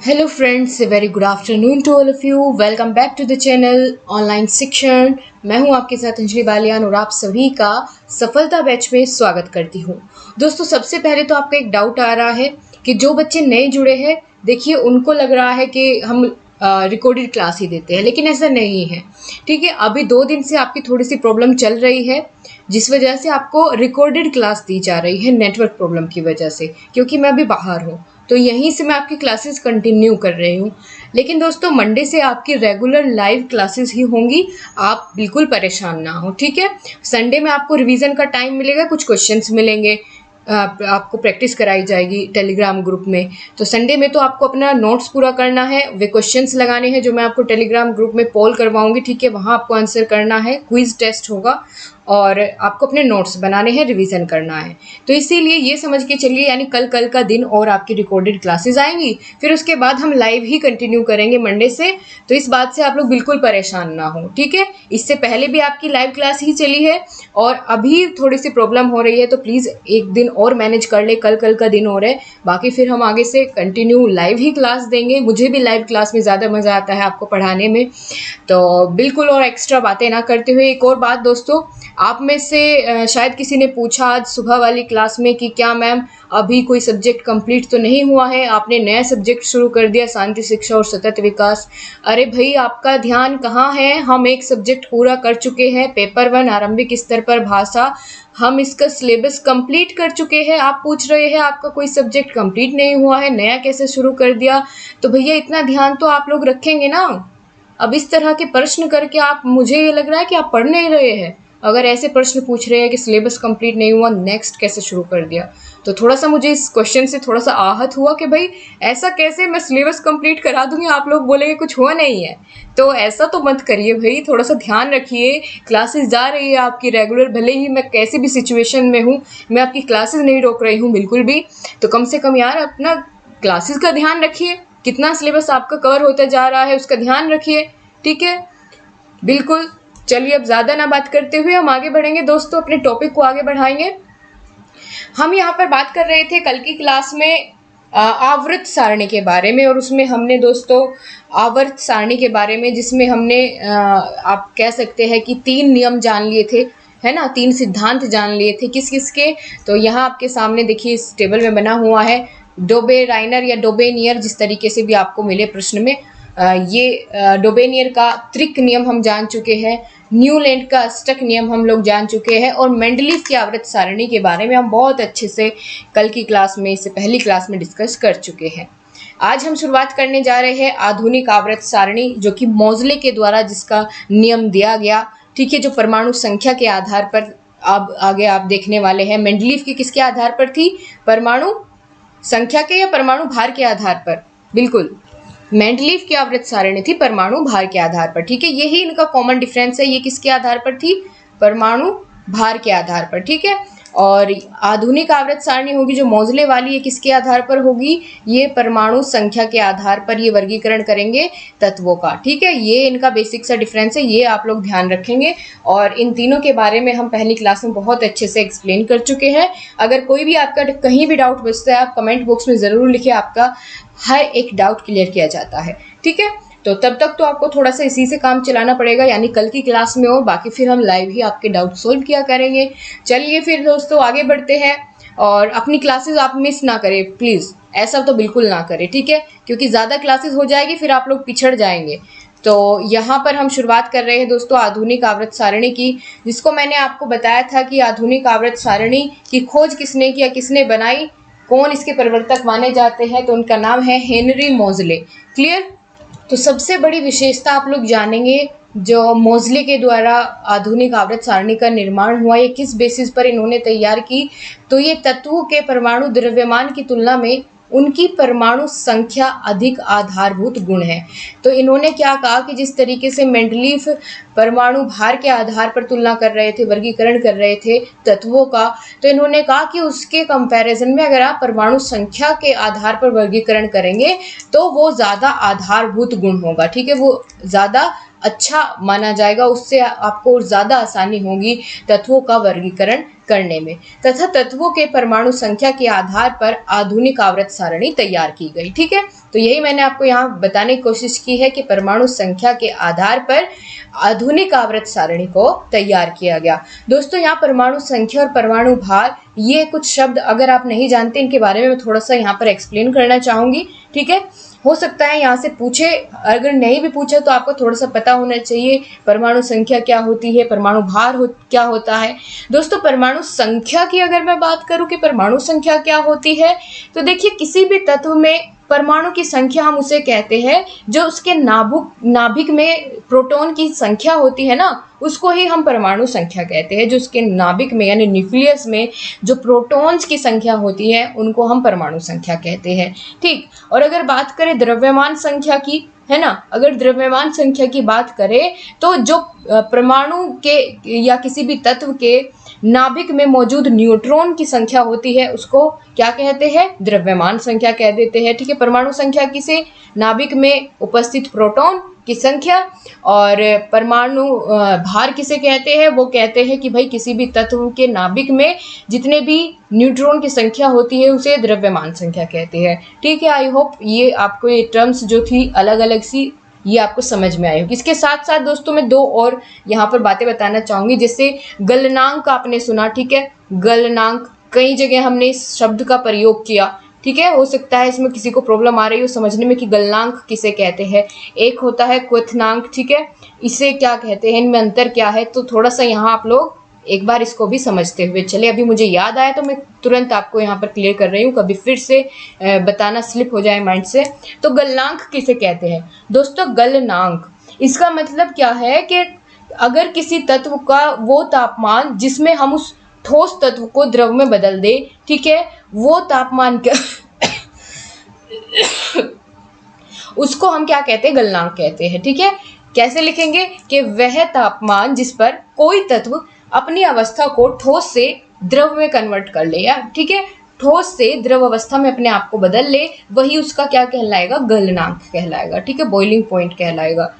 Hello friends, very good afternoon to all of you. Welcome back to the channel online Shikshan. मैं हूं आपके साथ अंजलि बालियान और आप सभी का सफलता बैच में स्वागत करती हूं। दोस्तों, सबसे पहले तो आपका एक डाउट आ रहा है कि जो बच्चे नए जुड़े हैं, देखिए उनको लग रहा है कि हम रिकॉर्डेड क्लास ही देते हैं, लेकिन ऐसा नहीं है। ठीक है, अभी 2 दिन से आपकी थोड़ी सी प्रॉब्लम चल रही है, जिस वजह से आपको रिकॉर्डेड क्लास दी जा रही है नेटवर्क प्रॉब्लम की वजह से, क्योंकि मैं अभी बाहर हूँ तो यहीं से मैं आपकी क्लासेस कंटिन्यू कर रही हूँ। लेकिन दोस्तों, मंडे से आपकी रेगुलर लाइव क्लासेस ही होंगी, आप बिल्कुल परेशान ना हो। ठीक है, संडे में आपको रिवीजन का टाइम मिलेगा, कुछ क्वेश्चंस मिलेंगे, आपको प्रैक्टिस कराई जाएगी टेलीग्राम ग्रुप में। तो संडे में तो आपको अपना नोट्स पूरा करना है, वे क्वेश्चंस लगाने हैं जो मैं आपको टेलीग्राम ग्रुप में पोल करवाऊंगी। ठीक है, वहाँ आपको आंसर करना है, क्विज टेस्ट होगा और आपको अपने नोट्स बनाने हैं, रिवीजन करना है। तो इसीलिए ये समझ के चलिए, यानी कल का दिन और आपकी रिकॉर्डेड क्लासेस आएंगी, फिर उसके बाद हम लाइव ही कंटिन्यू करेंगे मंडे से। तो इस बात से आप लोग बिल्कुल परेशान ना हो। ठीक है, इससे पहले भी आपकी लाइव क्लास ही चली है और अभी थोड़ी सी प्रॉब्लम हो रही है, तो प्लीज़ एक दिन और मैनेज कर ले। कल का दिन और है, बाकी फिर हम आगे से कंटिन्यू लाइव ही क्लास देंगे। मुझे भी लाइव क्लास में ज़्यादा मज़ा आता है आपको पढ़ाने में। तो बिल्कुल और एक्स्ट्रा बातें ना करते हुए, एक और बात दोस्तों, आप में से शायद किसी ने पूछा आज सुबह वाली क्लास में कि क्या मैम अभी कोई सब्जेक्ट कंप्लीट तो नहीं हुआ है, आपने नया सब्जेक्ट शुरू कर दिया, शांति शिक्षा और सतत विकास। अरे भाई, आपका ध्यान कहाँ है? हम एक सब्जेक्ट पूरा कर चुके हैं, पेपर 1 आरंभिक स्तर पर भाषा, हम इसका सिलेबस कंप्लीट कर चुके हैं। आप पूछ रहे हैं आपका कोई सब्जेक्ट कंप्लीट नहीं हुआ है, नया कैसे शुरू कर दिया? तो भैया इतना ध्यान तो आप लोग रखेंगे ना। अब इस तरह के प्रश्न करके आप, मुझे ये लग रहा है कि आप पढ़ नहीं रहे हैं। अगर ऐसे प्रश्न पूछ रहे हैं कि सिलेबस कंप्लीट नहीं हुआ, नेक्स्ट कैसे शुरू कर दिया, तो थोड़ा सा मुझे इस क्वेश्चन से थोड़ा सा आहत हुआ कि भाई ऐसा कैसे, मैं सिलेबस कंप्लीट करा दूंगी, आप लोग बोलेंगे कुछ हुआ नहीं है। तो ऐसा तो मत करिए भाई, थोड़ा सा ध्यान रखिए। क्लासेस जा रही है आपकी रेगुलर, भले ही मैं कैसे भी सिचुएशन में हूँ, मैं आपकी क्लासेस नहीं रोक रही हूँ बिल्कुल भी। तो कम से कम यार अपना क्लासेस का ध्यान रखिए, कितना सिलेबस आपका कवर होता जा रहा है उसका ध्यान रखिए। ठीक है, बिल्कुल। चलिए, अब ज़्यादा ना बात करते हुए हम आगे बढ़ेंगे दोस्तों, अपने टॉपिक को आगे बढ़ाएंगे। हम यहाँ पर बात कर रहे थे कल की क्लास में आवर्त सारणी के बारे में, और उसमें हमने दोस्तों आवर्त सारणी के बारे में, जिसमें हमने आप कह सकते हैं कि 3 नियम जान लिए थे, है ना, 3 सिद्धांत जान लिए थे। किस किस के? तो यहाँ आपके सामने देखिए, इस टेबल में बना हुआ है, डोबेराइनर या डोबेनियर, जिस तरीके से भी आपको मिले प्रश्न में। ये डोबेनियर का त्रिक नियम हम जान चुके हैं, न्यूलैंड का अष्टक नियम हम लोग जान चुके हैं, और मेंडलीव की आवर्त सारणी के बारे में हम बहुत अच्छे से कल की क्लास में, इससे पहली क्लास में डिस्कस कर चुके हैं। आज हम शुरुआत करने जा रहे हैं आधुनिक आवर्त सारणी, जो कि मोज़ले के द्वारा जिसका नियम दिया गया। ठीक है, जो परमाणु संख्या के आधार पर अब आगे आप देखने वाले हैं। मेंडलीव की किसके आधार पर थी? परमाणु संख्या के या परमाणु भार के आधार पर? बिल्कुल, मेंडलीव की आवर्त सारणी थी परमाणु भार के आधार पर। ठीक है, यही इनका कॉमन डिफरेंस है। ये किसके आधार पर थी? परमाणु भार के आधार पर। ठीक है, और आधुनिक आवर्त सारणी होगी जो मोज़ले वाली, ये किसके आधार पर होगी? ये परमाणु संख्या के आधार पर ये वर्गीकरण करेंगे तत्वों का। ठीक है, ये इनका बेसिक सा डिफरेंस है, ये आप लोग ध्यान रखेंगे। और इन तीनों के बारे में हम पहली क्लास में बहुत अच्छे से एक्सप्लेन कर चुके हैं। अगर कोई भी आपका कहीं भी डाउट बचता है, आप कमेंट बॉक्स में ज़रूर लिखिए, आपका हर एक डाउट क्लियर किया जाता है। ठीक है, तो तब तक तो आपको थोड़ा सा इसी से काम चलाना पड़ेगा, यानी कल की क्लास में, और बाकी फिर हम लाइव ही आपके डाउट सोल्व किया करेंगे। चलिए फिर दोस्तों आगे बढ़ते हैं, और अपनी क्लासेस आप मिस ना करें प्लीज़, ऐसा तो बिल्कुल ना करें। ठीक है, क्योंकि ज़्यादा क्लासेस हो जाएगी फिर आप लोग पिछड़ जाएंगे। तो यहाँ पर हम शुरुआत कर रहे हैं दोस्तों आधुनिक आवर्त सारणी की, जिसको मैंने आपको बताया था कि आधुनिक आवर्त सारणी की खोज किसने किया, किसने बनाई, कौन इसके प्रवर्तक माने जाते हैं, तो उनका नाम है हेनरी मोज़ले। क्लियर? तो सबसे बड़ी विशेषता आप लोग जानेंगे जो मोज़ले के द्वारा आधुनिक आवर्त सारणी का निर्माण हुआ, ये किस बेसिस पर इन्होंने तैयार की। तो ये तत्वों के परमाणु द्रव्यमान की तुलना में उनकी परमाणु संख्या अधिक आधारभूत गुण है। तो इन्होंने क्या कहा कि जिस तरीके से मेंडलीव परमाणु भार के आधार पर तुलना कर रहे थे, वर्गीकरण कर रहे थे तत्वों का, तो इन्होंने कहा कि उसके कंपैरिजन में अगर आप परमाणु संख्या के आधार पर वर्गीकरण करेंगे तो वो ज़्यादा आधारभूत गुण होगा। ठीक है, वो ज़्यादा अच्छा माना जाएगा, उससे आपको ज़्यादा आसानी होगी तत्वों का वर्गीकरण करने में तथा तत्वों के परमाणु संख्या के आधार पर आधुनिक आवर्त सारणी तैयार की गई। ठीक है, तो यही मैंने आपको यहाँ बताने की कोशिश की है कि परमाणु संख्या के आधार पर आधुनिक आवर्त सारणी को तैयार किया गया। दोस्तों यहाँ परमाणु संख्या और परमाणु भार ये कुछ शब्द अगर आप नहीं जानते, इनके बारे में मैं थोड़ा सा यहाँ पर एक्सप्लेन करना चाहूंगी। ठीक है, हो सकता है यहाँ से पूछे, अगर नहीं भी पूछे तो आपको थोड़ा सा पता होना चाहिए परमाणु संख्या क्या होती है, परमाणु भार क्या होता है। दोस्तों परमाणु संख्या की अगर मैं बात करूं कि परमाणु संख्या क्या होती है, तो देखिए किसी भी तत्व में परमाणु की संख्या हम उसे कहते हैं जो उसके नाभिक में प्रोटॉन की संख्या होती है ना, उसको ही हम परमाणु संख्या कहते हैं। जो उसके नाभिक में यानी न्यूक्लियस में जो प्रोटॉन्स की संख्या होती है उनको हम परमाणु संख्या कहते हैं। ठीक, और अगर बात करें द्रव्यमान संख्या की, है ना, अगर द्रव्यमान संख्या की बात करें तो जो परमाणु के या किसी भी तत्व के नाभिक में मौजूद न्यूट्रॉन की संख्या होती है उसको क्या कहते हैं, द्रव्यमान संख्या कह देते हैं। ठीक है, परमाणु संख्या किसे, नाभिक में उपस्थित प्रोटॉन की संख्या, और परमाणु भार किसे कहते हैं, वो कहते हैं कि भाई किसी भी तत्व के नाभिक में जितने भी न्यूट्रॉन की संख्या होती है उसे द्रव्यमान संख्या कहते हैं। ठीक है, आई होप ये आपको ये टर्म्स जो थी अलग अलग सी ये आपको समझ में आई होगी। इसके साथ साथ दोस्तों मैं दो और यहाँ पर बातें बताना चाहूंगी, जैसे गलनांक आपने सुना। ठीक है, गलनांक कई जगह हमने इस शब्द का प्रयोग किया। ठीक है, हो सकता है इसमें किसी को प्रॉब्लम आ रही हो समझने में कि गलनांक किसे कहते हैं। एक होता है क्वथनांक, ठीक है, इसे क्या कहते हैं, इनमें अंतर क्या है, तो थोड़ा सा यहाँ आप लोग एक बार इसको भी समझते हुए चले। अभी मुझे याद आया तो मैं तुरंत आपको यहाँ पर क्लियर कर रही हूँ, कभी फिर से बताना स्लिप हो जाए माइंड से। तो गलनांक किसे कहते हैं दोस्तों, गलनांक इसका मतलब क्या है कि अगर किसी तत्व का वो तापमान जिसमें हम उस ठोस तत्व को द्रव में बदल दे, ठीक है, वो तापमान क्या उसको हम क्या कहते हैं, गलनांक कहते हैं। ठीक है, कैसे लिखेंगे कि वह तापमान जिस पर कोई तत्व अपनी अवस्था को ठोस से द्रव में कन्वर्ट कर ले, या ठीक है ठोस से द्रव अवस्था में अपने आप को बदल ले, वही उसका क्या कहलाएगा, गलनांक कहलाएगा। ठीक है, बॉइलिंग पॉइंट कहलाएगा,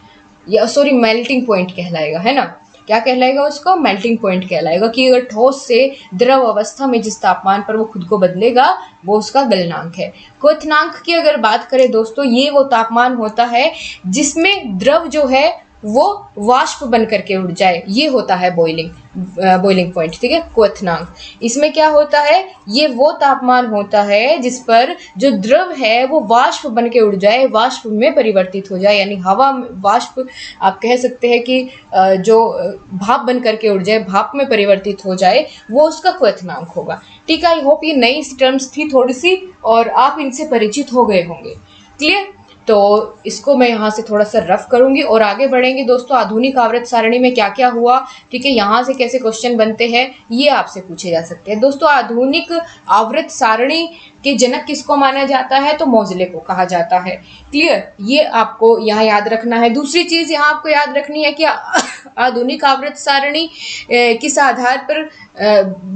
या सॉरी मेल्टिंग पॉइंट कहलाएगा, है ना, क्या कहलाएगा उसको, मेल्टिंग पॉइंट कहलाएगा। कि अगर ठोस से द्रव अवस्था में जिस तापमान पर वो खुद को बदलेगा वो उसका गलनांक है। क्वथनांक की अगर बात करें दोस्तों, ये वो तापमान होता है जिसमें द्रव जो है वो वाष्प बन करके उड़ जाए, ये होता है बॉइलिंग पॉइंट। ठीक है, क्वथनांक इसमें क्या होता है, ये वो तापमान होता है जिस पर जो द्रव है वो वाष्प बन के उड़ जाए, वाष्प में परिवर्तित हो जाए, यानी हवा वाष्प आप कह सकते हैं कि जो भाप बन करके उड़ जाए, भाप में परिवर्तित हो जाए, वो उसका क्वथनांक होगा। ठीक है, आई होप ये नई टर्म्स थी थोड़ी सी और आप इनसे परिचित हो गए होंगे। क्लियर, तो इसको मैं यहाँ से थोड़ा सा रफ करूंगी और आगे बढ़ेंगे दोस्तों। आधुनिक आवर्त सारणी में क्या क्या हुआ, ठीक है, यहाँ से कैसे क्वेश्चन बनते हैं ये आपसे पूछे जा सकते हैं। दोस्तों आधुनिक आवर्त सारणी के जनक किसको माना जाता है, तो मोज़ले को कहा जाता है। क्लियर, ये आपको यहाँ याद रखना है। दूसरी चीज यहाँ आपको याद रखनी है कि आधुनिक आवर्त सारणी किस आधार पर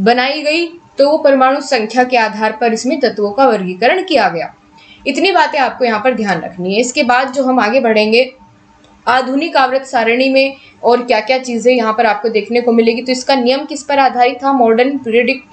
बनाई गई, तो वो परमाणु संख्या के आधार पर इसमें तत्वों का वर्गीकरण किया गया। इतनी बातें आपको यहाँ पर ध्यान रखनी है। इसके बाद जो हम आगे बढ़ेंगे आधुनिक आवर्त सारणी में और क्या क्या चीज़ें यहाँ पर आपको देखने को मिलेगी, तो इसका नियम किस पर आधारित था, मॉडर्न पीरियडिक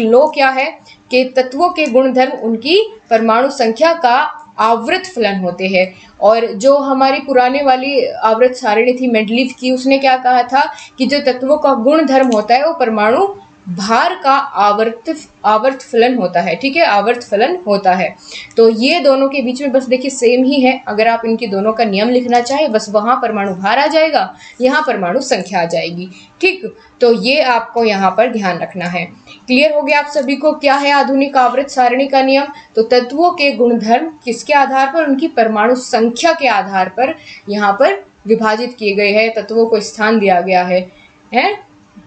लॉ क्या है कि तत्वों के गुणधर्म उनकी परमाणु संख्या का आवर्त फलन होते हैं। और जो हमारी पुराने वाली आवर्त सारणी थी मेंडलीव की, उसने क्या कहा था कि जो तत्वों का गुणधर्म होता है वो परमाणु भार का आवर्त फलन होता है। ठीक है, आवर्त फलन होता है। तो ये दोनों के बीच में बस देखिए सेम ही है, अगर आप इनके दोनों का नियम लिखना चाहे बस वहां परमाणु भार आ जाएगा, यहाँ परमाणु संख्या आ जाएगी। ठीक, तो ये आपको यहाँ पर ध्यान रखना है। क्लियर हो गया आप सभी को क्या है आधुनिक आवर्त सारणी का नियम, तो तत्वों के गुणधर्म किसके आधार पर, उनकी परमाणु संख्या के आधार पर यहाँ पर विभाजित किए गए हैं, तत्वों को स्थान दिया गया है।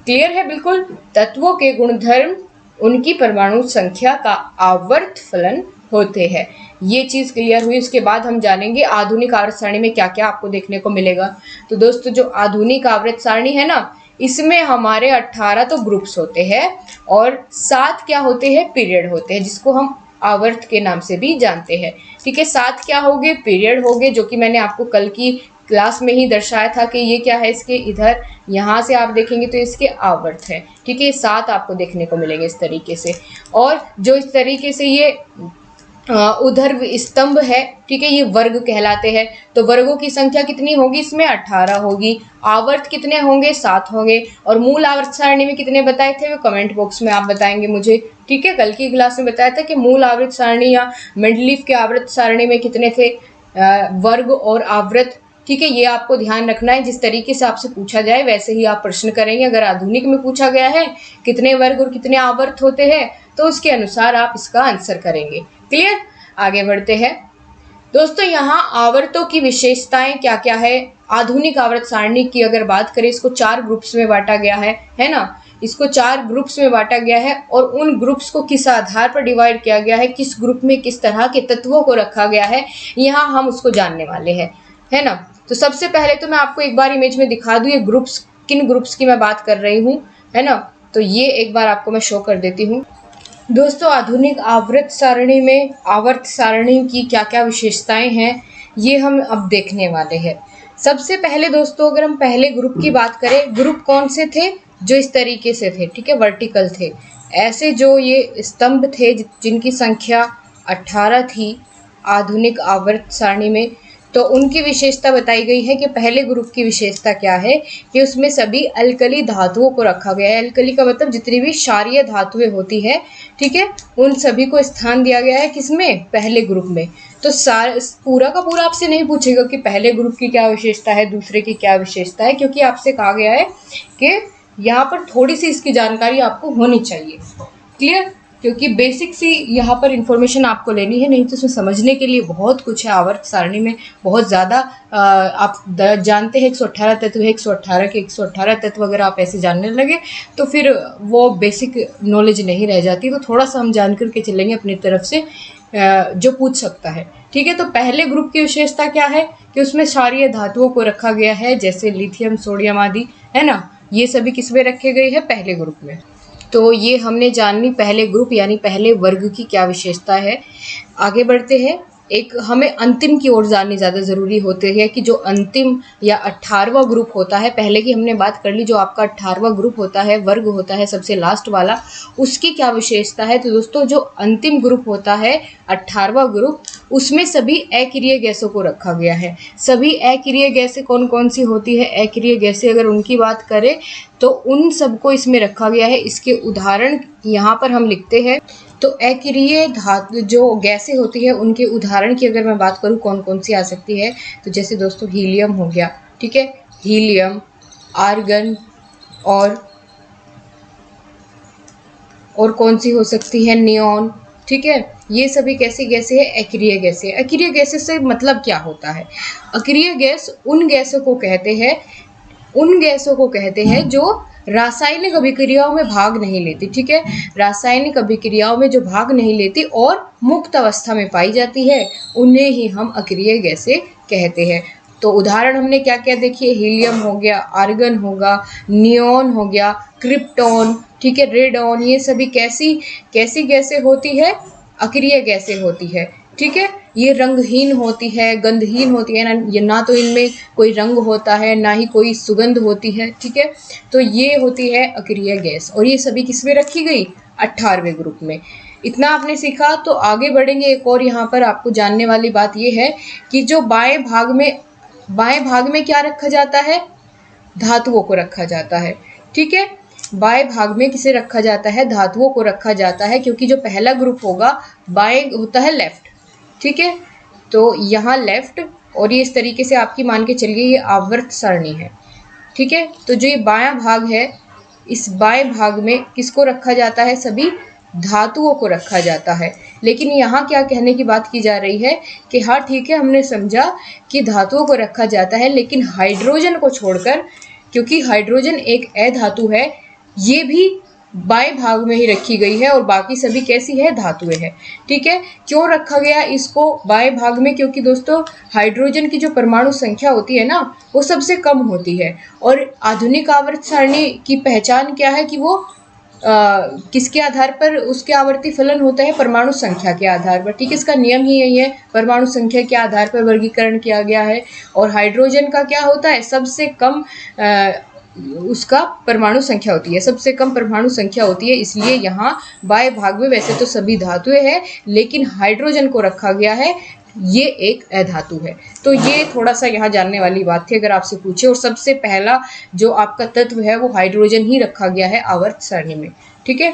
क्लियर है बिल्कुल, तत्वों के गुणधर्म उनकी परमाणु संख्या का आवर्त फलन होते हैं। ये चीज क्लियर हुई। उसके बाद हम जानेंगे आधुनिक आवर्त सारणी में क्या क्या आपको देखने को मिलेगा। तो दोस्तों जो आधुनिक आवर्त सारणी है ना, इसमें हमारे 18 तो ग्रुप्स होते हैं और 7 क्या होते हैं, पीरियड होते हैं, जिसको हम आवर्त के नाम से भी जानते हैं। ठीक है, 7 क्या हो गए, पीरियड हो गए, जो कि मैंने आपको कल की क्लास में ही दर्शाया था कि ये क्या है, इसके इधर यहाँ से आप देखेंगे तो इसके आवर्त है, ठीक है। 7 आपको देखने को मिलेंगे इस तरीके से। और जो इस तरीके से ये उधर स्तंभ है, ठीक है, ये वर्ग कहलाते हैं। तो वर्गों की संख्या कितनी होगी इसमें? 18 होगी। आवर्त कितने होंगे? 7 होंगे। और मूल आवर्त सारणी में कितने बताए थे वो कमेंट बॉक्स में आप बताएंगे मुझे, ठीक है। कल की क्लास में बताया था कि मूल आवर्त सारणी या मेंडलीफ के आवर्त सारणी में कितने थे वर्ग और आवर्त, ठीक है। ये आपको ध्यान रखना है, जिस तरीके से आपसे पूछा जाए वैसे ही आप प्रश्न करेंगे। अगर आधुनिक में पूछा गया है कितने वर्ग और कितने आवर्त होते हैं तो उसके अनुसार आप इसका आंसर करेंगे। क्लियर? आगे बढ़ते हैं दोस्तों। यहाँ आवर्तों की विशेषताएं क्या क्या है? आधुनिक आवर्त सारणी की अगर बात करें, इसको 4 ग्रुप्स में बांटा गया है ना। इसको 4 ग्रुप्स में बांटा गया है और उन ग्रुप्स को किस आधार पर डिवाइड किया गया है, किस ग्रुप में किस तरह के तत्वों को रखा गया है, यहाँ हम उसको जानने वाले हैं, है ना। तो सबसे पहले तो मैं आपको एक बार इमेज में दिखा दूं ये ग्रुप्स, किन ग्रुप्स की मैं बात कर रही हूँ, है ना। तो ये एक बार आपको मैं शो कर देती हूँ। दोस्तों, आधुनिक आवर्त सारणी में आवर्त सारणी की क्या क्या विशेषताएं हैं ये हम अब देखने वाले हैं। सबसे पहले दोस्तों, अगर हम पहले ग्रुप की बात करें, ग्रुप कौन से थे? जो इस तरीके से थे, ठीक है, वर्टिकल थे। ऐसे जो ये स्तंभ थे जिनकी संख्या 18 थी आधुनिक आवर्त सारणी में, तो उनकी विशेषता बताई गई है कि पहले ग्रुप की विशेषता क्या है कि उसमें सभी अल्कली धातुओं को रखा गया है। अल्कली का मतलब जितनी भी क्षारीय धातुएं होती है, ठीक है, उन सभी को स्थान दिया गया है किसमें? पहले ग्रुप में। तो पूरा का पूरा आपसे नहीं पूछेगा कि पहले ग्रुप की क्या विशेषता है, दूसरे की क्या विशेषता है, क्योंकि आपसे कहा गया है कि यहाँ पर थोड़ी सी इसकी जानकारी आपको होनी चाहिए। क्लियर? क्योंकि बेसिक सी यहाँ पर इंफॉर्मेशन आपको लेनी है, नहीं तो उसमें समझने के लिए बहुत कुछ है। आवर्त सारणी में बहुत ज़्यादा आप जानते हैं 118 तत्व है, 118 के 118 तत्व अगर आप ऐसे जानने लगे तो फिर वो बेसिक नॉलेज नहीं रह जाती। तो थोड़ा सा हम जान करके चलेंगे अपनी तरफ से जो पूछ सकता है, ठीक है। तो पहले ग्रुप की विशेषता क्या है कि उसमें क्षारीय धातुओं को रखा गया है, जैसे लिथियम, सोडियम आदि, है ना। ये सभी किसमें रखे गए हैं? पहले ग्रुप में। तो ये हमने जानी पहले ग्रुप यानी पहले वर्ग की क्या विशेषता है। आगे बढ़ते हैं। एक हमें अंतिम की ओर जाननी ज़्यादा ज़रूरी होती है कि जो अंतिम या 18वां ग्रुप होता है, पहले की हमने बात कर ली, जो आपका 18वां ग्रुप होता है, वर्ग होता है सबसे लास्ट वाला, उसकी क्या विशेषता है। तो दोस्तों, जो अंतिम ग्रुप होता है 18वां ग्रुप, उसमें सभी अक्रिय गैसों को रखा गया है। सभी अक्रिय गैसें कौन कौन सी होती है? अक्रिय गैसें अगर उनकी बात करें तो उन सबको इसमें रखा गया है। इसके उदाहरण यहाँ पर हम लिखते हैं। तो अक्रिय धातु जो गैसें होती है उनके उदाहरण की अगर मैं बात करूँ कौन कौन सी आ सकती है, तो जैसे दोस्तों हीलियम हो गया, ठीक है, हीलियम, आर्गन और कौन सी हो सकती है? नियॉन, ठीक है। ये सभी कैसी गैसें हैं? अक्रिय गैसें। अक्रिय गैसें से मतलब क्या होता है? अक्रिय गैस उन गैसों को कहते हैं जो रासायनिक अभिक्रियाओं में भाग नहीं लेती, ठीक है। रासायनिक अभिक्रियाओं में जो भाग नहीं लेती और मुक्त अवस्था में पाई जाती है, उन्हें ही हम अक्रिय गैसें कहते हैं। तो उदाहरण हमने क्या क्या देखिए? हीलियम हो गया, आर्गन होगा, नियॉन हो गया, क्रिप्टॉन, ठीक है, रेडॉन, ये सभी कैसी गैसें होती है? अक्रिय गैसें होती है, ठीक है। ये रंगहीन होती है, गंधहीन होती है, ना तो इनमें कोई रंग होता है, ना ही कोई सुगंध होती है, ठीक है। तो ये होती है अक्रिय गैस और ये सभी किसमें रखी गई? 18वें ग्रुप में। इतना आपने सीखा। तो आगे बढ़ेंगे। एक और यहाँ पर आपको जानने वाली बात ये है कि जो बाएं भाग में क्या रखा जाता है? धातुओं को रखा जाता है, ठीक है। बाएं भाग में किसे रखा जाता है? धातुओं को रखा जाता है, क्योंकि जो पहला ग्रुप होगा बाएं होता है लेफ्ट, ठीक है। तो यहाँ लेफ्ट, और ये इस तरीके से आपकी मान के चलिए ये आवर्त सारणी है, ठीक है। तो जो ये बायां भाग है, इस बाएं भाग में किसको रखा जाता है? सभी धातुओं को रखा जाता है। लेकिन यहाँ क्या कहने की बात की जा रही है कि हाँ ठीक है, हमने समझा कि धातुओं को रखा जाता है, लेकिन हाइड्रोजन को छोड़कर, क्योंकि हाइड्रोजन एक अधातु है, ये भी बाएं भाग में ही रखी गई है और बाकी सभी कैसी है? धातुएं हैं, ठीक है। क्यों रखा गया इसको बाएं भाग में? क्योंकि दोस्तों हाइड्रोजन की जो परमाणु संख्या होती है ना, वो सबसे कम होती है। और आधुनिक आवर्त सारणी की पहचान क्या है कि वो किसके आधार पर उसके आवर्ती फलन होता है? परमाणु संख्या के आधार पर। ठीक है, इसका नियम ही यही है, परमाणु संख्या के आधार पर वर्गीकरण किया गया है। और हाइड्रोजन का क्या होता है? सबसे कम उसका परमाणु संख्या होती है, सबसे कम परमाणु संख्या होती है, इसलिए यहाँ बाएं भाग में वैसे तो सभी धातुएं हैं, लेकिन हाइड्रोजन को रखा गया है, ये एक अधातु है। तो ये थोड़ा सा यहाँ जानने वाली बात थी अगर आपसे पूछे। और सबसे पहला जो आपका तत्व है वो हाइड्रोजन ही रखा गया है आवर्त सारणी में। ठीक है,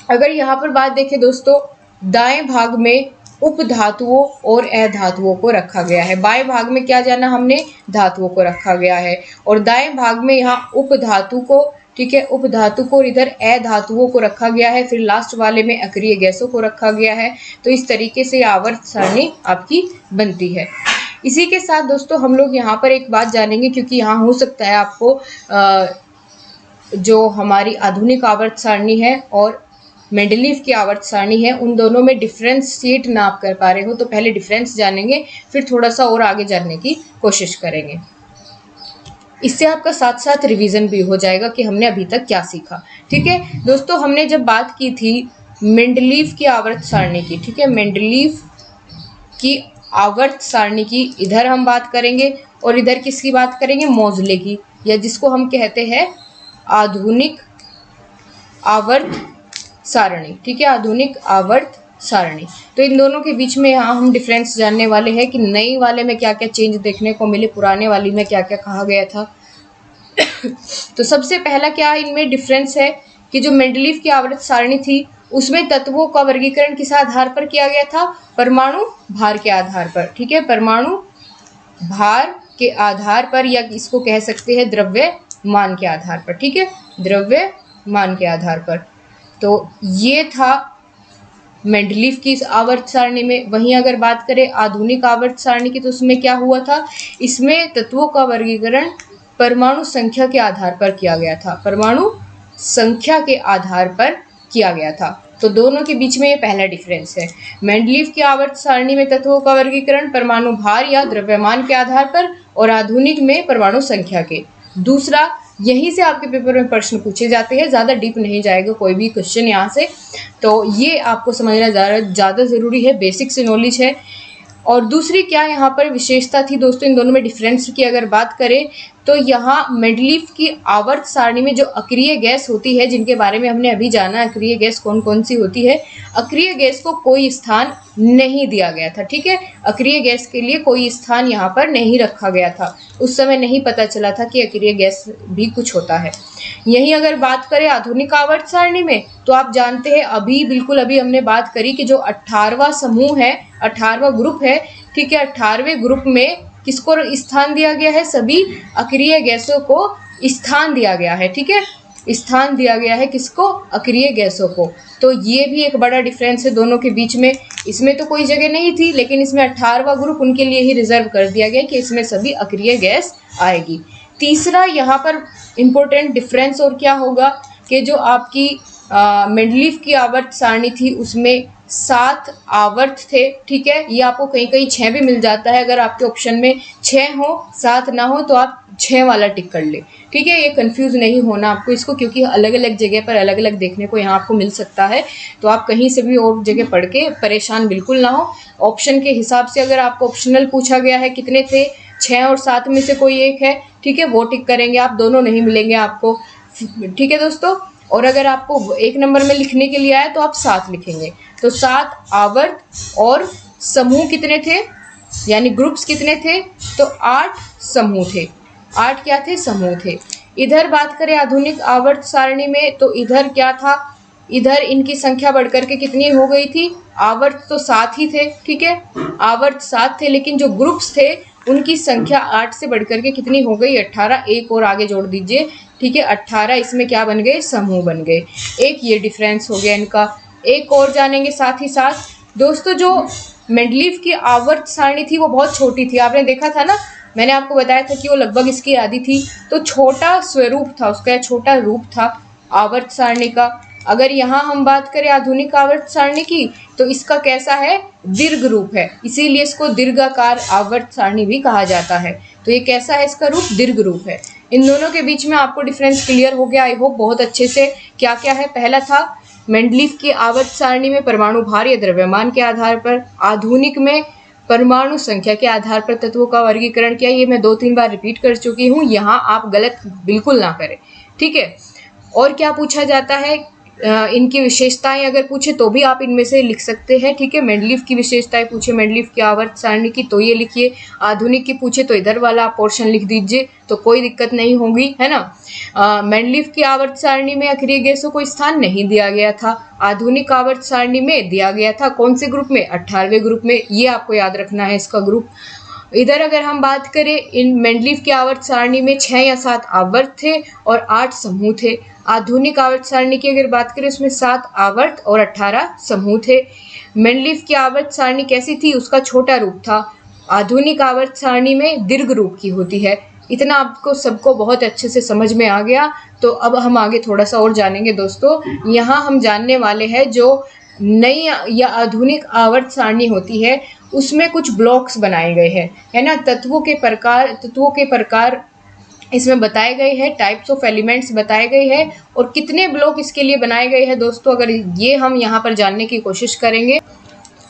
अगर यहाँ पर बात देखें दोस्तों, दाएं भाग में उपधातुओं और अधातुओं को रखा गया है। बाएं भाग में क्या जाना हमने? धातुओं को रखा गया है। और दाएं भाग में यहाँ उपधातु को, ठीक है, उपधातु को, इधर अधातुओं को रखा गया है, फिर लास्ट वाले में अक्रिय गैसों को रखा गया है। तो इस तरीके से आवर्त सारणी आपकी बनती है। इसी के साथ दोस्तों हम लोग यहाँ पर एक बात जानेंगे, क्योंकि यहाँ हो सकता है आपको जो हमारी आधुनिक आवर्त सारणी है और मेंडलीव की आवर्त सारणी है, उन दोनों में डिफरेंशिएट ना आप कर पा रहे हो, तो पहले डिफरेंस जानेंगे, फिर थोड़ा सा और आगे जानने की कोशिश करेंगे। इससे आपका साथ साथ रिवीजन भी हो जाएगा कि हमने अभी तक क्या सीखा। ठीक है दोस्तों, हमने जब बात की थी मेंडलीव की आवर्त सारणी की, ठीक है, मेंडलीव की आवर्त सारणी की इधर हम बात करेंगे और इधर किसकी बात करेंगे? मोज़ले की, या जिसको हम कहते हैं आधुनिक आवर्त सारणी। ठीक है, आधुनिक आवर्त सारणी। तो इन दोनों के बीच में यहाँ हम डिफरेंस जानने वाले हैं कि नई वाले में क्या क्या चेंज देखने को मिले, पुराने वाली में क्या क्या कहा गया था। तो सबसे पहला क्या इनमें डिफरेंस है कि जो मेंडलीव की आवर्त सारणी थी उसमें तत्वों का वर्गीकरण किस आधार पर किया गया था? परमाणु भार के आधार पर। ठीक है, परमाणु भार के आधार पर, या इसको कह सकते हैं द्रव्यमान के आधार पर। ठीक है, द्रव्यमान के आधार पर। तो ये था मेंडलीव की इस आवर्त सारणी में। वहीं अगर बात करें आधुनिक आवर्त सारणी की, तो उसमें क्या हुआ था? इसमें तत्वों का वर्गीकरण परमाणु संख्या के आधार पर किया गया था, परमाणु संख्या के आधार पर किया गया था। तो दोनों के बीच में ये पहला डिफरेंस है। मेंडलीव की आवर्त सारणी में तत्वों का वर्गीकरण परमाणु भार या द्रव्यमान के आधार पर, और आधुनिक में परमाणु संख्या के। दूसरा, यहीं से आपके पेपर में प्रश्न पूछे जाते हैं, ज़्यादा डीप नहीं जाएगा कोई भी क्वेश्चन यहाँ से, तो ये आपको समझना ज़्यादा ज़रूरी है, बेसिक से नॉलेज है। और दूसरी क्या यहाँ पर विशेषता थी दोस्तों इन दोनों में डिफरेंस की अगर बात करें, तो यहाँ मेंडलीव की आवर्त सारणी में जो अक्रिय गैस होती है, जिनके बारे में हमने अभी जाना, अक्रिय गैस कौन कौन सी होती है, अक्रिय गैस को कोई स्थान नहीं दिया गया था। ठीक है, अक्रिय गैस के लिए कोई स्थान यहाँ पर नहीं रखा गया था, उस समय नहीं पता चला था कि अक्रिय गैस भी कुछ होता है। यहीं अगर बात करें आधुनिक आवर्त सारणी में, तो आप जानते हैं अभी हमने बात करी कि जो 18वां समूह है, 18वां ग्रुप है, ठीक है, 18वें ग्रुप में किसको स्थान दिया गया है? सभी अक्रिय गैसों को स्थान दिया गया है। ठीक है, स्थान दिया गया है किसको? अक्रिय गैसों को। तो ये भी एक बड़ा डिफरेंस है दोनों के बीच में। इसमें तो कोई जगह नहीं थी, लेकिन इसमें 18वां ग्रुप उनके लिए ही रिजर्व कर दिया गया कि इसमें सभी अक्रिय गैस आएगी। तीसरा यहाँ पर इम्पोर्टेंट डिफरेंस और क्या होगा कि जो आपकी मेंडलीव की आवर्त सारणी थी उसमें 7 आवर्त थे। ठीक है, ये आपको कहीं कहीं 6 भी मिल जाता है, अगर आपके ऑप्शन में 6 हो 7 ना हो तो आप 6 वाला टिक कर ले। ठीक है, ये कंफ्यूज नहीं होना आपको इसको, क्योंकि अलग अलग जगह पर अलग अलग देखने को यहाँ आपको मिल सकता है, तो आप कहीं से भी और जगह पढ़ के परेशान बिल्कुल ना हो। ऑप्शन के हिसाब से अगर आपको ऑप्शनल पूछा गया है कितने थे, 6 और 7 में से कोई एक है, ठीक है, वो टिक करेंगे आप, दोनों नहीं मिलेंगे आपको। ठीक है दोस्तों, और अगर आपको 1 नंबर में लिखने के लिए आए तो आप 7 लिखेंगे। तो 7 आवर्त और समूह कितने थे, यानी ग्रुप्स कितने थे? तो 8 समूह थे। 8 क्या थे? समूह थे। इधर बात करें आधुनिक आवर्त सारणी में, तो इधर क्या था? इधर इनकी संख्या बढ़कर के कितनी हो गई थी? आवर्त तो 7 ही थे, ठीक है, आवर्त 7 थे, लेकिन जो ग्रुप्स थे उनकी संख्या 8 से बढ़कर के कितनी हो गई? 18। एक और आगे जोड़ दीजिए, ठीक है, 18 इसमें क्या बन गए? समूह बन गए। एक ये डिफरेंस हो गया इनका। एक और जानेंगे साथ ही साथ दोस्तों, जो मेंडलीव की आवर्त सारणी थी वो बहुत छोटी थी, आपने देखा था ना, मैंने आपको बताया था कि वो लगभग इसकी आधी थी, तो छोटा स्वरूप था उसका, छोटा रूप था आवर्त सारणी का। अगर यहाँ हम बात करें आधुनिक आवर्त सारणी की, तो इसका कैसा है? दीर्घ रूप है, इसीलिए इसको दीर्घाकार आवर्त सारणी भी कहा जाता है। तो ये कैसा है? इसका रूप दीर्घ रूप है। इन दोनों के बीच में आपको डिफरेंस क्लियर हो गया, आई होप बहुत अच्छे से, क्या क्या है? पहला था मेंडलीफ की आवर्त सारणी में परमाणु भार या द्रव्यमान के आधार पर, आधुनिक में परमाणु संख्या के आधार पर तत्वों का वर्गीकरण किया। ये मैं 2-3 बार रिपीट कर चुकी हूँ, यहाँ आप गलत बिल्कुल ना करें, ठीक है। और क्या पूछा जाता है? इनकी विशेषताएं अगर पूछे तो भी आप इनमें से लिख सकते हैं, ठीक है। मेंडलीफ की विशेषताएं पूछे, मेंडलीफ की आवर्त सारणी की, तो ये लिखिए। आधुनिक की पूछे तो इधर वाला पोर्शन लिख दीजिए, तो कोई दिक्कत नहीं होगी, है ना। मेंडलीफ की आवर्त सारणी में अक्रिय गैसों को स्थान नहीं दिया गया था, आधुनिक आवर्त सारणी में दिया गया था। कौन से ग्रुप में? 18वें ग्रुप में। ये आपको याद रखना है इसका ग्रुप। इधर अगर हम बात करें, इन मेंडलीफ की आवर्त सारणी में 6 या 7 आवर्त थे और 8 समूह थे। आधुनिक आवर्त सारणी की अगर बात करें, उसमें 7 आवर्त और 18 समूह थे। मेंडलीफ की आवर्त सारणी कैसी थी? उसका छोटा रूप था। आधुनिक आवर्त सारणी में दीर्घ रूप की होती है। इतना आपको सबको बहुत अच्छे से समझ में आ गया। तो अब हम आगे थोड़ा सा और जानेंगे दोस्तों। यहाँ हम जानने वाले हैं जो नई या आधुनिक आवर्त सारणी होती है उसमें कुछ ब्लॉक्स बनाए गए हैं, है ना। तत्वों के प्रकार इसमें बताए गए हैं, टाइप्स ऑफ एलिमेंट्स बताए गए हैं और कितने ब्लॉक इसके लिए बनाए गए हैं दोस्तों, अगर ये हम यहाँ पर जानने की कोशिश करेंगे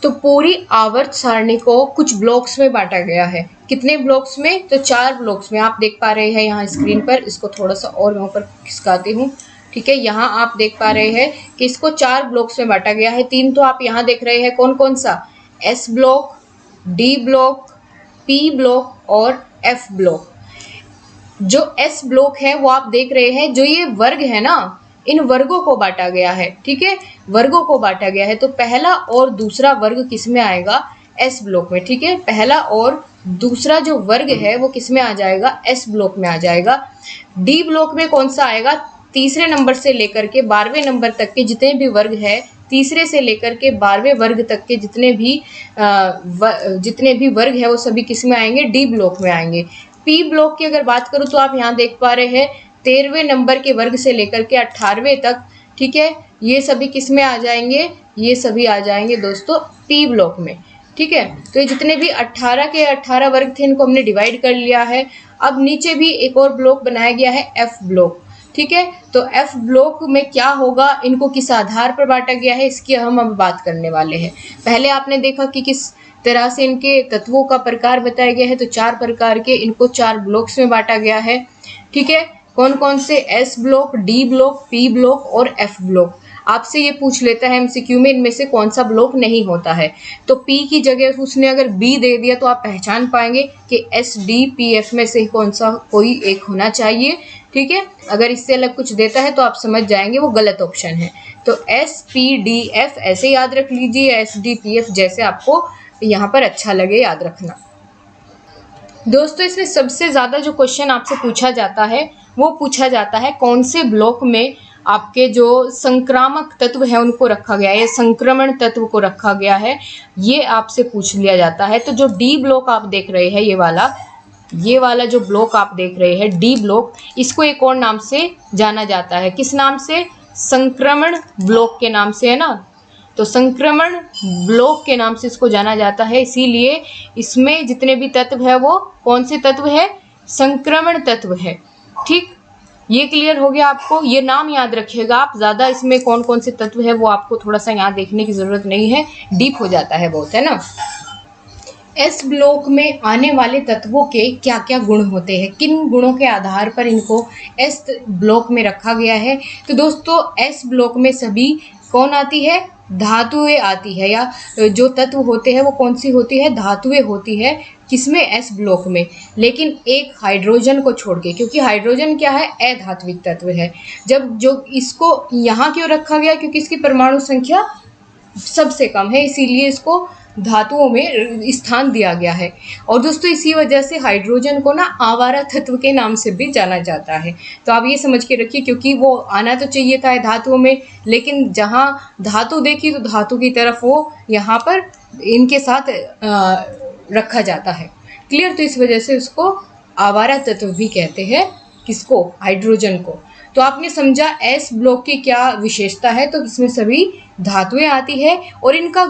तो पूरी आवर्त सारणी को कुछ ब्लॉक्स में बांटा गया है। कितने ब्लॉक्स में? तो 4 ब्लॉक्स में। आप देख पा रहे हैं यहाँ स्क्रीन पर, इसको थोड़ा सा और मैं ऊपर खिसकाती हूँ, ठीक है। यहाँ आप देख पा रहे हैं कि इसको 4 ब्लॉक्स में बांटा गया है। 3 तो आप यहाँ देख रहे हैं, कौन कौन सा? S block, D block, P block और एफ ब्लॉक। जो एस ब्लॉक है वो आप देख रहे हैं, जो ये वर्ग है ना, इन वर्गों को बांटा गया है, ठीक है। वर्गों को बांटा गया है, तो पहला और दूसरा वर्ग किस में आएगा? एस ब्लॉक में, ठीक है। पहला और दूसरा जो वर्ग है वो किस में आ जाएगा? एस ब्लॉक में आ जाएगा। डी ब्लॉक में कौन सा आएगा? तीसरे नंबर से लेकर के 12वें नंबर तक के जितने भी वर्ग है, तीसरे से लेकर के 12वें वर्ग तक के जितने भी वर्ग है वो सभी किस में आएंगे? डी ब्लॉक में आएंगे। पी ब्लॉक की अगर बात करूँ तो आप यहाँ देख पा रहे हैं 13वें नंबर के वर्ग से लेकर के 18वें तक, ठीक है। ये सभी किस में आ जाएंगे? ये सभी आ जाएंगे दोस्तों पी ब्लॉक में, ठीक है। तो ये जितने भी 18 के 18 वर्ग थे इनको हमने डिवाइड कर लिया है। अब नीचे भी एक और ब्लॉक बनाया गया है, एफ ब्लॉक, ठीक है। तो एफ ब्लॉक में क्या होगा? इनको किस आधार पर बांटा गया है इसकी हम अब बात करने वाले हैं। पहले आपने देखा कि किस तरह से इनके तत्वों का प्रकार बताया गया है, तो 4 प्रकार के इनको 4 ब्लॉक्स में बांटा गया है, ठीक है। कौन कौन से? S block, D block, P block और एफ ब्लॉक। आपसे ये पूछ लेता है एमसीक्यू में इनमें से कौन सा ब्लॉक नहीं होता है, तो पी की जगह उसने अगर बी दे दिया तो आप पहचान पाएंगे कि एस डी पी एफ में से कौन सा कोई एक होना चाहिए, ठीक है। अगर इससे अलग कुछ देता है तो आप समझ जाएंगे वो गलत ऑप्शन है। तो एस पी डी एफ ऐसे याद रख लीजिए, एस डी पी एफ जैसे आपको यहाँ पर अच्छा लगे याद रखना। दोस्तों इसमें सबसे ज़्यादा जो क्वेश्चन आपसे पूछा जाता है वो पूछा जाता है कौन से ब्लॉक में आपके जो संक्रामक तत्व है उनको रखा गया है, संक्रमण तत्व को रखा गया है, ये आपसे पूछ लिया जाता है। तो जो डी ब्लॉक आप देख रहे हैं, ये वाला जो ब्लॉक आप देख रहे हैं डी ब्लॉक, इसको एक और नाम से जाना जाता है। किस नाम से? संक्रमण ब्लॉक के नाम से, है ना। तो संक्रमण ब्लॉक के नाम से इसको जाना जाता है, इसीलिए इसमें जितने भी तत्व है वो कौन से तत्व है? संक्रमण तत्व है, ठीक। ये क्लियर हो गया आपको? ये नाम याद रखिएगा आप, ज़्यादा इसमें कौन कौन से तत्व है वो आपको थोड़ा सा यहाँ देखने की ज़रूरत नहीं है, डीप हो जाता है बहुत, है ना। एस ब्लॉक में आने वाले तत्वों के क्या क्या गुण होते हैं, किन गुणों के आधार पर इनको एस ब्लॉक में रखा गया है? तो दोस्तों एस ब्लॉक में सभी कौन आती है? धातुएं आती है, या जो तत्व होते हैं वो कौन सी होती है? धातुएं होती है। किसमें? एस ब्लॉक में, लेकिन एक हाइड्रोजन को छोड़ के, क्योंकि हाइड्रोजन क्या है? अधात्विक तत्व है। जब जो इसको यहाँ क्यों रखा गया? क्योंकि इसकी परमाणु संख्या सबसे कम है, इसीलिए इसको धातुओं में स्थान दिया गया है। और दोस्तों इसी वजह से हाइड्रोजन को ना आवारा तत्व के नाम से भी जाना जाता है। तो आप ये समझ के रखिए, क्योंकि वो आना तो चाहिए था धातुओं में, लेकिन जहाँ धातु देखी तो धातु की तरफ वो यहाँ पर इनके साथ रखा जाता है। क्लियर? तो इस वजह से उसको आवारा तत्व भी कहते हैं। किसको? हाइड्रोजन को। तो आपने समझा एस ब्लॉक की क्या विशेषता है, तो इसमें सभी धातुएं आती है और इनका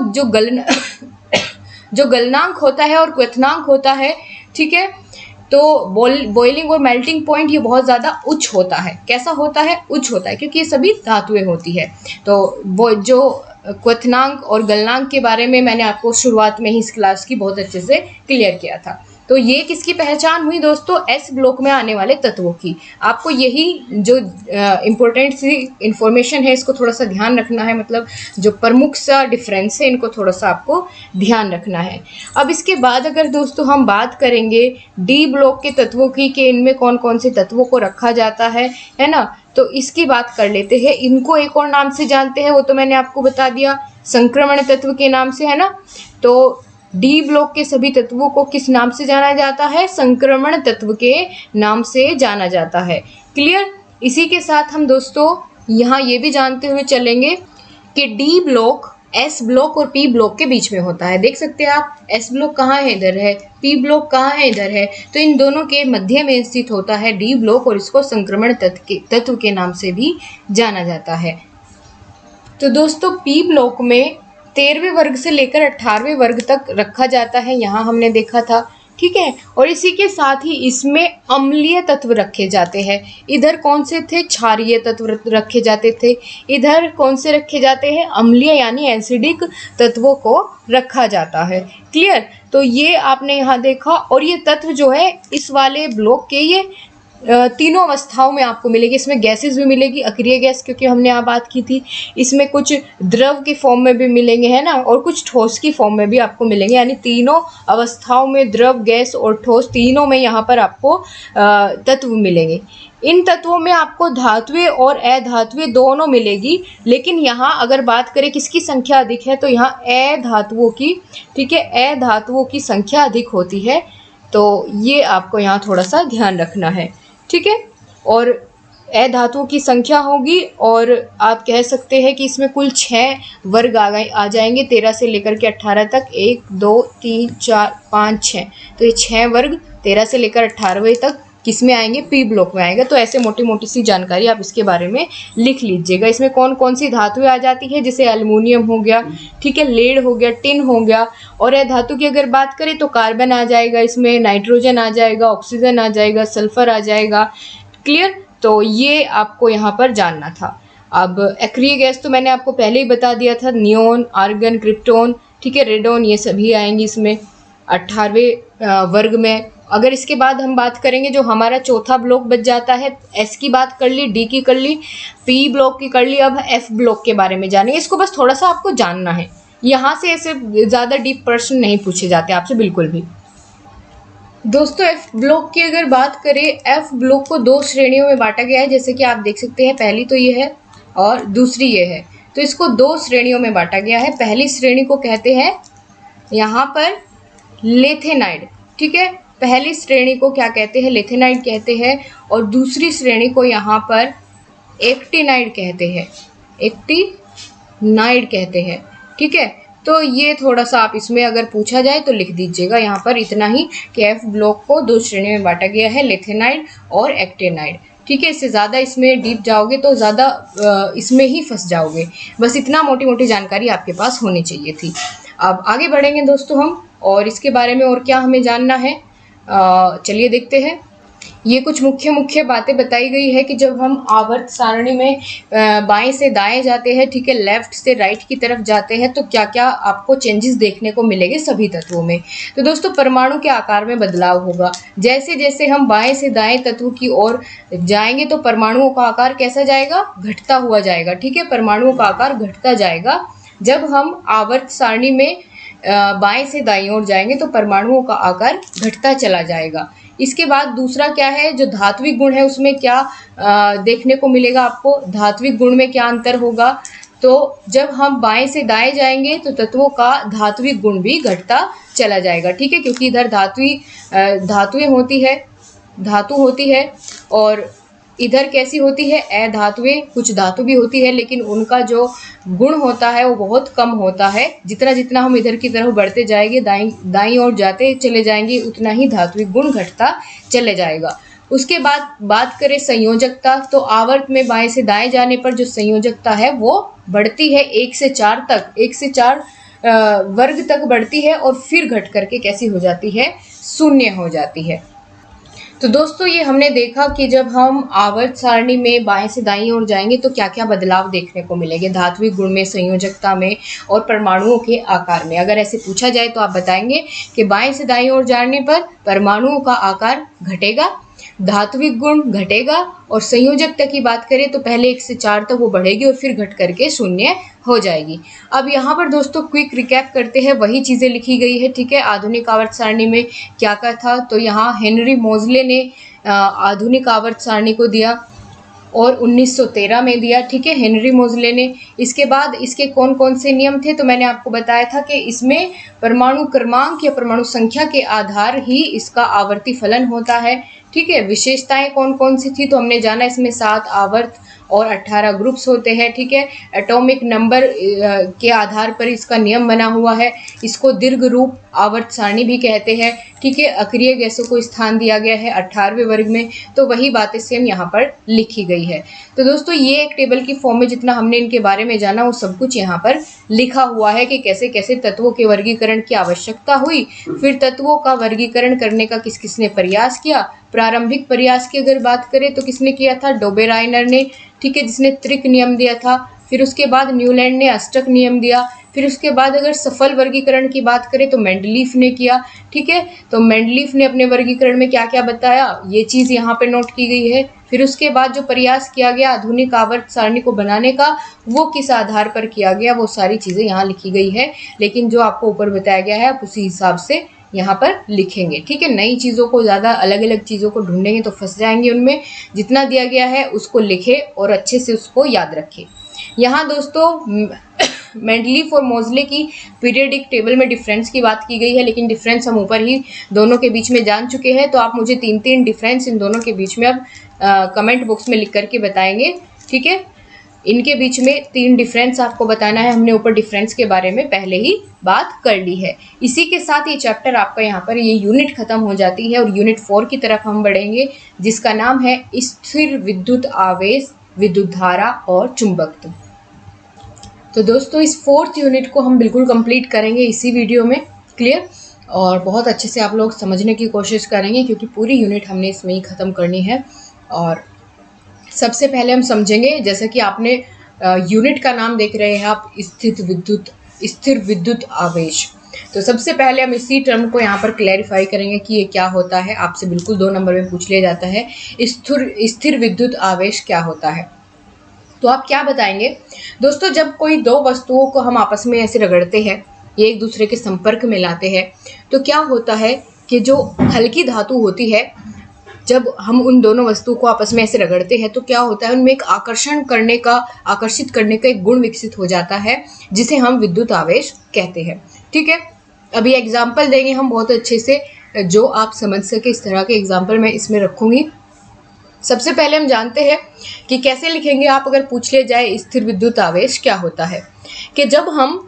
जो गलनांक होता है और क्वथनांक होता है, ठीक है, तो बॉइलिंग और मेल्टिंग पॉइंट ये बहुत ज़्यादा उच्च होता है। कैसा होता है? उच्च होता है, क्योंकि ये सभी धातुएं होती है। तो वो जो क्वथनांक और गलनांक के बारे में मैंने आपको शुरुआत में ही इस क्लास की बहुत अच्छे से क्लियर किया था। तो ये किसकी पहचान हुई दोस्तों? एस ब्लॉक में आने वाले तत्वों की। आपको यही जो इम्पोर्टेंट सी इंफॉर्मेशन है इसको थोड़ा सा ध्यान रखना है, मतलब जो प्रमुख सा डिफरेंस है इनको थोड़ा सा आपको ध्यान रखना है। अब इसके बाद अगर दोस्तों हम बात करेंगे डी ब्लॉक के तत्वों की कि इनमें कौन कौन से तत्वों को रखा जाता है ना, तो इसकी बात कर लेते हैं। इनको एक और नाम से जानते हैं, वो तो मैंने आपको बता दिया, संक्रमण तत्व के नाम से, है ना। तो डी ब्लॉक के सभी तत्वों को किस नाम से जाना जाता है? संक्रमण तत्व के नाम से जाना जाता है। क्लियर? इसी के साथ हम दोस्तों यहाँ ये भी जानते हुए चलेंगे कि डी ब्लॉक एस ब्लॉक और पी ब्लॉक के बीच में होता है। देख सकते हैं आप, एस ब्लॉक कहाँ है? इधर है। पी ब्लॉक कहाँ है? इधर है। तो इन दोनों के मध्य में स्थित होता है डी ब्लॉक, और इसको संक्रमण तत्व के नाम से भी जाना जाता है। तो दोस्तों पी ब्लॉक में 13वें वर्ग से लेकर 18वें वर्ग तक रखा जाता है, यहाँ हमने देखा था, ठीक है। और इसी के साथ ही इसमें अम्लीय तत्व रखे जाते हैं। इधर कौन से थे? क्षारीय तत्व रखे जाते थे। इधर कौन से रखे जाते हैं? अम्लीय यानी एसिडिक तत्वों को रखा जाता है। क्लियर? तो ये आपने यहाँ देखा। और ये तत्व जो है इस वाले ब्लॉक के ये तीनों अवस्थाओं में आपको मिलेगी। इसमें गैसेस भी मिलेगी, अक्रिय गैस, क्योंकि हमने यहाँ बात की थी। इसमें कुछ द्रव के फॉर्म में भी मिलेंगे, है ना, और कुछ ठोस की फॉर्म में भी आपको मिलेंगे। यानी तीनों अवस्थाओं में द्रव, गैस और ठोस, तीनों में यहाँ पर आपको तत्व मिलेंगे। इन तत्वों में आपको धातुएं और अधातुएं दोनों मिलेगी, लेकिन यहाँ अगर बात करें किसकी संख्या अधिक है तो यहाँ अधातुओं की, ठीक है, अधातुओं की संख्या अधिक होती है। तो ये आपको यहाँ थोड़ा सा ध्यान रखना है, ठीक है। और अधातुओं की संख्या होगी, और आप कह सकते हैं कि इसमें कुल 6 वर्ग आ जाएंगे, 13 से लेकर के 18 तक, 1 2 3 4 5 6। तो ये 6 वर्ग 13 से लेकर 18वें तक किस में आएंगे? पी ब्लॉक में आएंगे। तो ऐसे मोटी मोटी सी जानकारी आप इसके बारे में लिख लीजिएगा। इसमें कौन कौन सी धातुएं आ जाती है? जैसे एल्युमिनियम हो गया, ठीक है, लेड हो गया, टिन हो गया। और यह धातु की अगर बात करें तो कार्बन आ जाएगा, इसमें नाइट्रोजन आ जाएगा, ऑक्सीजन आ जाएगा, सल्फर आ जाएगा। क्लियर? तो ये आपको यहाँ पर जानना था। अब अक्रिय गैस तो मैंने आपको पहले ही बता दिया था, नियोन, आर्गन, क्रिप्टोन, ठीक है, रेडोन, ये सभी आएंगे इसमें 18वें वर्ग में। अगर इसके बाद हम बात करेंगे जो हमारा चौथा ब्लॉक बच जाता है, एस की बात कर ली, डी की कर ली, पी ब्लॉक की कर ली, अब एफ ब्लॉक के बारे में जानेंगे। इसको बस थोड़ा सा आपको जानना है, यहाँ से ऐसे ज़्यादा डीप प्रश्न नहीं पूछे जाते आपसे बिल्कुल भी। दोस्तों एफ ब्लॉक की अगर बात करें, एफ ब्लॉक को 2 श्रेणियों में बांटा गया है, जैसे कि आप देख सकते हैं। पहली तो ये है और दूसरी ये है। तो इसको 2 श्रेणियों में बांटा गया है। पहली श्रेणी को कहते हैं यहाँ पर लेथेनाइड, ठीक है, पहली श्रेणी को क्या कहते हैं? लेथेनाइड कहते हैं। और दूसरी श्रेणी को यहाँ पर एक्टिनाइड कहते हैं, एक्टिनाइड कहते हैं, ठीक है। तो ये थोड़ा सा आप इसमें अगर पूछा जाए तो लिख दीजिएगा यहाँ पर इतना ही कि एफ ब्लॉक को 2 श्रेणी में बांटा गया है, लेथेनाइड और एक्टिनाइड, ठीक है। इससे ज़्यादा इसमें डीप जाओगे तो ज़्यादा इसमें ही फंस जाओगे। बस इतना मोटी मोटी जानकारी आपके पास होनी चाहिए थी। अब आगे बढ़ेंगे दोस्तों हम, और इसके बारे में और क्या हमें जानना है, चलिए देखते हैं। ये कुछ मुख्य बातें बताई गई है कि जब हम आवर्त सारणी में बाएं से दाएं जाते हैं, ठीक है, लेफ्ट से राइट की तरफ जाते हैं, तो क्या क्या आपको चेंजेस देखने को मिलेंगे सभी तत्वों में। तो दोस्तों परमाणु के आकार में बदलाव होगा। जैसे जैसे हम बाएं से दाएं तत्व की ओर जाएंगे तो परमाणुओं का आकार कैसा जाएगा? घटता हुआ जाएगा, ठीक है, परमाणुओं का आकार घटता जाएगा। जब हम आवर्त सारणी में बाएं से दाईं ओर जाएंगे तो परमाणुओं का आकार घटता चला जाएगा। इसके बाद दूसरा क्या है, जो धात्विक गुण है उसमें क्या देखने को मिलेगा आपको? धात्विक गुण में क्या अंतर होगा? तो जब हम बाएं से दाएं जाएंगे तो तत्वों का धात्विक गुण भी घटता चला जाएगा, ठीक है, क्योंकि इधर धातुएं होती है, धातु होती है, और इधर कैसी होती है? अधातुएं। कुछ धातु भी होती है लेकिन उनका जो गुण होता है वो बहुत कम होता है। जितना जितना हम इधर की तरफ बढ़ते जाएंगे, दाईं ओर जाते चले जाएंगे, उतना ही धात्विक गुण घटता चले जाएगा। उसके बाद बात करें संयोजकता, तो आवर्त में बाएं से दाएं जाने पर जो संयोजकता है वो बढ़ती है 1 से 4 तक, 1 से 4 वर्ग तक बढ़ती है, और फिर घट करके कैसी हो जाती है? 0 हो जाती है। तो दोस्तों ये हमने देखा कि जब हम आवर्त सारणी में बाएं से दाईं ओर जाएंगे तो क्या क्या बदलाव देखने को मिलेंगे धात्विक गुण में, संयोजकता में और परमाणुओं के आकार में। अगर ऐसे पूछा जाए तो आप बताएंगे कि बाएं से दाईं ओर जाने पर परमाणुओं का आकार घटेगा, धात्विक गुण घटेगा और संयोजकता की बात करें तो पहले 1 से 4 तक वो बढ़ेगी और फिर घट करके 0 हो जाएगी। अब यहाँ पर दोस्तों क्विक रिकैप करते हैं, वही चीज़ें लिखी गई है, ठीक है। आधुनिक आवर्त सारणी में क्या क्या था, तो यहाँ हेनरी मोजले ने आधुनिक आवर्त सारणी को दिया और 1913 में दिया, ठीक है, हेनरी मोजले ने। इसके बाद इसके कौन कौन से नियम थे, तो मैंने आपको बताया था कि इसमें परमाणु क्रमांक या परमाणु संख्या के आधार ही इसका आवर्ती फलन होता है, ठीक है। विशेषताएं कौन कौन सी थी, तो हमने जाना इसमें 7 आवर्त और 18 ग्रुप्स होते हैं, ठीक है। एटॉमिक नंबर के आधार पर इसका नियम बना हुआ है। इसको दीर्घ रूप आवर्त सारणी भी कहते हैं, ठीक है। अक्रिय गैसों को स्थान दिया गया है 18वें वर्ग में, तो वही बातें सेम यहाँ पर लिखी गई है। तो दोस्तों ये एक टेबल की फॉर्म में जितना हमने इनके बारे में जाना वो सब कुछ यहाँ पर लिखा हुआ है कि कैसे कैसे तत्वों के वर्गीकरण की आवश्यकता हुई, फिर तत्वों का वर्गीकरण करने का किस किसने प्रयास किया। प्रारंभिक प्रयास की अगर बात करें तो किसने किया था, डोबेराइनर ने, ठीक है, जिसने त्रिक नियम दिया था। फिर उसके बाद न्यूलैंड ने अष्टक नियम दिया। फिर उसके बाद अगर सफल वर्गीकरण की बात करें तो मेंडलीफ ने किया, ठीक है। तो मेंडलीफ ने अपने वर्गीकरण में क्या क्या बताया, ये चीज़ यहाँ पे नोट की गई है। फिर उसके बाद जो प्रयास किया गया आधुनिक आवर्त सारणी को बनाने का, वो किस आधार पर किया गया, वो सारी चीज़ें यहाँ लिखी गई है। लेकिन जो आपको ऊपर बताया गया है आप उसी हिसाब से यहाँ पर लिखेंगे, ठीक है। नई चीज़ों को, ज़्यादा अलग अलग चीज़ों को ढूंढेंगे तो फंस जाएंगे उनमें। जितना दिया गया है उसको लिखे और अच्छे से उसको याद रखें। यहाँ दोस्तों मेंडलीफ और मोजले की पीरियडिक टेबल में डिफरेंस की बात की गई है, लेकिन डिफरेंस हम ऊपर ही दोनों के बीच में जान चुके हैं। तो आप मुझे 3 डिफरेंस इन दोनों के बीच में अब कमेंट बॉक्स में लिख करके बताएंगे, ठीक है। इनके बीच में 3 डिफरेंस आपको बताना है। हमने ऊपर डिफरेंस के बारे में पहले ही बात कर ली है। इसी के साथ ये चैप्टर आपका यहाँ पर ये यूनिट खत्म हो जाती है और यूनिट 4 की तरफ हम बढ़ेंगे, जिसका नाम है स्थिर विद्युत आवेश, विद्युत धारा और चुंबकत्व। तो दोस्तों इस 4th यूनिट को हम बिल्कुल कंप्लीट करेंगे इसी वीडियो में, क्लियर। और बहुत अच्छे से आप लोग समझने की कोशिश करेंगे क्योंकि पूरी यूनिट हमने इसमें ही ख़त्म करनी है। और सबसे पहले हम समझेंगे, जैसे कि आपने यूनिट का नाम देख रहे हैं आप, स्थिर विद्युत आवेश। तो सबसे पहले हम इसी टर्म को यहाँ पर क्लैरिफाई करेंगे कि ये क्या होता है। आपसे बिल्कुल 2 नंबर में पूछ लिया जाता है, स्थिर विद्युत आवेश क्या होता है। तो आप क्या बताएंगे दोस्तों, जब कोई 2 वस्तुओं को हम आपस में ऐसे रगड़ते हैं, ये एक दूसरे के संपर्क में लाते हैं, तो क्या होता है कि जो हल्की धातु होती है, जब हम उन दोनों वस्तुओं को आपस में ऐसे रगड़ते हैं तो क्या होता है, उनमें एक आकर्षित करने का एक गुण विकसित हो जाता है, जिसे हम विद्युत आवेश कहते हैं, ठीक है। अभी एग्जाम्पल देंगे हम बहुत अच्छे से, जो आप समझ सके, इस तरह के एग्जाम्पल मैं इसमें रखूंगी। सबसे पहले हम जानते हैं कि कैसे लिखेंगे आप, अगर पूछ लिया जाए स्थिर विद्युत आवेश क्या होता है, कि जब हम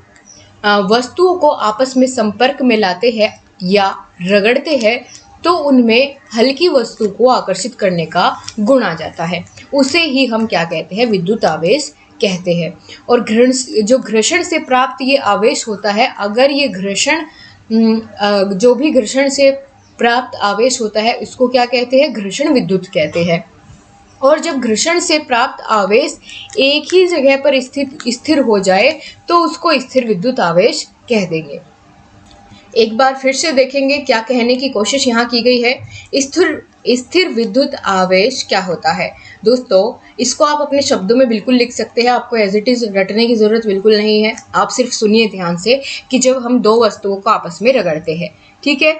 वस्तुओं को आपस में संपर्क में लाते हैं या रगड़ते हैं तो उनमें हल्की वस्तु को आकर्षित करने का गुण आ जाता है, उसे ही हम क्या कहते हैं, विद्युत आवेश कहते हैं। और घर्षण से प्राप्त ये आवेश होता है, अगर ये जो भी घर्षण से प्राप्त आवेश होता है इसको क्या कहते हैं, घर्षण विद्युत कहते हैं। और जब घर्षण से प्राप्त आवेश एक ही जगह पर स्थिर हो जाए तो उसको स्थिर विद्युत आवेश कह देंगे। एक बार फिर से देखेंगे क्या कहने की कोशिश यहाँ की गई है। स्थिर विद्युत आवेश क्या होता है दोस्तों, इसको आप अपने शब्दों में बिल्कुल लिख सकते हैं, आपको एज इट इज रटने की जरूरत बिल्कुल नहीं है। आप सिर्फ सुनिए ध्यान से कि जब हम 2 वस्तुओं को आपस में रगड़ते हैं, ठीक है,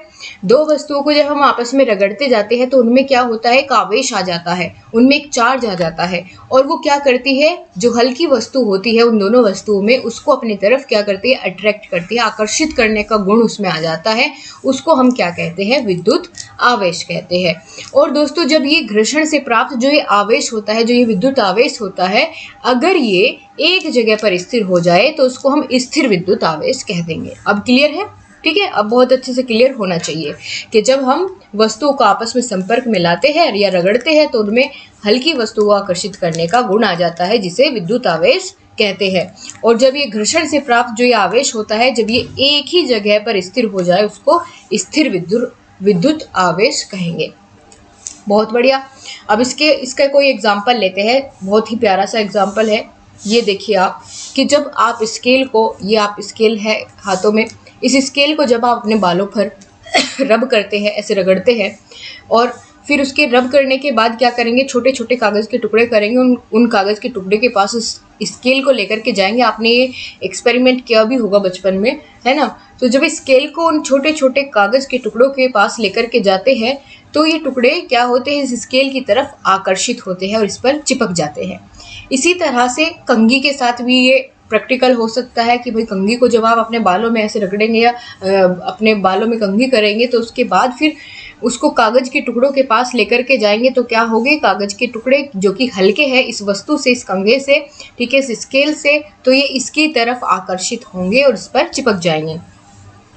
2 वस्तुओं को जब हम आपस में रगड़ते जाते हैं तो उनमें क्या होता है, एक आवेश आ जाता है, उनमें एक चार्ज आ जाता है, और वो क्या करती है, जो हल्की वस्तु होती है उन दोनों वस्तुओं में, उसको अपनी तरफ क्या करती है, अट्रैक्ट करती है, आकर्षित करने का गुण उसमें आ जाता है, उसको हम क्या कहते हैं, विद्युत आवेश कहते हैं। और दोस्तों जब ये घर्षण से प्राप्त जो ये आवेश होता है, जो ये विद्युत आवेश होता है, अगर ये एक जगह पर स्थिर हो जाए तो उसको हम स्थिर विद्युत आवेश कह देंगे। अब क्लियर है, ठीक है। अब बहुत अच्छे से क्लियर होना चाहिए कि जब हम वस्तुओं को आपस में संपर्क में लाते हैं या रगड़ते हैं तो उनमें हल्की वस्तु को आकर्षित करने का गुण आ जाता है, जिसे विद्युत आवेश कहते हैं। और जब ये घर्षण से प्राप्त जो ये आवेश होता है, जब ये एक ही जगह पर स्थिर हो जाए उसको स्थिर विद्युत आवेश कहेंगे। बहुत बढ़िया। अब इसका कोई एग्जाम्पल लेते हैं, बहुत ही प्यारा सा एग्जाम्पल है। ये देखिए आप कि जब आप स्केल को, ये आप स्केल है हाथों में, इस स्केल को जब आप अपने बालों पर रब करते हैं, ऐसे रगड़ते हैं, और फिर उसके रब करने के बाद क्या करेंगे, छोटे छोटे कागज़ के टुकड़े करेंगे, उन कागज़ के टुकड़े के पास उस स्केल को लेकर के जाएंगे। आपने ये एक्सपेरिमेंट किया भी होगा बचपन में, है ना। तो जब स्केल को उन छोटे छोटे कागज़ के टुकड़ों के पास लेकर के जाते हैं तो ये टुकड़े क्या होते हैं, इस स्केल की तरफ आकर्षित होते हैं और इस पर चिपक जाते हैं। इसी तरह से कंघी के साथ भी ये प्रैक्टिकल हो सकता है कि भाई कंघी को जब आप अपने बालों में ऐसे रगड़ेंगे या अपने बालों में कंघी करेंगे तो उसके बाद फिर उसको कागज़ के टुकड़ों के पास लेकर के जाएंगे तो क्या होंगे, कागज़ के टुकड़े जो कि हल्के हैं इस वस्तु से, इस कंघे से, ठीक है, इस स्केल से, तो ये इसकी तरफ आकर्षित होंगे और इस पर चिपक जाएंगे।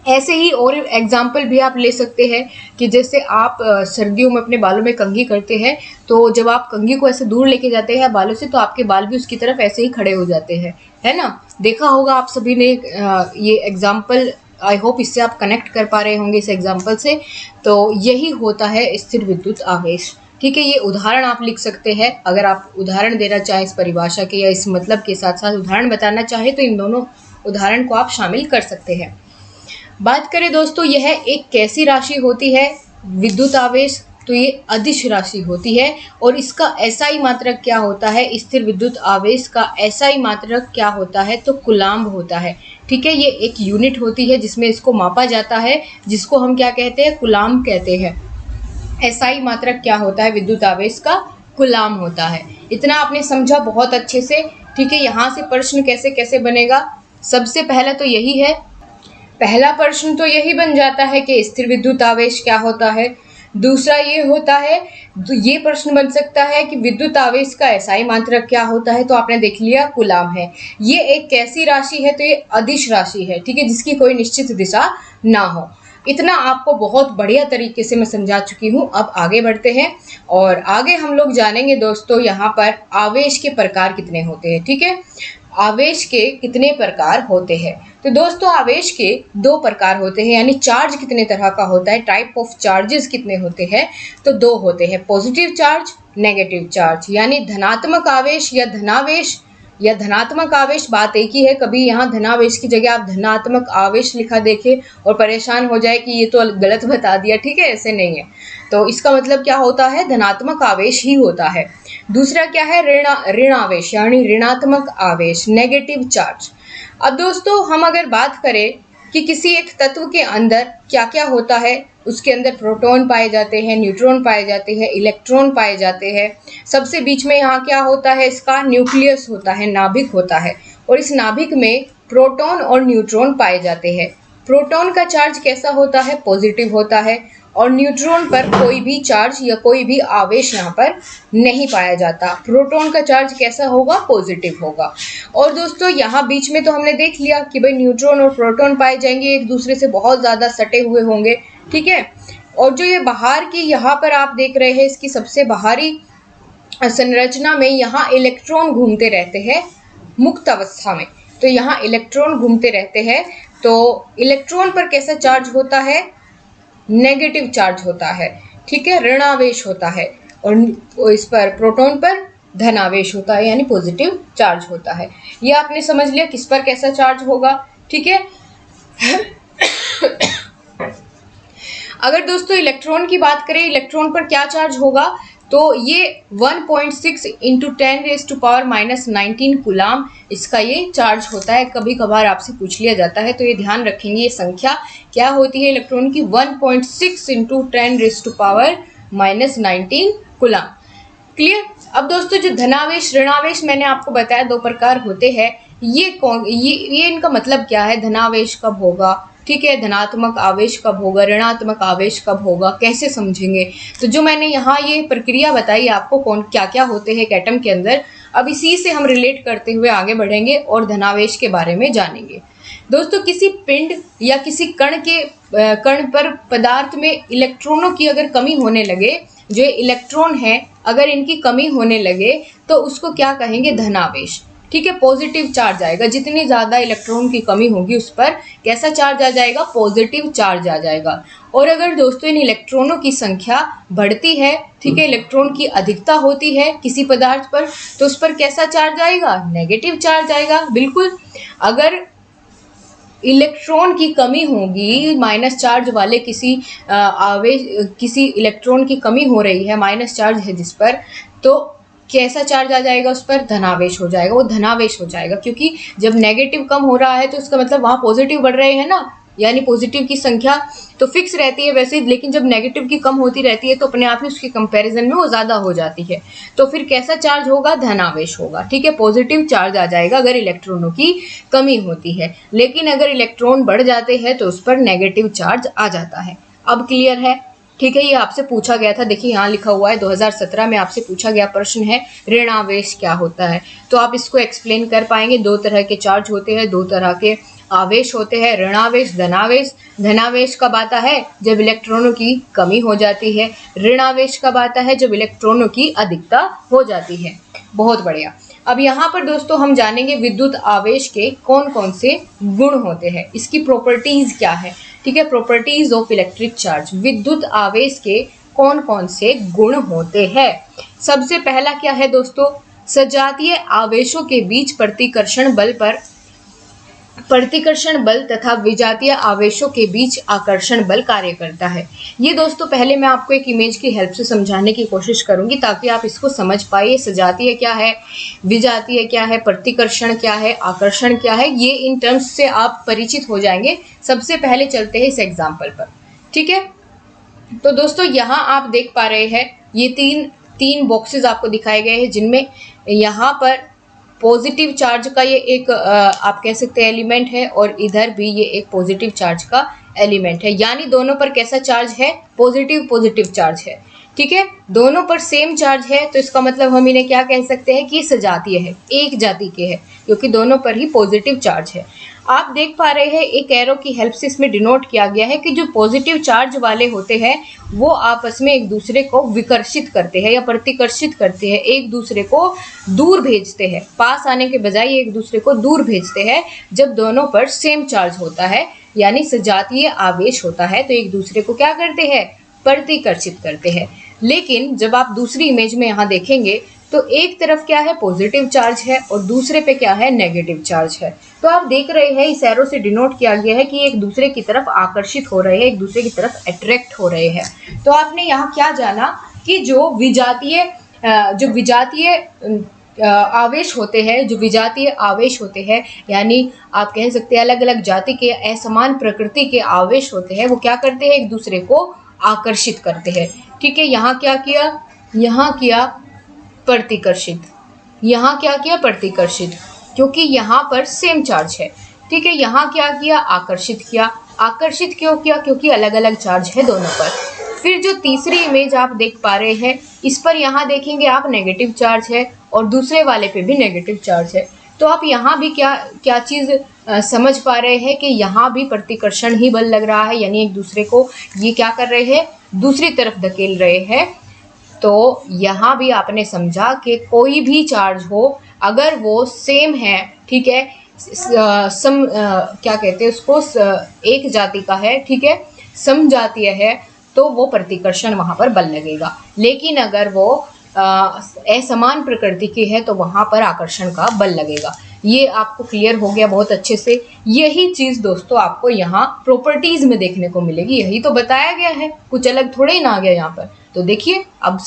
ऐसे ही और एग्जाम्पल भी आप ले सकते हैं कि जैसे आप सर्दियों में अपने बालों में कंघी करते हैं, तो जब आप कंघी को ऐसे दूर लेके जाते हैं बालों से तो आपके बाल भी उसकी तरफ ऐसे ही खड़े हो जाते हैं, है ना। देखा होगा आप सभी ने ये एग्जाम्पल, आई होप इससे आप कनेक्ट कर पा रहे होंगे इस एग्जाम्पल से। तो यही होता है स्थिर विद्युत आवेश, ठीक है। ये उदाहरण आप लिख सकते हैं, अगर आप उदाहरण देना चाहें इस परिभाषा के या इस मतलब के साथ साथ उदाहरण बताना चाहें तो इन दोनों उदाहरण को आप शामिल कर सकते हैं। बात करें दोस्तों, यह एक कैसी राशि होती है विद्युत आवेश, तो ये अदिश राशि होती है और इसका एसआई मात्रक क्या होता है, स्थिर विद्युत आवेश का एसआई मात्रक क्या होता है, तो कूलाम्ब होता है, ठीक है। ये एक यूनिट होती है जिसमें इसको मापा जाता है, जिसको हम क्या कहते हैं, कूलाम्ब कहते हैं। एसआई मात्रक क्या होता है विद्युत आवेश का, कूलाम्ब होता है। इतना आपने समझा बहुत अच्छे से, ठीक है। यहाँ से प्रश्न कैसे कैसे बनेगा, सबसे पहला तो यही है, पहला प्रश्न तो यही बन जाता है कि स्थिर विद्युत आवेश क्या होता है। दूसरा ये होता है, तो ये प्रश्न बन सकता है कि विद्युत आवेश का एसआई मात्रक क्या होता है, तो आपने देख लिया कूलाम्ब है। ये एक कैसी राशि है, तो ये अदिश राशि है, ठीक है, जिसकी कोई निश्चित दिशा ना हो। इतना आपको बहुत बढ़िया तरीके से मैं समझा चुकी हूँ। अब आगे बढ़ते हैं और आगे हम लोग जानेंगे दोस्तों यहाँ पर आवेश के प्रकार कितने होते हैं, ठीक है। आवेश के कितने प्रकार होते हैं, तो दोस्तों आवेश के दो प्रकार होते हैं, यानी चार्ज कितने तरह का होता है, टाइप ऑफ चार्जेस कितने होते हैं, तो दो होते हैं, पॉजिटिव चार्ज, नेगेटिव चार्ज, यानी धनात्मक आवेश या धनावेश या धनात्मक आवेश, बात एक ही है। कभी यहाँ धनावेश की जगह आप धनात्मक आवेश लिखा देखें और परेशान हो जाए कि ये तो गलत बता दिया, ठीक है, ऐसे नहीं है। तो इसका मतलब क्या होता है, धनात्मक आवेश ही होता है। दूसरा क्या है, ऋण आवेश, यानी ऋणात्मक आवेश, नेगेटिव चार्ज। अब दोस्तों हम अगर बात करें कि किसी एक तत्व के अंदर क्या क्या होता है, उसके अंदर प्रोटॉन पाए जाते हैं, न्यूट्रॉन पाए जाते हैं, इलेक्ट्रॉन पाए जाते हैं। सबसे बीच में यहाँ क्या होता है, इसका न्यूक्लियस होता है, नाभिक होता है, और इस नाभिक में प्रोटॉन और न्यूट्रॉन पाए जाते हैं। प्रोटॉन का चार्ज कैसा होता है, पॉजिटिव होता है, और न्यूट्रॉन पर कोई भी चार्ज या कोई भी आवेश यहाँ पर नहीं पाया जाता। प्रोटॉन का चार्ज कैसा होगा, पॉजिटिव होगा। और दोस्तों यहाँ बीच में तो हमने देख लिया कि भाई न्यूट्रॉन और प्रोटॉन पाए जाएंगे, एक दूसरे से बहुत ज़्यादा सटे हुए होंगे, ठीक है। और जो ये बाहर की यहाँ पर आप देख रहे हैं, इसकी सबसे बाहरी संरचना में यहाँ इलेक्ट्रॉन घूमते रहते हैं मुक्त अवस्था में, तो यहाँ इलेक्ट्रॉन घूमते रहते हैं। तो इलेक्ट्रॉन पर कैसा चार्ज होता है, नेगेटिव चार्ज होता है, ठीक है, ऋणावेश होता है, और इस पर प्रोटॉन पर धनावेश होता है, यानी पॉजिटिव चार्ज होता है। ये आपने समझ लिया किस पर कैसा चार्ज होगा, ठीक है। अगर दोस्तों इलेक्ट्रॉन की बात करें, इलेक्ट्रॉन पर क्या चार्ज होगा, तो ये 1.6 × 10⁻⁻19 कूलाम्ब इसका ये चार्ज होता है। कभी कभार आपसे पूछ लिया जाता है, तो ये ध्यान रखेंगे, ये संख्या क्या होती है इलेक्ट्रॉन की, 1.6 × 10⁻⁻19 कूलाम्ब। क्लियर। अब दोस्तों जो धनावेश ऋणावेश मैंने आपको बताया दो प्रकार होते हैं, ये इनका मतलब क्या है, धनावेश कब होगा, ठीक है, धनात्मक आवेश कब होगा, ऋणात्मक आवेश कब होगा, कैसे समझेंगे। तो जो मैंने यहाँ ये प्रक्रिया बताई आपको, कौन क्या क्या होते हैं एक एटम के अंदर, अब इसी से हम रिलेट करते हुए आगे बढ़ेंगे और धनावेश के बारे में जानेंगे। दोस्तों किसी पिंड या किसी कण पर पदार्थ में इलेक्ट्रॉनों की अगर कमी होने लगे, जो इलेक्ट्रॉन है अगर इनकी कमी होने लगे, तो उसको क्या कहेंगे, धनावेश, ठीक है, पॉजिटिव चार्ज आएगा। जितनी ज़्यादा इलेक्ट्रॉन की कमी होगी उस पर कैसा चार्ज आ जाएगा, पॉजिटिव चार्ज आ जाएगा। और अगर दोस्तों इन इलेक्ट्रॉनों की संख्या बढ़ती है, ठीक है, इलेक्ट्रॉन की अधिकता होती है किसी पदार्थ पर, तो उस पर कैसा चार्ज आएगा, नेगेटिव चार्ज आएगा। बिल्कुल, अगर इलेक्ट्रॉन की कमी होगी, माइनस चार्ज वाले किसी किसी इलेक्ट्रॉन की कमी हो रही है, माइनस चार्ज है जिस पर, तो कैसा चार्ज आ जाएगा उस पर, धनावेश हो जाएगा, वो धनावेश हो जाएगा। क्योंकि जब नेगेटिव कम हो रहा है तो उसका मतलब वहाँ पॉजिटिव बढ़ रहे हैं ना, यानी पॉजिटिव की संख्या तो फिक्स रहती है वैसे, लेकिन जब नेगेटिव की कम होती रहती है तो अपने आप में उसके कंपैरिजन में वो ज़्यादा हो जाती है। तो फिर कैसा चार्ज होगा, धनावेश होगा। ठीक है, पॉजिटिव चार्ज आ जाएगा अगर इलेक्ट्रॉनों की कमी होती है। लेकिन अगर इलेक्ट्रॉन बढ़ जाते हैं तो उस पर नेगेटिव चार्ज आ जाता है। अब क्लियर है? ठीक है, ये आपसे पूछा गया था, देखिए यहाँ लिखा हुआ है 2017 में आपसे पूछा गया प्रश्न है, ऋणावेश क्या होता है। तो आप इसको एक्सप्लेन कर पाएंगे। दो तरह के चार्ज होते हैं, दो तरह के आवेश होते हैं, ऋणावेश, धनावेश। धनावेश कब आता है, जब इलेक्ट्रॉनों की कमी हो जाती है। ऋणावेश कब आता है, जब इलेक्ट्रॉनों की अधिकता हो जाती है। बहुत बढ़िया। अब यहाँ पर दोस्तों हम जानेंगे विद्युत आवेश के कौन कौन से गुण होते हैं, इसकी प्रॉपर्टीज क्या है। ठीक है, प्रॉपर्टीज ऑफ इलेक्ट्रिक चार्ज, विद्युत आवेश के कौन कौन से गुण होते हैं। सबसे पहला क्या है दोस्तों, सजातीय आवेशों के बीच प्रतिकर्षण बल तथा विजातीय आवेशों के बीच आकर्षण बल कार्य करता है। ये दोस्तों पहले मैं आपको एक इमेज की हेल्प से समझाने की कोशिश करूंगी ताकि आप इसको समझ पाइए। सजातीय क्या है, विजातीय क्या है, प्रतिकर्षण क्या है, आकर्षण क्या है, ये इन टर्म्स से आप परिचित हो जाएंगे। सबसे पहले चलते हैं इस एग्जाम्पल पर। ठीक है, तो दोस्तों यहाँ आप देख पा रहे हैं ये तीन बॉक्सेस आपको दिखाए गए हैं, जिनमें यहाँ पर पॉजिटिव चार्ज का ये एक आप कह सकते हैं एलिमेंट है, और इधर भी ये एक पॉजिटिव चार्ज का एलिमेंट है। यानी दोनों पर कैसा चार्ज है, पॉजिटिव चार्ज है। ठीक है, दोनों पर सेम चार्ज है, तो इसका मतलब हम इन्हें क्या कह सकते हैं कि ये सजातीय है, एक जाति के है, क्योंकि दोनों पर ही पॉजिटिव चार्ज है। आप देख पा रहे हैं एक एरो की हेल्प से इसमें डिनोट किया गया है कि जो पॉजिटिव चार्ज वाले होते हैं वो आपस में एक दूसरे को विकर्षित करते हैं या प्रतिकर्षित करते हैं, एक दूसरे को दूर भेजते हैं, पास आने के बजाय एक दूसरे को दूर भेजते हैं। जब दोनों पर सेम चार्ज होता है यानी सजातीय आवेश होता है तो एक दूसरे को क्या करते हैं, प्रतिकर्षित करते हैं। लेकिन जब आप दूसरी इमेज में यहाँ देखेंगे तो एक तरफ क्या है, पॉजिटिव चार्ज है, और दूसरे पे क्या है, नेगेटिव चार्ज है। तो आप देख रहे हैं इस एरो से डिनोट किया गया है कि एक दूसरे की तरफ आकर्षित हो रहे हैं, एक दूसरे की तरफ अट्रैक्ट हो रहे हैं। तो आपने यहाँ क्या जाना कि जो विजातीय आवेश होते हैं, यानी आप कह सकते हैं अलग अलग जाति के असमान प्रकृति के आवेश होते हैं, वो क्या करते हैं, एक दूसरे को आकर्षित करते हैं। ठीक है, यहाँ क्या किया, यहाँ किया प्रतिकर्षित, यहाँ क्या किया, प्रतिकर्षित, क्योंकि यहाँ पर सेम चार्ज है। ठीक है, यहाँ क्या किया, आकर्षित किया। आकर्षित क्यों किया, क्योंकि अलग अलग चार्ज है दोनों पर। फिर जो तीसरी इमेज आप देख पा रहे हैं, इस पर यहाँ देखेंगे आप नेगेटिव चार्ज है और दूसरे वाले पे भी नेगेटिव चार्ज है। तो आप यहाँ भी क्या चीज़ समझ पा रहे हैं कि यहाँ भी प्रतिकर्षण ही बल लग रहा है, यानी एक दूसरे को ये क्या कर रहे हैं, दूसरी तरफ धकेल रहे हैं। तो यहाँ भी आपने समझा कि कोई भी चार्ज हो अगर वो सेम है, ठीक है, क्या कहते हैं उसको, एक जाति का है, ठीक है, समजातीय है, तो वो प्रतिकर्षण वहाँ पर बल लगेगा। लेकिन अगर वो असमान प्रकृति की है तो वहाँ पर आकर्षण का बल लगेगा। ये आपको क्लियर हो गया बहुत अच्छे से। यही चीज़ दोस्तों आपको यहाँ प्रॉपर्टीज में देखने को मिलेगी, यही तो बताया गया है, कुछ अलग थोड़े ही ना आ गया यहाँ पर। तो देखिए अब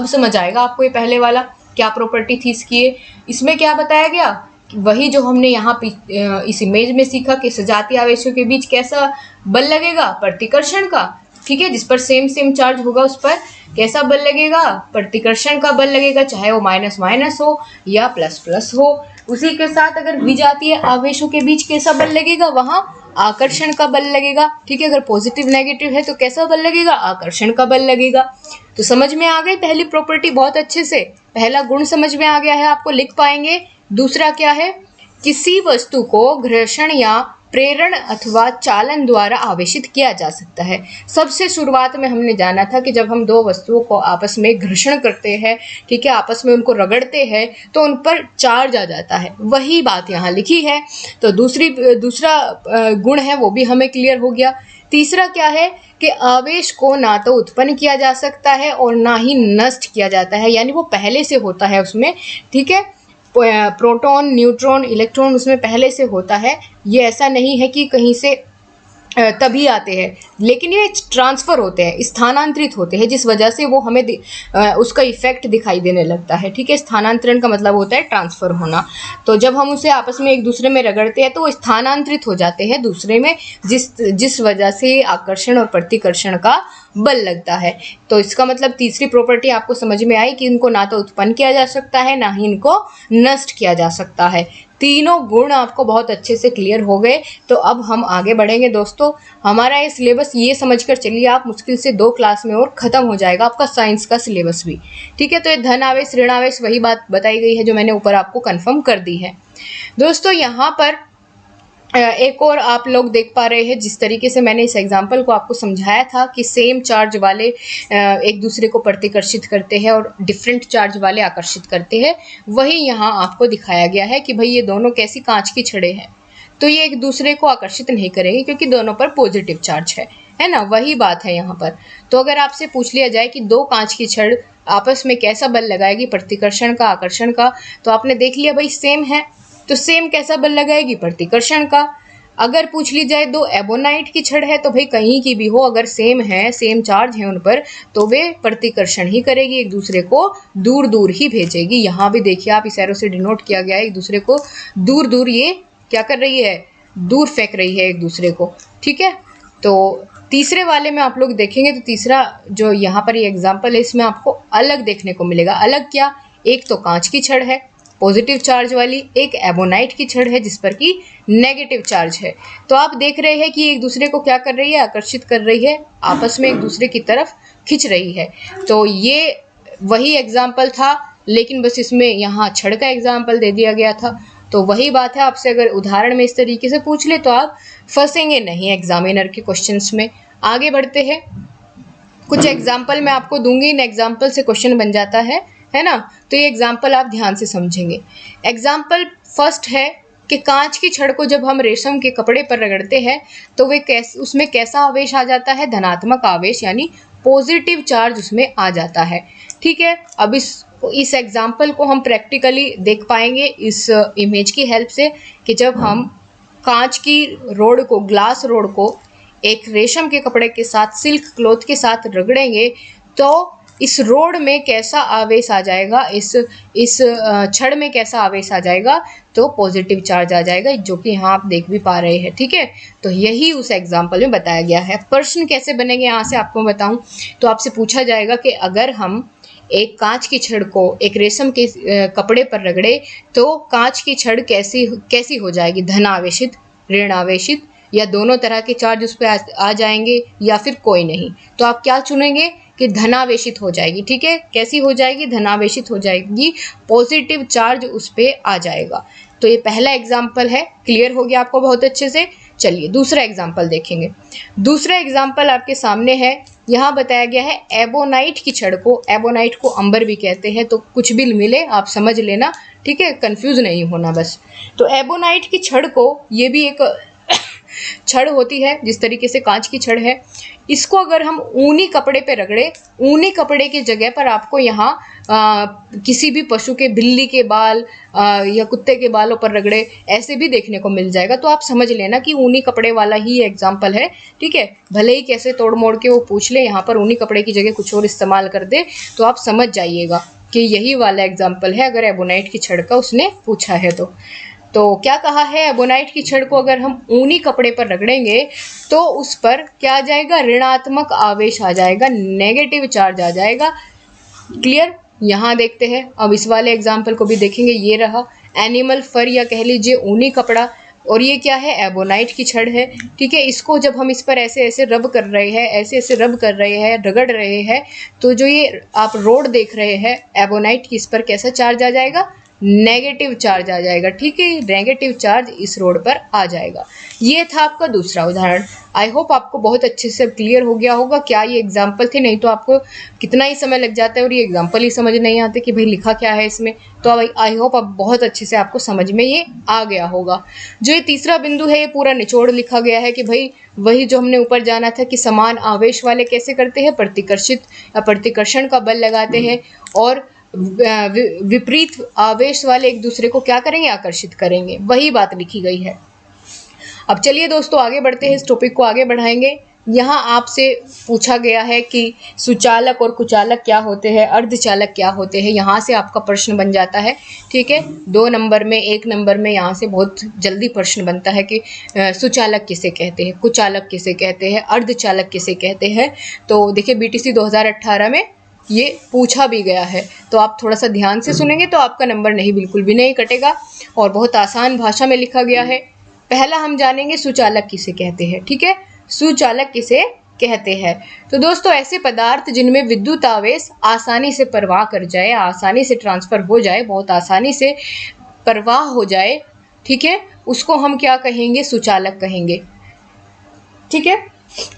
समझ आएगा आपको ये पहले वाला क्या प्रॉपर्टी थी इसकी। इसमें क्या बताया गया, वही जो हमने यहाँ इस इमेज में सीखा कि सजातीय आवेशों के बीच कैसा बल लगेगा, प्रतिकर्षण का। ठीक है, जिस पर सेम चार्ज होगा उस पर कैसा बल लगेगा, प्रतिकर्षण का बल लगेगा, चाहे वो माइनस माइनस हो या प्लस प्लस हो। उसी के साथ अगर विजातीय आवेशों के बीच कैसा बल लगेगा, वहाँ आकर्षण का बल लगेगा। ठीक है, अगर पॉजिटिव नेगेटिव है तो कैसा बल लगेगा, आकर्षण का बल लगेगा। तो समझ में आ गई पहली प्रॉपर्टी बहुत अच्छे से, पहला गुण समझ में आ गया है, आपको लिख पाएंगे। दूसरा क्या है, किसी वस्तु को घर्षण या प्रेरण अथवा चालन द्वारा आवेशित किया जा सकता है। सबसे शुरुआत में हमने जाना था कि जब हम दो वस्तुओं को आपस में घर्षण करते हैं, ठीक है, आपस में उनको रगड़ते हैं तो उन पर चार्ज आ जाता है। वही बात यहाँ लिखी है। तो दूसरा गुण है वो भी हमें क्लियर हो गया। तीसरा क्या है कि आवेश को ना तो उत्पन्न किया जा सकता है और ना ही नष्ट किया जाता है, यानी वो पहले से होता है उसमें, ठीक है। प्रोटॉन, न्यूट्रॉन, इलेक्ट्रॉन उसमें पहले से होता है। ये ऐसा नहीं है कि कहीं से तभी आते हैं, लेकिन ये ट्रांसफ़र होते हैं, स्थानांतरित होते हैं, जिस वजह से वो हमें उसका इफेक्ट दिखाई देने लगता है, ठीक है। स्थानांतरण का मतलब होता है ट्रांसफ़र होना। तो जब हम उसे आपस में एक दूसरे में रगड़ते हैं तो वो स्थानांतरित हो जाते हैं दूसरे में, जिस वजह से आकर्षण और प्रतिकर्षण का बल लगता है। तो इसका मतलब तीसरी प्रॉपर्टी आपको समझ में आई कि इनको ना तो उत्पन्न किया जा सकता है, ना ही इनको नष्ट किया जा सकता है। तीनों गुण आपको बहुत अच्छे से क्लियर हो गए। तो अब हम आगे बढ़ेंगे दोस्तों। हमारा ये सिलेबस ये समझकर चलिए आप मुश्किल से 2 क्लास में और ख़त्म हो जाएगा आपका साइंस का सिलेबस भी, ठीक है। तो ये धन आवेश, ऋण आवेश, वही बात बताई गई है जो मैंने ऊपर आपको कंफर्म कर दी है। दोस्तों यहाँ पर एक और आप लोग देख पा रहे हैं, जिस तरीके से मैंने इस एग्जाम्पल को आपको समझाया था कि सेम चार्ज वाले एक दूसरे को प्रतिकर्षित करते हैं और डिफरेंट चार्ज वाले आकर्षित करते हैं, वही यहाँ आपको दिखाया गया है कि भाई ये दोनों कैसी कांच की छड़ें हैं, तो ये एक दूसरे को आकर्षित नहीं करेंगे क्योंकि दोनों पर पॉजिटिव चार्ज है ना, वही बात है यहाँ पर। तो अगर आपसे पूछ लिया जाए कि 2 कांच की छड़ आपस में कैसा बल लगाएगी, प्रतिकर्षण का, आकर्षण का, तो आपने देख लिया भाई सेम है, तो सेम कैसा बल लगाएगी, प्रतिकर्षण का। अगर पूछ ली जाए 2 एबोनाइट की छड़ है तो भाई कहीं की भी हो, अगर सेम है, सेम चार्ज है उन पर, तो वे प्रतिकर्षण ही करेगी, एक दूसरे को दूर दूर ही भेजेगी। यहाँ भी देखिए आप, इस एरो से डिनोट किया गया है, एक दूसरे को दूर दूर ये क्या कर रही है, दूर फेंक रही है एक दूसरे को, ठीक है। तो तीसरे वाले में आप लोग देखेंगे तो तीसरा जो यहाँ पर ये एग्जाम्पल है इसमें आपको अलग देखने को मिलेगा। अलग क्या, एक तो कांच की छड़ है पॉजिटिव चार्ज वाली, एक एबोनाइट की छड़ है जिस पर कि नेगेटिव चार्ज है। तो आप देख रहे हैं कि एक दूसरे को क्या कर रही है, आकर्षित कर रही है, आपस में एक दूसरे की तरफ खींच रही है। तो ये वही एग्जाम्पल था, लेकिन बस इसमें यहाँ छड़ का एग्जाम्पल दे दिया गया था। तो वही बात है, आपसे अगर उदाहरण में इस तरीके से पूछ ले तो आप फंसेंगे नहीं एग्जामिनर के क्वेश्चंस में। आगे बढ़ते हैं, कुछ एग्जाम्पल मैं आपको दूंगी, इन एग्जाम्पल से क्वेश्चन बन जाता है ना। तो ये एग्जाम्पल आप ध्यान से समझेंगे। एग्जाम्पल फर्स्ट है कि कांच की छड़ को जब हम रेशम के कपड़े पर रगड़ते हैं तो वे उसमें कैसा आवेश आ जाता है, धनात्मक आवेश, यानी पॉजिटिव चार्ज उसमें आ जाता है, ठीक है। अब इस एग्जाम्पल को हम प्रैक्टिकली देख पाएंगे इस इमेज की हेल्प से कि जब हम कांच की रोड को, ग्लास रोड को एक रेशम के कपड़े के साथ, सिल्क क्लॉथ के साथ रगड़ेंगे तो इस रोड में कैसा आवेश आ जाएगा, इस छड़ में कैसा आवेश आ जाएगा, तो पॉजिटिव चार्ज आ जाएगा, जो कि यहाँ आप देख भी पा रहे हैं, ठीक है। तो यही उस एग्जाम्पल में बताया गया है। प्रश्न कैसे बनेंगे यहाँ से आपको बताऊं तो आपसे पूछा जाएगा कि अगर हम एक कांच की छड़ को एक रेशम के कपड़े पर रगड़े तो कांच की छड़ कैसी हो जाएगी, धन आवेशित, ऋण आवेशित, या दोनों तरह के चार्ज उस पर आ जाएंगे या फिर कोई नहीं। तो आप क्या चुनेंगे कि धनावेशित हो जाएगी, ठीक है। कैसी हो जाएगी, धनावेशित हो जाएगी, पॉजिटिव चार्ज उस पर आ जाएगा। तो ये पहला एग्जाम्पल है, क्लियर हो गया आपको बहुत अच्छे से। चलिए दूसरा एग्जाम्पल देखेंगे। दूसरा एग्जाम्पल आपके सामने है, यहाँ बताया गया है एबोनाइट की छड़ को, एबोनाइट को अंबर भी कहते हैं, तो कुछ भी मिले आप समझ लेना, ठीक है, कंफ्यूज नहीं होना बस। तो एबोनाइट की छड़ को, ये भी एक छड़ होती है जिस तरीके से कांच की छड़ है, इसको अगर हम ऊनी कपड़े पे रगड़े, ऊनी कपड़े की जगह पर आपको यहाँ किसी भी पशु के, बिल्ली के बाल या कुत्ते के बालों पर रगड़े, ऐसे भी देखने को मिल जाएगा। तो आप समझ लेना कि ऊनी कपड़े वाला ही एग्जाम्पल है, ठीक है। भले ही कैसे तोड़ मोड़ के वो पूछ ले, यहाँ पर ऊनी कपड़े की जगह कुछ और इस्तेमाल कर दे, तो आप समझ जाइएगा कि यही वाला एग्जाम्पल है अगर एबोनाइट की छड़ का उसने पूछा है तो क्या कहा है, एबोनाइट की छड़ को अगर हम ऊनी कपड़े पर रगड़ेंगे तो उस पर क्या आ जाएगा, ऋणात्मक आवेश आ जाएगा, नेगेटिव चार्ज आ जाएगा। क्लियर। यहाँ देखते हैं, अब इस वाले एग्जाम्पल को भी देखेंगे। ये रहा एनिमल फर या कह लीजिए ऊनी कपड़ा, और ये क्या है, एबोनाइट की छड़ है, ठीक है। इसको जब हम इस पर ऐसे ऐसे रब कर रहे हैं, ऐसे ऐसे रब कर रहे हैं, रगड़ रहे हैं, तो जो ये आप रोड देख रहे हैं एबोनाइट की, इस पर कैसा चार्ज आ जाएगा, नेगेटिव चार्ज आ जाएगा। ठीक है, नेगेटिव चार्ज इस रोड पर आ जाएगा। ये था आपका दूसरा उदाहरण। आई होप आपको बहुत अच्छे से क्लियर हो गया होगा। क्या ये एग्जाम्पल थे? नहीं तो आपको कितना ही समय लग जाता है और ये एग्जाम्पल ही समझ नहीं आते कि भाई लिखा क्या है इसमें। तो आई होप अब बहुत अच्छे से आपको समझ में ये आ गया होगा। जो ये तीसरा बिंदु है, ये पूरा निचोड़ लिखा गया है कि भाई वही जो हमने ऊपर जाना था कि समान आवेश वाले कैसे करते हैं, प्रतिकर्षित या प्रतिकर्षण का बल लगाते हैं, और विपरीत आवेश वाले एक दूसरे को क्या करेंगे, आकर्षित करेंगे। वही बात लिखी गई है। अब चलिए दोस्तों आगे बढ़ते हैं, इस टॉपिक को आगे बढ़ाएंगे। यहाँ आपसे पूछा गया है कि सुचालक और कुचालक क्या होते हैं, अर्धचालक क्या होते हैं। यहाँ से आपका प्रश्न बन जाता है। ठीक है, 2 नंबर में, 1 नंबर में यहाँ से बहुत जल्दी प्रश्न बनता है कि सुचालक किसे कहते हैं, कुचालक किसे कहते हैं, अर्धचालक किसे कहते हैं। तो देखिए बीटीसी 2018 में ये पूछा भी गया है। तो आप थोड़ा सा ध्यान से सुनेंगे तो आपका नंबर नहीं, बिल्कुल भी नहीं कटेगा, और बहुत आसान भाषा में लिखा गया है। पहला हम जानेंगे सुचालक किसे कहते हैं। ठीक है, सुचालक किसे कहते हैं। तो दोस्तों ऐसे पदार्थ जिनमें विद्युत आवेश आसानी से प्रवाह कर जाए, आसानी से ट्रांसफर हो जाए, बहुत आसानी से प्रवाह हो जाए, ठीक है, उसको हम क्या कहेंगे, सुचालक कहेंगे। ठीक है,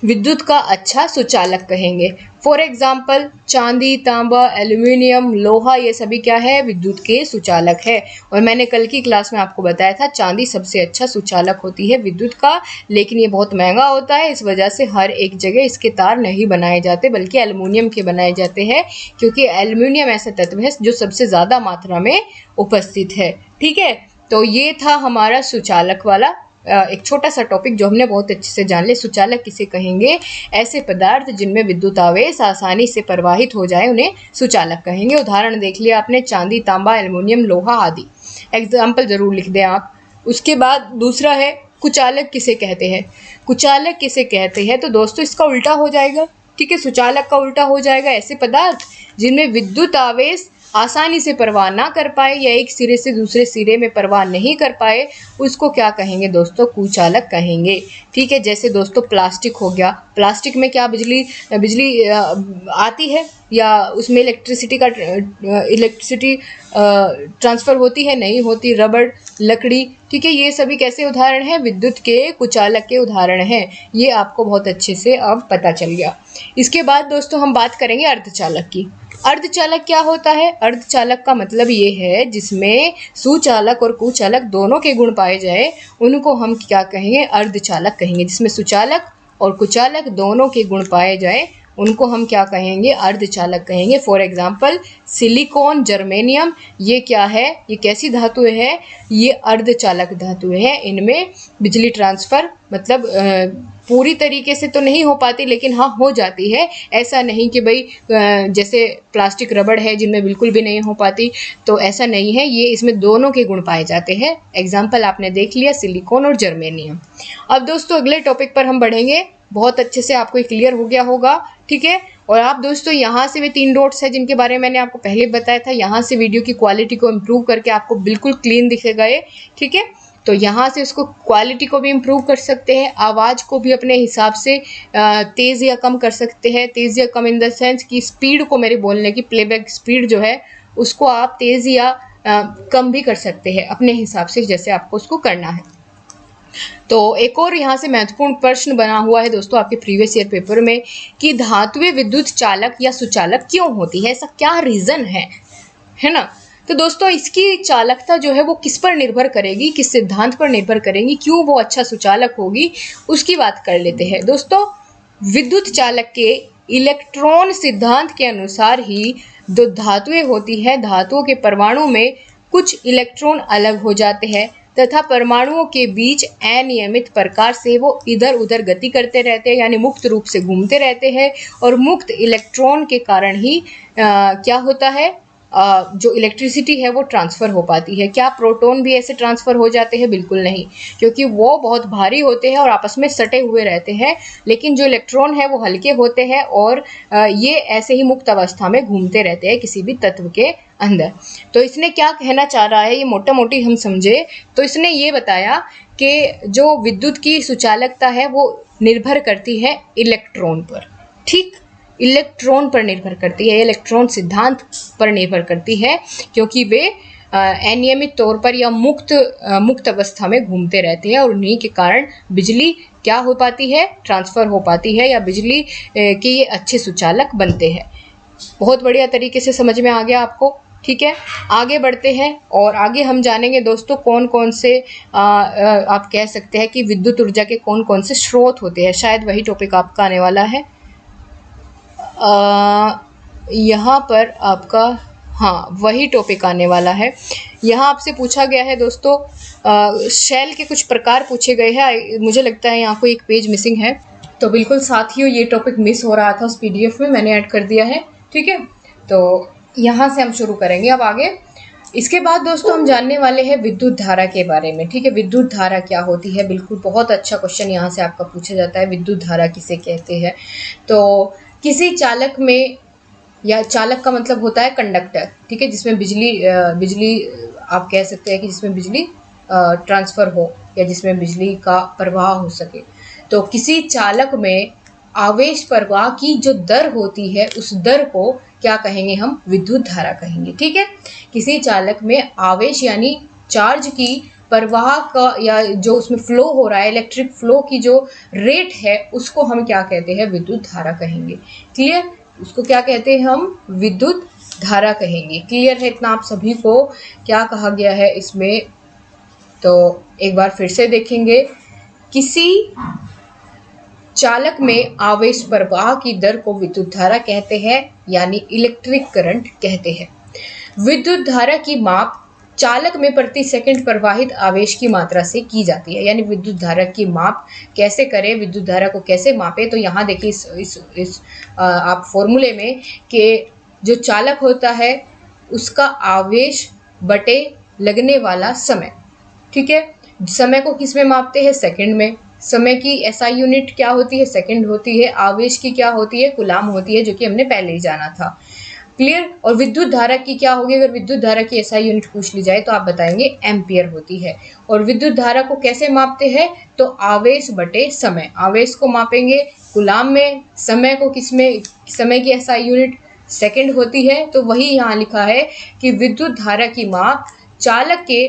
विद्युत का अच्छा सुचालक कहेंगे। फॉर एग्जाम्पल चांदी, तांबा, एल्यूमिनियम, लोहा, ये सभी क्या है, विद्युत के सुचालक है। और मैंने कल की क्लास में आपको बताया था चांदी सबसे अच्छा सुचालक होती है विद्युत का, लेकिन ये बहुत महंगा होता है, इस वजह से हर एक जगह इसके तार नहीं बनाए जाते, बल्कि एल्युमिनियम के बनाए जाते हैं, क्योंकि एल्युमिनियम ऐसा तत्व है जो सबसे ज़्यादा मात्रा में उपस्थित है। ठीक है, तो ये था हमारा सुचालक वाला एक छोटा सा टॉपिक जो हमने बहुत अच्छे से जान लिया। सुचालक किसे कहेंगे, ऐसे पदार्थ जिनमें विद्युत आवेश आसानी से प्रवाहित हो जाए उन्हें सुचालक कहेंगे। उदाहरण देख लिया आपने, चांदी, तांबा, एल्युमिनियम, लोहा आदि। एग्जाम्पल जरूर लिख दें आप। उसके बाद दूसरा है कुचालक किसे कहते हैं। कुचालक किसे कहते हैं, तो दोस्तों इसका उल्टा हो जाएगा। ठीक है, सुचालक का उल्टा हो जाएगा ऐसे पदार्थ जिनमें विद्युत आवेश आसानी से प्रवाह ना कर पाए या एक सिरे से दूसरे सिरे में प्रवाह नहीं कर पाए, उसको क्या कहेंगे दोस्तों, कुचालक कहेंगे। ठीक है, जैसे दोस्तों प्लास्टिक हो गया, प्लास्टिक में क्या बिजली आती है या उसमें इलेक्ट्रिसिटी ट्रांसफ़र होती है, नहीं होती। रबड़, लकड़ी, ठीक है, ये सभी कैसे उदाहरण हैं, विद्युत के कुचालक के उदाहरण हैं। ये आपको बहुत अच्छे से अब पता चल गया। इसके बाद दोस्तों हम बात करेंगे अर्धचालक की। अर्धचालक क्या होता है, अर्धचालक का मतलब ये है जिसमें सुचालक और कुचालक दोनों के गुण पाए जाए, उनको हम क्या कहेंगे, अर्धचालक कहेंगे। जिसमें सुचालक और कुचालक दोनों के गुण पाए जाए उनको हम क्या कहेंगे, अर्धचालक कहेंगे। फॉर एग्जाम्पल सिलिकॉन, जर्मेनियम, ये क्या है, ये कैसी धातुएं हैं, ये अर्धचालक धातुएं हैं। इनमें बिजली ट्रांसफ़र मतलब पूरी तरीके से तो नहीं हो पाती, लेकिन हाँ हो जाती है। ऐसा नहीं कि भाई जैसे प्लास्टिक, रबड़ है जिनमें बिल्कुल भी नहीं हो पाती, तो ऐसा नहीं है। ये इसमें दोनों के गुण पाए जाते हैं। एग्जाम्पल आपने देख लिया, सिलिकॉन और जर्मेनियम। अब दोस्तों अगले टॉपिक पर हम बढ़ेंगे। बहुत अच्छे से आपको क्लियर हो गया होगा। ठीक है, और आप दोस्तों यहाँ से भी 3 डॉट्स है जिनके बारे में मैंने आपको पहले बताया था, यहाँ से वीडियो की क्वालिटी को इम्प्रूव करके आपको बिल्कुल क्लीन दिखेगा ये। ठीक है, तो यहाँ से उसको क्वालिटी को भी इम्प्रूव कर सकते हैं, आवाज़ को भी अपने हिसाब से तेज़ या कम कर सकते हैं। तेज़ या कम इन द सेंस कि स्पीड को, मेरे बोलने की प्लेबैक स्पीड जो है उसको आप तेज़ या कम भी कर सकते हैं अपने हिसाब से, जैसे आपको उसको करना है। तो एक और यहाँ से महत्वपूर्ण प्रश्न बना हुआ है दोस्तों आपके प्रीवियस ईयर पेपर में कि धातुएं विद्युत चालक या सुचालक क्यों होती है, ऐसा क्या रीज़न है ना। तो दोस्तों इसकी चालकता जो है वो किस पर निर्भर करेगी, किस सिद्धांत पर निर्भर करेगी, क्यों वो अच्छा सुचालक होगी, उसकी बात कर लेते हैं। दोस्तों विद्युत चालक के इलेक्ट्रॉन सिद्धांत के अनुसार ही जो धातुएं होती है, धातुओं के परमाणु में कुछ इलेक्ट्रॉन अलग हो जाते हैं तथा परमाणुओं के बीच अनियमित प्रकार से वो इधर उधर गति करते रहते हैं, यानी मुक्त रूप से घूमते रहते हैं। और मुक्त इलेक्ट्रॉन के कारण ही क्या होता है, जो इलेक्ट्रिसिटी है वो ट्रांसफ़र हो पाती है। क्या प्रोटॉन भी ऐसे ट्रांसफ़र हो जाते हैं? बिल्कुल नहीं, क्योंकि वो बहुत भारी होते हैं और आपस में सटे हुए रहते हैं। लेकिन जो इलेक्ट्रॉन है वो हल्के होते हैं और ये ऐसे ही मुक्त अवस्था में घूमते रहते हैं किसी भी तत्व के अंदर। तो इसने क्या कहना चाह रहा है, ये मोटा मोटी हम समझे तो इसने ये बताया कि जो विद्युत की सुचालकता है वो निर्भर करती है इलेक्ट्रॉन पर। ठीक, इलेक्ट्रॉन पर निर्भर करती है, इलेक्ट्रॉन सिद्धांत पर निर्भर करती है, क्योंकि वे अनियमित तौर पर या मुक्त अवस्था में घूमते रहते हैं, और उन्हीं के कारण बिजली क्या हो पाती है, ट्रांसफ़र हो पाती है, या बिजली के ये अच्छे सुचालक बनते हैं। बहुत बढ़िया तरीके से समझ में आ गया आपको। ठीक है, आगे बढ़ते हैं और आगे हम जानेंगे दोस्तों कौन कौन से आप कह सकते हैं कि विद्युत ऊर्जा के कौन कौन से स्रोत होते हैं। शायद वही टॉपिक आपका आने वाला है। यहाँ पर आपका, हाँ, वही टॉपिक आने वाला है। यहाँ आपसे पूछा गया है दोस्तों, शेल के कुछ प्रकार पूछे गए हैं। मुझे लगता है यहाँ को एक पेज मिसिंग है, तो बिल्कुल साथियों ये टॉपिक मिस हो रहा था उस PDF में, मैंने ऐड कर दिया है। ठीक है, तो यहाँ से हम शुरू करेंगे अब आगे। इसके बाद दोस्तों हम जानने वाले हैं विद्युत धारा के बारे में। ठीक है, विद्युत धारा क्या होती है, बिल्कुल बहुत अच्छा क्वेश्चन यहाँ से आपका पूछा जाता है, विद्युत धारा किसे कहते हैं। तो किसी चालक में, या चालक का मतलब होता है कंडक्टर, ठीक है, जिसमें बिजली आप कह सकते हैं कि जिसमें बिजली ट्रांसफ़र हो या जिसमें बिजली का प्रवाह हो सके। तो किसी चालक में आवेश प्रवाह की जो दर होती है, उस दर को क्या कहेंगे हम, विद्युत धारा कहेंगे। ठीक है, किसी चालक में आवेश यानी चार्ज की प्रवाह का, या जो उसमें फ्लो हो रहा है, इलेक्ट्रिक फ्लो की जो रेट है, उसको हम क्या कहते हैं, विद्युत धारा कहेंगे। क्लियर, उसको क्या कहते हैं हम, विद्युत धारा कहेंगे। क्लियर है इतना आप सभी को क्या कहा गया है इसमें? तो एक बार फिर से देखेंगे, किसी चालक में आवेश प्रवाह की दर को विद्युत धारा कहते हैं, यानी इलेक्ट्रिक करंट कहते हैं। विद्युत धारा की माप चालक में प्रति सेकंड प्रवाहित आवेश की मात्रा से की जाती है। यानी विद्युत धारा की माप कैसे करें, विद्युत धारा को कैसे मापें, तो यहाँ देखिए इस आप फॉर्मूले में कि जो चालक होता है उसका आवेश बटे लगने वाला समय। ठीक है, समय को किस में मापते हैं, सेकंड में। समय की SI यूनिट क्या होती है, सेकंड होती है। आवेश की क्या होती है, कूलाम होती है, जो कि हमने पहले ही जाना था। क्लियर। और विद्युत धारा की क्या होगी, अगर विद्युत धारा की SI यूनिट पूछ ली जाए तो आप बताएंगे एम्पियर होती है। और विद्युत धारा को कैसे मापते हैं, तो आवेश बटे समय। आवेश को मापेंगे कूलाम में, समय को किस में, समय की SI यूनिट सेकंड होती है। तो वही यहाँ लिखा है कि विद्युत धारा की माप चालक के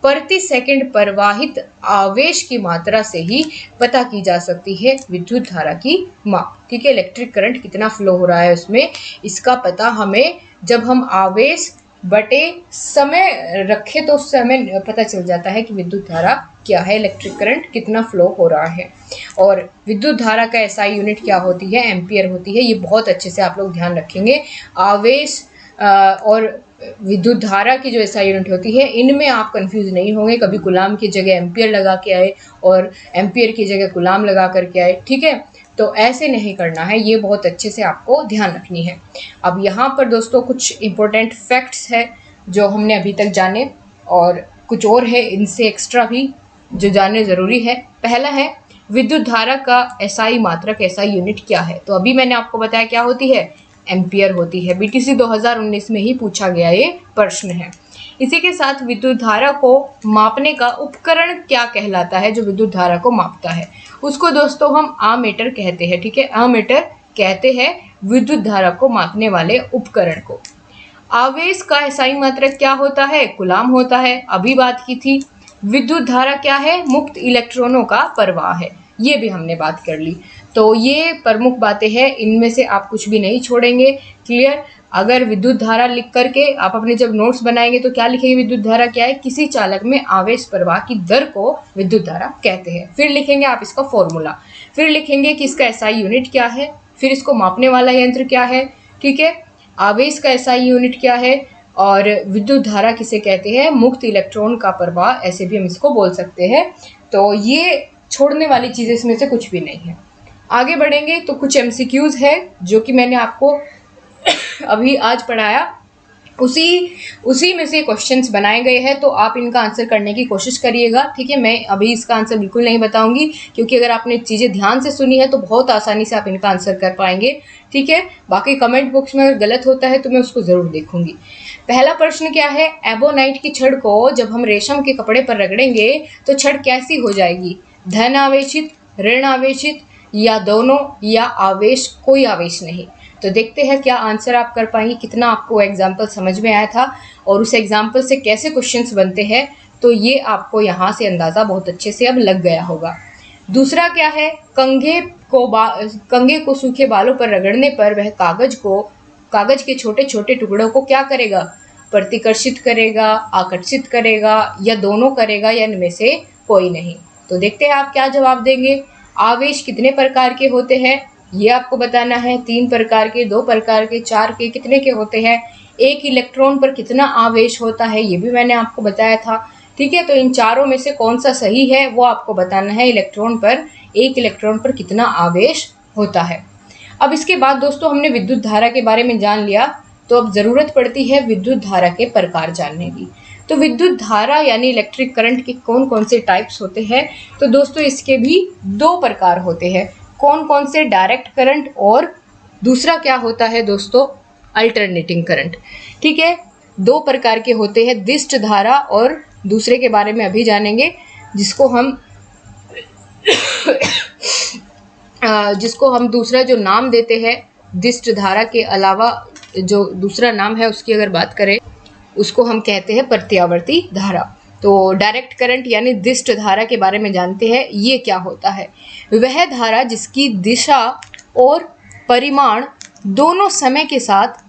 प्रति सेकंड प्रवाहित आवेश की मात्रा से ही पता की जा सकती है, विद्युत धारा की माप। ठीक है, इलेक्ट्रिक करंट कितना फ्लो हो रहा है उसमें, इसका पता हमें जब हम आवेश बटे समय रखे तो उससे हमें पता चल जाता है कि विद्युत धारा क्या है, इलेक्ट्रिक करंट कितना फ्लो हो रहा है। और विद्युत धारा का SI यूनिट क्या होती है, एम्पियर होती है। ये बहुत अच्छे से आप लोग ध्यान रखेंगे। आवेश और विद्युत धारा की जो SI यूनिट होती है, इनमें आप कंफ्यूज नहीं होंगे। कभी कूलाम की जगह एम्पियर लगा के आए और एम्पियर की जगह कूलाम लगा करके आए। ठीक है, तो ऐसे नहीं करना है, ये बहुत अच्छे से आपको ध्यान रखनी है। अब यहाँ पर दोस्तों कुछ इम्पोर्टेंट फैक्ट्स है जो हमने अभी तक जाने, और कुछ और है इनसे एक्स्ट्रा भी जो जानने ज़रूरी है। पहला है विद्युत धारा का SI मात्रक, SI यूनिट क्या है। तो अभी मैंने आपको बताया क्या होती है, एम्पियर होती है। BTC 2019 में ही पूछा गया ये प्रश्न है। इसी के साथ विद्युत धारा को मापने का उपकरण क्या कहलाता है, जो विद्युत धारा को मापता है, उसको दोस्तों हम अमीटर कहते हैं। ठीक है, अमीटर कहते हैं विद्युत धारा को मापने वाले उपकरण को। आवेश का SI मात्रक क्या होता है, कूलाम होता है, अभी बात की थी। विद्युत धारा क्या है, मुक्त इलेक्ट्रॉनों का प्रवाह है, ये भी हमने बात कर ली। तो ये प्रमुख बातें हैं, इनमें से आप कुछ भी नहीं छोड़ेंगे। क्लियर। अगर विद्युत धारा लिख करके आप अपने जब नोट्स बनाएंगे तो क्या लिखेंगे, विद्युत धारा क्या है, किसी चालक में आवेश प्रवाह की दर को विद्युत धारा कहते हैं। फिर लिखेंगे आप इसका फॉर्मूला, फिर लिखेंगे कि इसका SI यूनिट क्या है, फिर इसको मापने वाला यंत्र क्या है। ठीक है, आवेश का SI यूनिट क्या है, और विद्युत धारा किसे कहते हैं, मुक्त इलेक्ट्रॉन का प्रवाह, ऐसे भी हम इसको बोल सकते हैं। तो ये छोड़ने वाली चीज़ें इसमें से कुछ भी नहीं है। आगे बढ़ेंगे तो कुछ MCQs है जो कि मैंने आपको अभी आज पढ़ाया, उसी में से क्वेश्चंस बनाए गए हैं, तो आप इनका आंसर करने की कोशिश करिएगा। ठीक है, मैं अभी इसका आंसर बिल्कुल नहीं बताऊंगी, क्योंकि अगर आपने चीज़ें ध्यान से सुनी है तो बहुत आसानी से आप इनका आंसर कर पाएंगे। ठीक है, बाकी कमेंट बॉक्स में अगर गलत होता है तो मैं उसको ज़रूर देखूंगी। पहला प्रश्न क्या है, एबोनाइट की छड़ को जब हम रेशम के कपड़े पर रगड़ेंगे तो छड़ कैसी हो जाएगी, धन आवेशित, ऋण आवेशित, या दोनों, या आवेश कोई आवेश नहीं। तो देखते हैं क्या आंसर आप कर पाएंगे, कितना आपको एग्जाम्पल समझ में आया था और उस एग्जाम्पल से कैसे क्वेश्चंस बनते हैं। तो ये आपको यहाँ से अंदाज़ा बहुत अच्छे से अब लग गया होगा। दूसरा क्या है, कंघे को सूखे बालों पर रगड़ने पर वह कागज के छोटे छोटे टुकड़ों को क्या करेगा, प्रतिकर्षित करेगा, आकर्षित करेगा, या दोनों करेगा, या इनमें से कोई नहीं। तो देखते हैं आप क्या जवाब देंगे। आवेश कितने प्रकार के होते हैं ये आपको बताना है। 3 प्रकार के, 2 प्रकार के, 4 के, कितने के होते हैं। एक इलेक्ट्रॉन पर कितना आवेश होता है ये भी मैंने आपको बताया था। ठीक है, तो इन चारों में से कौन सा सही है वो आपको बताना है। एक इलेक्ट्रॉन पर कितना आवेश होता है। अब इसके बाद दोस्तों हमने विद्युत धारा के बारे में जान लिया, तो अब जरूरत पड़ती है विद्युत धारा के प्रकार जानने की। तो विद्युत धारा यानी इलेक्ट्रिक करंट के कौन कौन से टाइप्स होते हैं। तो दोस्तों इसके भी 2 प्रकार होते हैं। कौन कौन से, डायरेक्ट करंट और दूसरा क्या होता है दोस्तों, अल्टरनेटिंग करंट। ठीक है, 2 प्रकार के होते हैं, दिष्ट धारा और दूसरे के बारे में अभी जानेंगे, जिसको हम दूसरा जो नाम देते हैं दिष्ट धारा के अलावा जो दूसरा नाम है उसकी अगर बात करें उसको हम कहते हैं प्रत्यावर्ती धारा। तो डायरेक्ट करंट यानी दिष्ट धारा के बारे में जानते हैं। ये क्या होता है, वह धारा जिसकी दिशा और परिमाण दोनों समय के साथ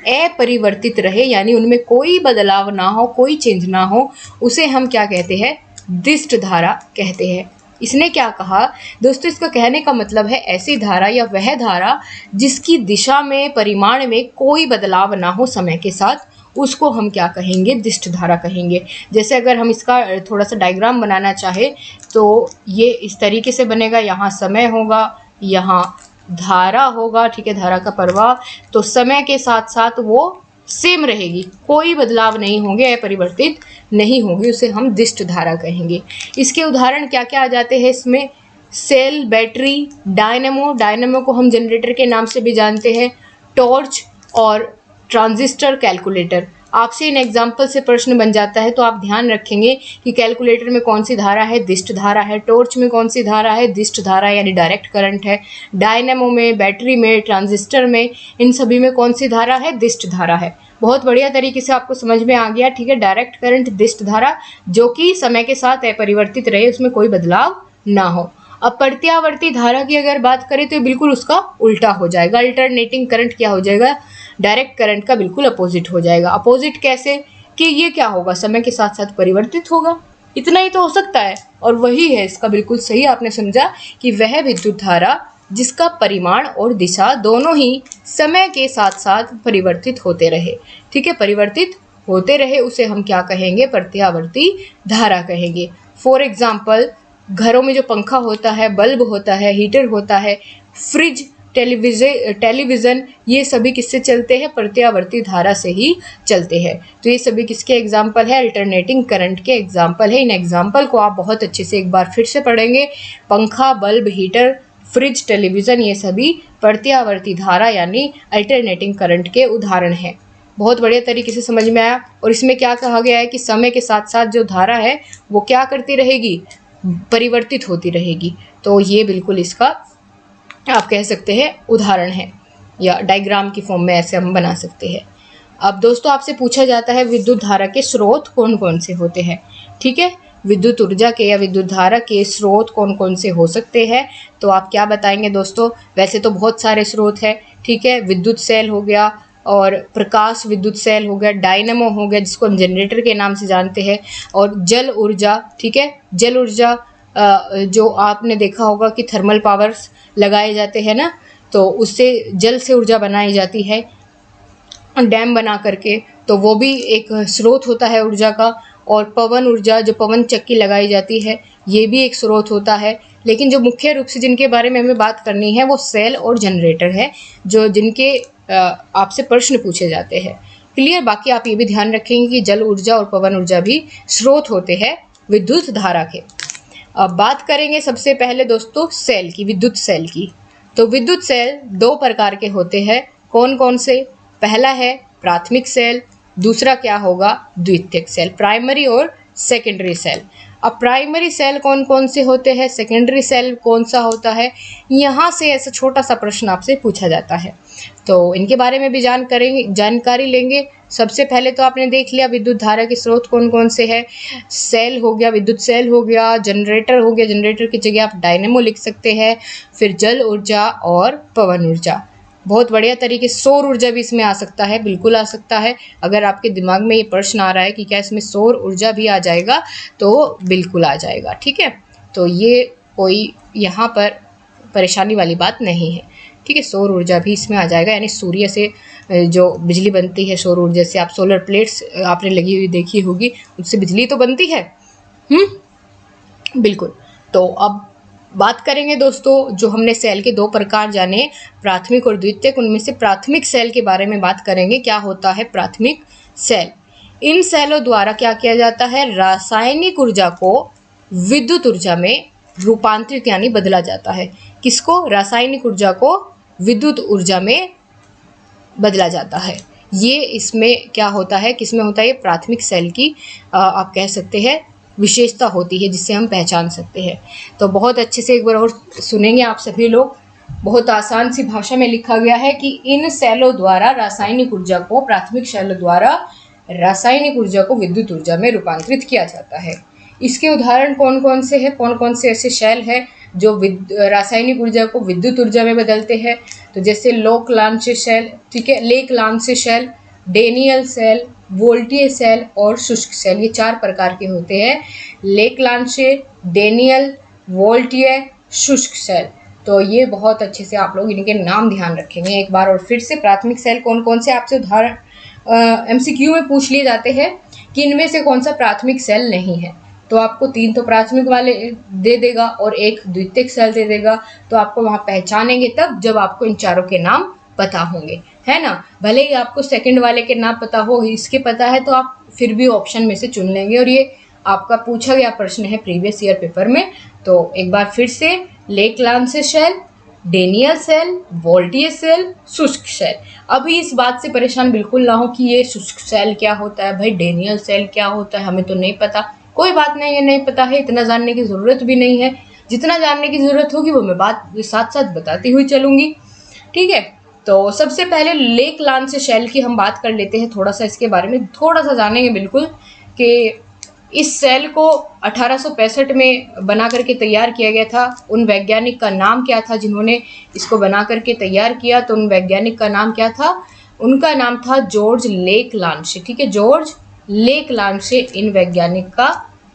अपरिवर्तित रहे, यानी उनमें कोई बदलाव ना हो, कोई चेंज ना हो, उसे हम क्या कहते हैं, दिष्ट धारा कहते हैं। इसने क्या कहा दोस्तों, इसका कहने का मतलब है ऐसी धारा या वह धारा जिसकी दिशा में, परिमाण में कोई बदलाव ना हो समय के साथ, उसको हम क्या कहेंगे, दिष्ट धारा कहेंगे। जैसे अगर हम इसका थोड़ा सा डायग्राम बनाना चाहे तो ये इस तरीके से बनेगा। यहाँ समय होगा, यहाँ धारा होगा। ठीक है, धारा का प्रवाह तो समय के साथ साथ वो सेम रहेगी, कोई बदलाव नहीं होंगे, अपरिवर्तित नहीं होगी, उसे हम दिष्ट धारा कहेंगे। इसके उदाहरण क्या क्या आ जाते हैं इसमें, सेल, बैटरी, डायनेमो को हम जनरेटर के नाम से भी जानते हैं, टॉर्च और ट्रांजिस्टर, कैलकुलेटर। आपसे इन एग्जाम्पल से प्रश्न बन जाता है तो आप ध्यान रखेंगे कि कैलकुलेटर में कौन सी धारा है, दिष्ट धारा है, टॉर्च में कौन सी धारा है, दिष्ट धारा यानी डायरेक्ट करंट है, डायनेमो में, बैटरी में, ट्रांजिस्टर में, इन सभी में कौन सी धारा है, दिष्ट धारा है। बहुत बढ़िया तरीके से आपको समझ में आ गया। ठीक है, डायरेक्ट करंट, दिष्ट धारा जो कि समय के साथ अपरिवर्तित रहे, उसमें कोई बदलाव ना हो। अब प्रत्यावर्ती धारा की अगर बात करें तो बिल्कुल उसका उल्टा हो जाएगा। अल्टरनेटिंग करंट क्या हो जाएगा, डायरेक्ट करंट का बिल्कुल अपोजिट हो जाएगा। अपोजिट कैसे कि ये क्या होगा, समय के साथ साथ परिवर्तित होगा, इतना ही तो हो सकता है। और वही है इसका बिल्कुल सही आपने समझा कि वह विद्युत धारा जिसका परिमाण और दिशा दोनों ही समय के साथ साथ परिवर्तित होते रहे। ठीक है, परिवर्तित होते रहे उसे हम क्या कहेंगे, प्रत्यावर्ती धारा कहेंगे। फॉर एग्जाम्पल घरों में जो पंखा होता है, बल्ब होता है, हीटर होता है, फ्रिज, टेलीविज़न, ये सभी किससे चलते हैं, प्रत्यावर्ती धारा से ही चलते हैं। तो ये सभी किसके एग्जाम्पल है, अल्टरनेटिंग करंट के एग्जाम्पल है। इन एग्जाम्पल को आप बहुत अच्छे से एक बार फिर से पढ़ेंगे। पंखा, बल्ब, हीटर, फ्रिज, टेलीविज़न, ये सभी प्रत्यावर्ती धारा यानी अल्टरनेटिंग करंट के उदाहरण हैं। बहुत बढ़िया तरीके से समझ में आया। और इसमें क्या कहा गया है कि समय के साथ साथ जो धारा है वो क्या करती रहेगी, परिवर्तित होती रहेगी। तो ये बिल्कुल इसका आप कह सकते हैं उदाहरण है, या डायग्राम की फॉर्म में ऐसे हम बना सकते हैं। अब दोस्तों आपसे पूछा जाता है विद्युत धारा के स्रोत कौन कौन से होते हैं। ठीक है, विद्युत ऊर्जा के या विद्युत धारा के स्रोत कौन कौन से हो सकते हैं, तो आप क्या बताएंगे दोस्तों। वैसे तो बहुत सारे स्रोत हैं। ठीक है, विद्युत सेल हो गया, और प्रकाश विद्युत सेल हो गया, डायनेमो हो गया जिसको हम जनरेटर के नाम से जानते हैं, और जल ऊर्जा। ठीक है, जल ऊर्जा जो आपने देखा होगा कि थर्मल पावर्स लगाए जाते हैं ना, तो उससे जल से ऊर्जा बनाई जाती है डैम बना करके, तो वो भी एक स्रोत होता है ऊर्जा का। और पवन ऊर्जा, जो पवन चक्की लगाई जाती है, ये भी एक स्रोत होता है। लेकिन जो मुख्य रूप से जिनके बारे में हमें बात करनी है वो सेल और जनरेटर है, जो जिनके आपसे प्रश्न पूछे जाते हैं। क्लियर, बाकी आप ये भी ध्यान रखेंगे कि जल ऊर्जा और पवन ऊर्जा भी स्रोत होते हैं विद्युत धारा के। अब बात करेंगे सबसे पहले दोस्तों सेल की, विद्युत सेल की। तो विद्युत सेल 2 प्रकार के होते हैं। कौन कौन से, पहला है प्राथमिक सेल, दूसरा क्या होगा, द्वितीयक सेल, प्राइमरी और सेकेंडरी सेल। अब प्राइमरी सेल कौन कौन से होते हैं, सेकेंडरी सेल कौन सा होता है, यहाँ से ऐसा छोटा सा प्रश्न आपसे पूछा जाता है। तो इनके बारे में भी जानकारी लेंगे। सबसे पहले तो आपने देख लिया विद्युत धारा के स्रोत कौन कौन से हैं। सेल हो गया, विद्युत सेल हो गया, जनरेटर हो गया, जनरेटर की जगह आप डायनेमो लिख सकते हैं, फिर जल ऊर्जा और पवन ऊर्जा। बहुत बढ़िया तरीके से सौर ऊर्जा भी इसमें आ सकता है, बिल्कुल आ सकता है। अगर आपके दिमाग में ये प्रश्न आ रहा है कि क्या इसमें सौर ऊर्जा भी आ जाएगा, तो बिल्कुल आ जाएगा, ठीक है। तो ये कोई यहाँ पर परेशानी वाली बात नहीं है, ठीक है। सौर ऊर्जा भी इसमें आ जाएगा, यानी सूर्य से जो बिजली बनती है सौर ऊर्जा से, आप सोलर प्लेट्स आपने लगी हुई देखी होगी, उससे बिजली तो बनती है। बिल्कुल। तो अब बात करेंगे दोस्तों, जो हमने सेल के 2 प्रकार जाने, प्राथमिक और द्वितीयक, उनमें से प्राथमिक सेल के बारे में बात करेंगे। क्या होता है प्राथमिक सेल? इन सेलों द्वारा क्या किया जाता है, रासायनिक ऊर्जा को विद्युत ऊर्जा में रूपांतरित यानी बदला जाता है। किसको? रासायनिक ऊर्जा को विद्युत ऊर्जा में बदला जाता है। ये इसमें क्या होता है, किसमें होता है? ये प्राथमिक सेल की आप कह सकते हैं विशेषता होती है, जिससे हम पहचान सकते हैं। तो बहुत अच्छे से एक बार और सुनेंगे आप सभी लोग। बहुत आसान सी भाषा में लिखा गया है कि इन सेलों द्वारा रासायनिक ऊर्जा को, प्राथमिक सेलों द्वारा रासायनिक ऊर्जा को विद्युत ऊर्जा में रूपांतरित किया जाता है। इसके उदाहरण कौन कौन से हैं, कौन कौन से ऐसे सेल हैं जो रासायनिक ऊर्जा को विद्युत ऊर्जा में बदलते हैं? तो जैसे लोक-लांछे सेल, ठीक है, लेक-लांछे सेल, डेनियल सेल, वोल्टीय सेल और शुष्क सेल, ये 4 प्रकार के होते हैं। लेक-लांछे, डेनियल, वोल्टीय, शुष्क सेल। तो ये बहुत अच्छे से आप लोग इनके नाम ध्यान रखेंगे। एक बार और फिर से, प्राथमिक सेल कौन कौन से आपसे उदाहरण MCQ में पूछ लिए जाते हैं कि इनमें से कौन सा प्राथमिक सेल नहीं है, तो आपको 3 तो प्राथमिक वाले दे देगा और 1 द्वितीयक सेल दे देगा। तो आपको वहाँ पहचानेंगे तब जब आपको इन चारों के नाम पता होंगे, है ना। भले ही आपको सेकंड वाले के नाम पता हो, इसके पता है तो आप फिर भी ऑप्शन में से चुन लेंगे, और ये आपका पूछा गया प्रश्न है प्रीवियस ईयर पेपर में। तो एक बार फिर से, लेक-लांछे सेल, डेनियल सेल, वोल्टीय सेल, शुष्क सेल। अभी इस बात से परेशान बिल्कुल ना हो कि ये शुष्क सेल क्या होता है, भाई डेनियल सेल क्या होता है, हमें तो नहीं पता। कोई बात नहीं है, नहीं पता है, इतना जानने की ज़रूरत भी नहीं है। जितना जानने की ज़रूरत होगी वो मैं बात साथ साथ बताती हुई चलूँगी, ठीक है। तो सबसे पहले लेक-लांछे सेल की हम बात कर लेते हैं, थोड़ा सा इसके बारे में थोड़ा सा जानेंगे बिल्कुल, कि इस सेल को 1865 में बना करके तैयार किया गया था। उन वैज्ञानिक का नाम क्या था जिन्होंने इसको बना करके तैयार किया? तो उन वैज्ञानिक का नाम क्या था? उनका नाम था जॉर्ज लेक-लांछे, ठीक है, जॉर्ज लेक-लांछे इन वैज्ञानिक का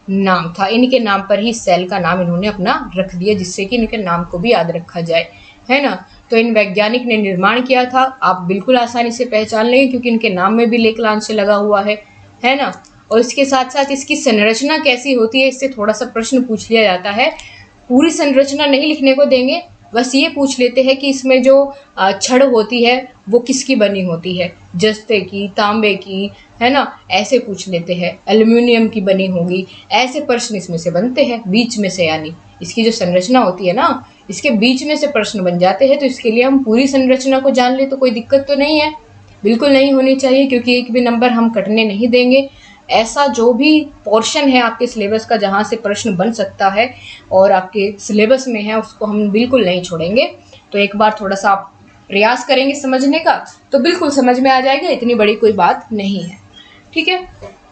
नाम था। इनके नाम पर ही सेल का नाम इन्होंने अपना रख दिया, जिससे कि इनके नाम को भी याद रखा जाए, है ना। तो इन वैज्ञानिक ने निर्माण किया था, आप बिल्कुल आसानी से पहचान लेंगे क्योंकि इनके नाम में भी लेक-लांछे लगा हुआ है ना। और इसके साथ साथ इसकी संरचना कैसी होती है, इससे थोड़ा सा प्रश्न पूछ लिया जाता है। पूरी संरचना नहीं लिखने को देंगे, बस ये पूछ लेते हैं कि इसमें जो छड़ होती है वो किसकी बनी होती है, जस्ते की, तांबे की, है ना, ऐसे पूछ लेते हैं। एल्युमिनियम की बनी होगी, ऐसे प्रश्न इसमें से बनते हैं बीच में से, यानी इसकी जो संरचना होती है ना, इसके बीच में से प्रश्न बन जाते हैं। तो इसके लिए हम पूरी संरचना को जान ले तो कोई दिक्कत तो नहीं है, बिल्कुल नहीं होनी चाहिए, क्योंकि एक भी नंबर हम कटने नहीं देंगे। ऐसा जो भी पोर्शन है आपके सिलेबस का जहाँ से प्रश्न बन सकता है और आपके सिलेबस में है, उसको हम बिल्कुल नहीं छोड़ेंगे। तो एक बार थोड़ा सा आप प्रयास करेंगे समझने का तो बिल्कुल समझ में आ जाएगा, इतनी बड़ी कोई बात नहीं है, ठीक है।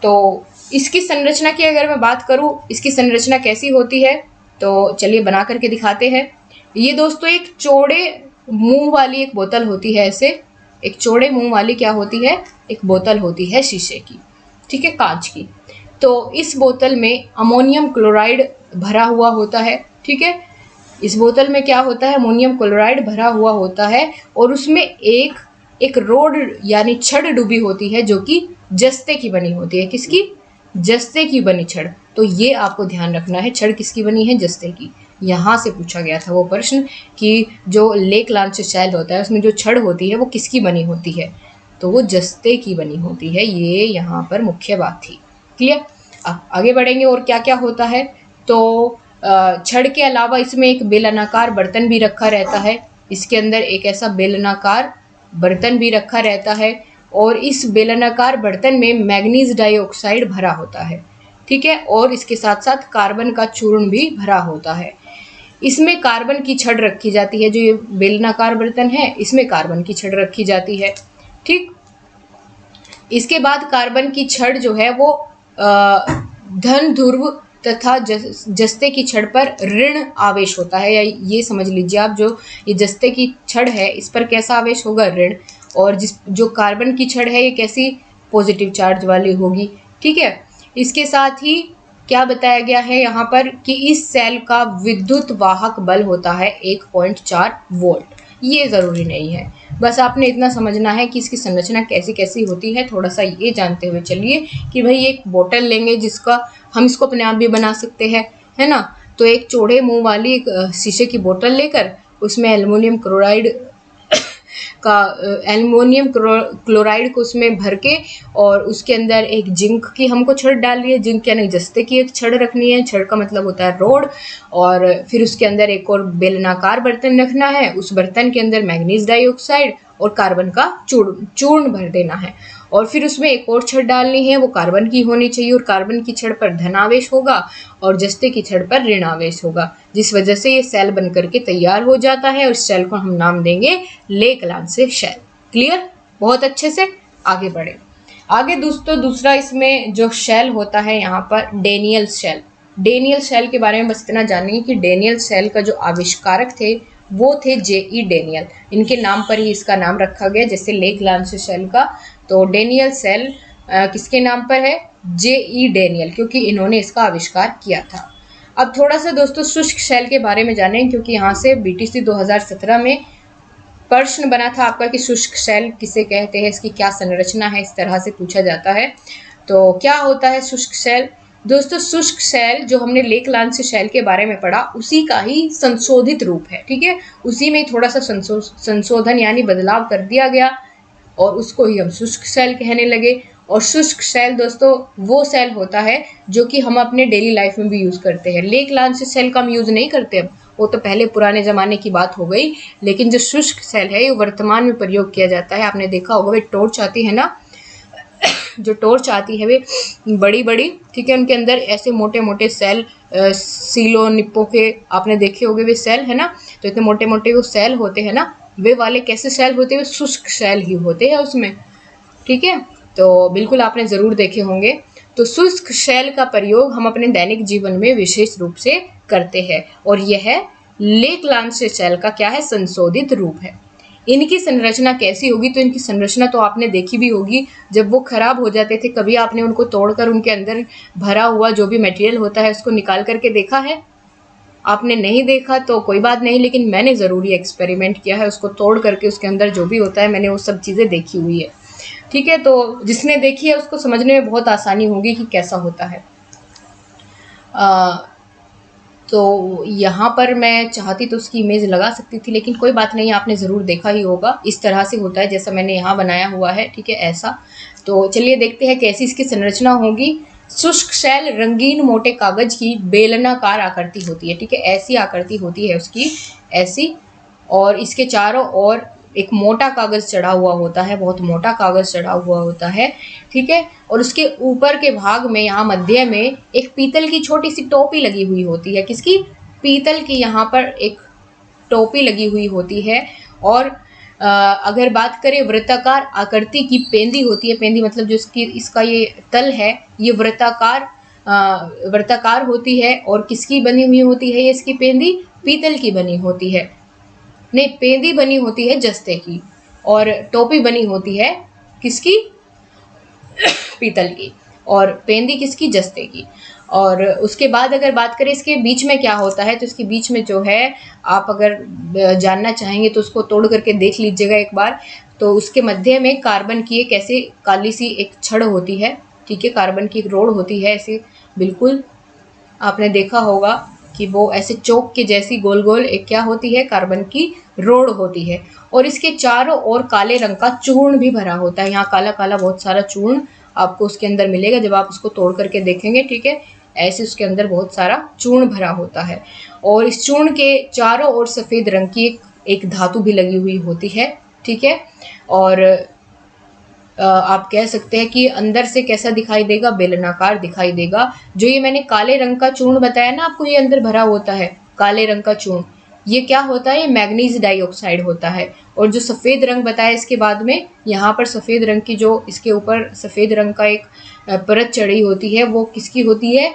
तो इसकी संरचना की अगर मैं बात करूँ, इसकी संरचना कैसी होती है, तो चलिए बना करके दिखाते हैं। ये दोस्तों एक चौड़े मुंह वाली एक बोतल होती है, ऐसे एक चौड़े मुंह वाली क्या होती है, एक बोतल होती है शीशे की, ठीक है, कांच की। तो इस बोतल में अमोनियम क्लोराइड भरा हुआ होता है, ठीक है। इस बोतल में क्या होता है, अमोनियम क्लोराइड भरा हुआ होता है और उसमें एक रोड यानी छड़ डूबी होती है जो कि जस्ते की बनी होती है। किसकी? जस्ते की बनी छड़। तो ये आपको ध्यान रखना है, छड़ किसकी बनी है? जस्ते की। यहाँ से पूछा गया था वो प्रश्न कि जो लेक-लांछे सेल होता है उसमें जो छड़ होती है वो किसकी बनी होती है, तो वो जस्ते की बनी होती है। ये यहाँ पर मुख्य बात थी, क्लियर। अब आगे बढ़ेंगे और क्या क्या होता है। तो छड़ के अलावा इसमें एक बेलनाकार बर्तन भी रखा रहता है, इसके अंदर एक ऐसा बेलनाकार बर्तन भी रखा रहता है और इस बेलनाकार बर्तन में मैग्नीज डाइऑक्साइड भरा होता है, ठीक है, और इसके साथ साथ कार्बन का चूर्ण भी भरा होता है। इसमें कार्बन की छड़ रखी जाती है, जो ये बेलनाकार बर्तन है इसमें कार्बन की छड़ रखी जाती है। ठीक, इसके बाद कार्बन की छड़ जो है वो धन ध्रुव तथा जस्ते की छड़ पर ऋण आवेश होता है, या ये समझ लीजिए आप, जो ये जस्ते की छड़ है इस पर कैसा आवेश होगा, ऋण, और जो कार्बन की छड़ है ये कैसी, पॉजिटिव चार्ज वाली होगी। ठीक है, इसके साथ ही क्या बताया गया है यहाँ पर कि इस सेल का विद्युत वाहक बल होता है 1.4 वोल्ट। ये ज़रूरी नहीं है, बस आपने इतना समझना है कि इसकी संरचना कैसी कैसी होती है। थोड़ा सा ये जानते हुए चलिए कि भाई एक बोतल लेंगे जिसका हम इसको अपने आप भी बना सकते हैं, है ना। तो एक चौड़े मुंह वाली एक शीशे की बोतल लेकर उसमें एल्युमिनियम क्लोराइड को उसमें भर के, और उसके अंदर एक जिंक की हमको छड़ डालनी है, जिंक यानी जस्ते की एक छड़ रखनी है, छड़ का मतलब होता है रोड, और फिर उसके अंदर एक और बेलनाकार बर्तन रखना है, उस बर्तन के अंदर मैग्नीज डाइऑक्साइड और कार्बन का चूर्ण भर देना है, और फिर उसमें एक और छड़ डालनी है, वो कार्बन की होनी चाहिए, और कार्बन की छड़ पर धन आवेश होगा और जस्ते की छड़ पर ऋण आवेश होगा, जिस वजह से ये सेल बन करके तैयार हो जाता है। उस सेल को हम नाम देंगे लेक-लांसे शेल। क्लियर, बहुत अच्छे से आगे बढ़े। आगे दोस्तों दूसरा इसमें जो शेल होता है यहाँ पर डेनियल शेल। डेनियल शेल के बारे में बस इतना जानेंगे कि डेनियल शेल का जो आविष्कारक थे वो थे J.E. डेनियल। इनके नाम पर ही इसका नाम रखा गया, जैसे लेक-लांसे शेल का, तो डेनियल शेल किसके नाम पर है, J.E. डेनियल, क्योंकि इन्होंने इसका आविष्कार किया था। अब थोड़ा सा दोस्तों शुष्क शेल के बारे में जानें, क्योंकि यहाँ से BTC 2017 में प्रश्न बना था आपका कि शुष्क शेल किसे कहते हैं, इसकी क्या संरचना है, इस तरह से पूछा जाता है। तो क्या होता है शुष्क शेल दोस्तों? शुष्क शेल जो हमने लेक-लांसे शेल के बारे में पढ़ा उसी का ही संशोधित रूप है। ठीक है, उसी में थोड़ा सा संशोधन यानी बदलाव कर दिया गया और उसको ही हम शुष्क शेल कहने लगे। और शुष्क शेल दोस्तों वो सेल होता है जो कि हम अपने डेली लाइफ में भी यूज़ करते हैं। लेक-लांसे शेल का हम यूज़ नहीं करते अब, वो तो पहले पुराने ज़माने की बात हो गई, लेकिन जो शुष्क सेल है ये वर्तमान में प्रयोग किया जाता है। आपने देखा होगा वे टॉर्च आती है ना, जो टॉर्च आती है वे बड़ी बड़ी, ठीक है, उनके अंदर ऐसे मोटे मोटे सेल, सीलो निप्पो के आपने देखे होंगे वे सेल, है ना, तो इतने मोटे मोटे वो सेल होते हैं ना, वे वाले कैसे सेल होते हैं, शुष्क सेल ही होते हैं उसमें। ठीक है, तो बिल्कुल आपने ज़रूर देखे होंगे। तो शुष्क शेल का प्रयोग हम अपने दैनिक जीवन में विशेष रूप से करते हैं, और यह लेक-लांसे शेल का क्या है, संशोधित रूप है। इनकी संरचना कैसी होगी? तो इनकी संरचना तो आपने देखी भी होगी, जब वो खराब हो जाते थे कभी आपने उनको तोड़कर उनके अंदर भरा हुआ जो भी मटेरियल होता है उसको निकाल करके देखा है? आपने नहीं देखा तो कोई बात नहीं, लेकिन मैंने ज़रूर ये एक्सपेरिमेंट किया है, उसको तोड़ करके उसके अंदर जो भी होता है मैंने वो सब चीज़ें देखी हुई है। ठीक है, तो जिसने देखी है उसको समझने में बहुत आसानी होगी कि कैसा होता है। तो यहाँ पर मैं चाहती तो उसकी इमेज लगा सकती थी, लेकिन कोई बात नहीं, आपने ज़रूर देखा ही होगा। इस तरह से होता है जैसा मैंने यहाँ बनाया हुआ है, ठीक है, ऐसा। तो चलिए देखते हैं कैसी इसकी संरचना होगी। शुष्क शेल रंगीन मोटे कागज की बेलनाकार आकृति होती है, ठीक है, ऐसी आकृति होती है उसकी, ऐसी, और इसके चारों ओर एक मोटा कागज चढ़ा हुआ होता है, बहुत मोटा कागज चढ़ा हुआ होता है, ठीक है, और उसके ऊपर के भाग में यहाँ मध्य में एक पीतल की छोटी सी टोपी लगी हुई होती है। किसकी? पीतल की यहाँ पर एक टोपी लगी हुई होती है। और अगर बात करें वृत्ताकार आकृति की पेंदी होती है, पेंदी मतलब जो इसका ये तल है ये वृत्ताकार होती है, और किसकी बनी हुई होती है ये इसकी पेंदी? पीतल की बनी होती है। नहीं, पेंदी बनी होती है जस्ते की, और टोपी बनी होती है किसकी? पीतल की, और पेंदी किसकी? जस्ते की। और उसके बाद अगर बात करें इसके बीच में क्या होता है, तो इसके बीच में जो है, आप अगर जानना चाहेंगे तो उसको तोड़ करके देख लीजिएगा एक बार। तो उसके मध्य में कार्बन की एक ऐसे काली सी एक छड़ होती है, ठीक है, कार्बन की एक रोड होती है ऐसे, बिल्कुल आपने देखा होगा कि वो ऐसे चौक के जैसी गोल गोल एक क्या होती है, कार्बन की रोड होती है। और इसके चारों ओर काले रंग का चूर्ण भी भरा होता है। यहाँ काला काला बहुत सारा चूर्ण आपको उसके अंदर मिलेगा जब आप उसको तोड़ करके देखेंगे, ठीक है, ऐसे उसके अंदर बहुत सारा चूर्ण भरा होता है। और इस चूर्ण के चारों ओर सफ़ेद रंग की एक धातु भी लगी हुई होती है, ठीक है। और आप कह सकते हैं कि अंदर से कैसा दिखाई देगा, बेलनाकार दिखाई देगा। जो ये मैंने काले रंग का चूर्ण बताया ना आपको, ये अंदर भरा होता है काले रंग का चूर्ण, ये क्या होता है, ये मैग्नीज डाइऑक्साइड होता है। और जो सफ़ेद रंग बताया इसके बाद में, यहाँ पर सफ़ेद रंग की जो इसके ऊपर सफ़ेद रंग का एक परत चढ़ी होती है, वो किसकी होती है,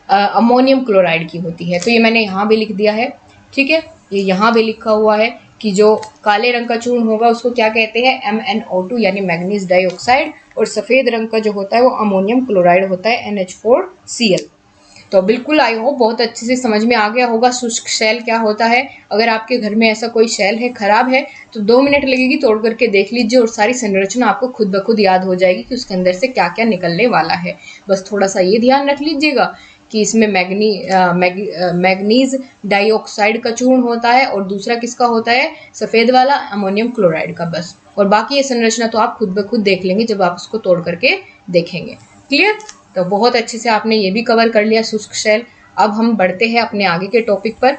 अमोनियम क्लोराइड की होती है। तो ये मैंने यहाँ भी लिख दिया है, ठीक है। ये यहाँ भी लिखा हुआ है कि जो काले रंग का चूर्ण होगा उसको क्या कहते हैं, MnO2 यानी मैग्नीज डाइऑक्साइड, और सफ़ेद रंग का जो होता है वो अमोनियम क्लोराइड होता है, NH4Cl। तो बिल्कुल आई होप बहुत अच्छे से समझ में आ गया होगा शुष्क शेल क्या होता है। अगर आपके घर में ऐसा कोई शेल है खराब है तो 2 मिनट लगेगी, तोड़ करके देख लीजिए और सारी संरचना आपको खुद ब खुद याद हो जाएगी कि उसके अंदर से क्या क्या निकलने वाला है। बस थोड़ा सा ये ध्यान रख लीजिएगा कि इसमें मैग्नीज डाइऑक्साइड का चूर्ण होता है और दूसरा किसका होता है, सफ़ेद वाला अमोनियम क्लोराइड का, बस। और बाकी ये संरचना तो आप खुद ब खुद देख लेंगे जब आप उसको तोड़ करके देखेंगे। क्लियर? तो बहुत अच्छे से आपने ये भी कवर कर लिया शुष्क शेल। अब हम बढ़ते हैं अपने आगे के टॉपिक पर।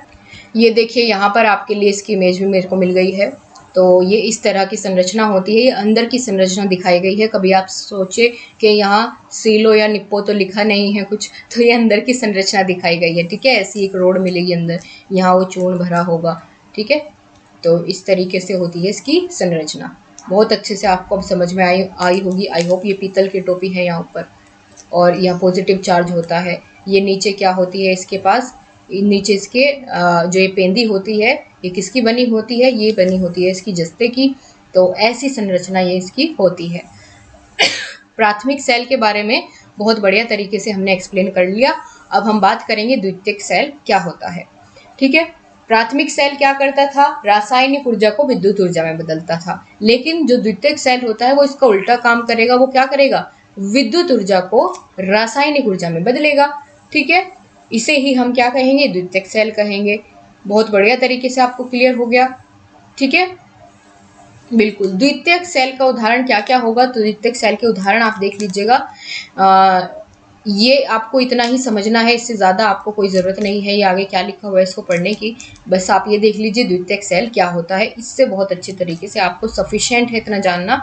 ये देखिए यहाँ पर आपके लिए इसकी इमेज भी मेरे को मिल गई है। तो ये इस तरह की संरचना होती है, ये अंदर की संरचना दिखाई गई है। कभी आप सोचे कि यहाँ सीलो या निप्पो तो लिखा नहीं है कुछ, तो ये अंदर की संरचना दिखाई गई है, ठीक है। ऐसी एक रोड मिलेगी अंदर, यहाँ वो चूर्ण भरा होगा, ठीक है। तो इस तरीके से होती है इसकी संरचना। बहुत अच्छे से आपको अब समझ में आई होगी आई होप। ये पीतल की टोपी है यहाँ ऊपर और यहाँ पॉजिटिव चार्ज होता है। ये नीचे क्या होती है इसके पास, नीचे इसके जो ये पेंदी होती है ये किसकी बनी होती है, ये बनी होती है इसकी जस्ते की। तो ऐसी संरचना ये इसकी होती है। प्राथमिक सेल के बारे में बहुत बढ़िया तरीके से हमने एक्सप्लेन कर लिया। अब हम बात करेंगे द्वितीयक सेल क्या होता है, ठीक है। प्राथमिक सेल क्या करता था, रासायनिक ऊर्जा को विद्युत ऊर्जा में बदलता था। लेकिन जो द्वितीयक सेल होता है वो इसका उल्टा काम करेगा। वो क्या करेगा, विद्युत ऊर्जा को रासायनिक ऊर्जा में बदलेगा, ठीक है। इसे ही हम क्या कहेंगे, द्वितीयक सेल कहेंगे। बहुत बढ़िया तरीके से आपको क्लियर हो गया, ठीक है। बिल्कुल, द्वितीयक सेल का उदाहरण क्या क्या होगा, तो द्वितीयक सेल के उदाहरण आप देख लीजिएगा। ये आपको इतना ही समझना है, इससे ज़्यादा आपको कोई ज़रूरत नहीं है ये आगे क्या लिखा हुआ है इसको पढ़ने की। बस आप ये देख लीजिए द्वितीयक सेल क्या होता है, इससे बहुत अच्छे तरीके से आपको सफिशिएंट है इतना जानना।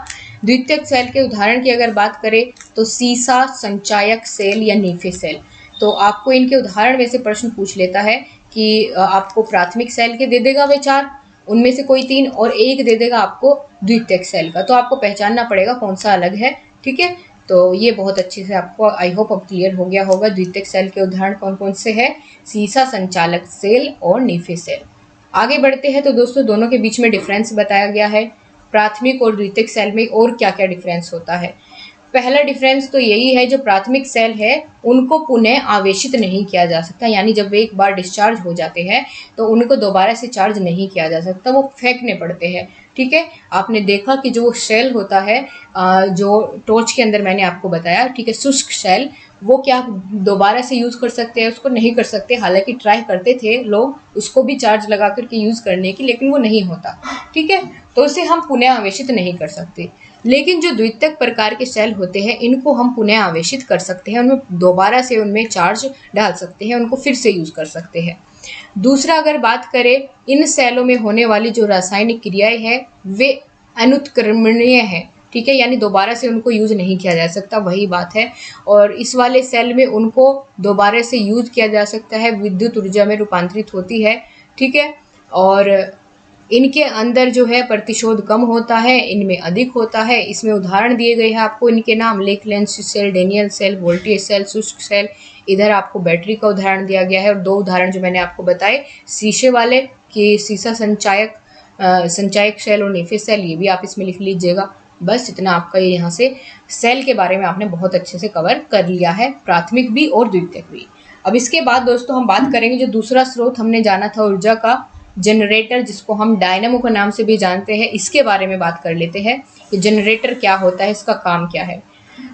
द्वितीयक सेल के उदाहरण की अगर बात करें तो सीसा, संचायक सेल या नीफे सेल। तो आपको इनके उदाहरण में से प्रश्न पूछ लेता है कि आपको प्राथमिक सेल के दे देगा वे 4, उनमें से कोई 3 और एक दे देगा आपको द्वितीयक सेल का। तो आपको पहचानना पड़ेगा कौन सा अलग है, ठीक है। तो ये बहुत अच्छे से आपको आई होप अब क्लियर हो गया होगा द्वितीयक सेल के उदाहरण कौन कौन से हैं, सीसा, संचालक सेल और नीफे सेल। आगे बढ़ते हैं तो दोस्तों दोनों के बीच में डिफरेंस बताया गया है। प्राथमिक और द्वितीयक सेल में और क्या क्या डिफरेंस होता है। पहला डिफरेंस तो यही है, जो प्राथमिक सेल है उनको पुनः आवेशित नहीं किया जा सकता, यानी जब वे एक बार डिस्चार्ज हो जाते हैं तो उनको दोबारा से चार्ज नहीं किया जा सकता, वो फेंकने पड़ते हैं, ठीक है। आपने देखा कि जो शेल होता है जो टॉर्च के अंदर मैंने आपको बताया, ठीक है, शुष्क शेल, वो क्या दोबारा से यूज़ कर सकते हैं, उसको नहीं कर सकते। हालांकि ट्राई करते थे लोग उसको भी चार्ज लगा करके यूज़ करने की, लेकिन वो नहीं होता, ठीक है। तो उसे हम पुनः आवेशित नहीं कर सकते। लेकिन जो द्वितीयक प्रकार के सेल होते हैं इनको हम पुनः आवेशित कर सकते हैं, उनमें दोबारा से उनमें चार्ज डाल सकते हैं, उनको फिर से यूज़ कर सकते हैं। दूसरा अगर बात करें, इन सेलों में होने वाली जो रासायनिक क्रियाएं हैं वे अनुत्क्रमणीय हैं, ठीक है, यानी दोबारा से उनको यूज़ नहीं किया जा सकता, वही बात है। और इस वाले सेल में उनको दोबारा से यूज़ किया जा सकता है, विद्युत ऊर्जा में रूपांतरित होती है, ठीक है। और इनके अंदर जो है प्रतिशोध कम होता है, इनमें अधिक होता है। इसमें उदाहरण दिए गए हैं आपको इनके नाम, Leclanche cell, Daniell cell, voltaic cell, शुष्क सेल। इधर आपको बैटरी का उदाहरण दिया गया है और 2 उदाहरण जो मैंने आपको बताए शीशे वाले कि सीसा, संचायक सेल और नीफे सेल, ये भी आप इसमें लिख लीजिएगा। बस इतना आपका ये यहाँ से सेल के बारे में आपने बहुत अच्छे से कवर कर लिया है, प्राथमिक भी और द्वितीयक भी। अब इसके बाद दोस्तों हम बात करेंगे जो दूसरा स्रोत हमने जाना था ऊर्जा का, जनरेटर, जिसको हम डायनामो के नाम से भी जानते हैं, इसके बारे में बात कर लेते हैं कि जनरेटर क्या होता है, इसका काम क्या है।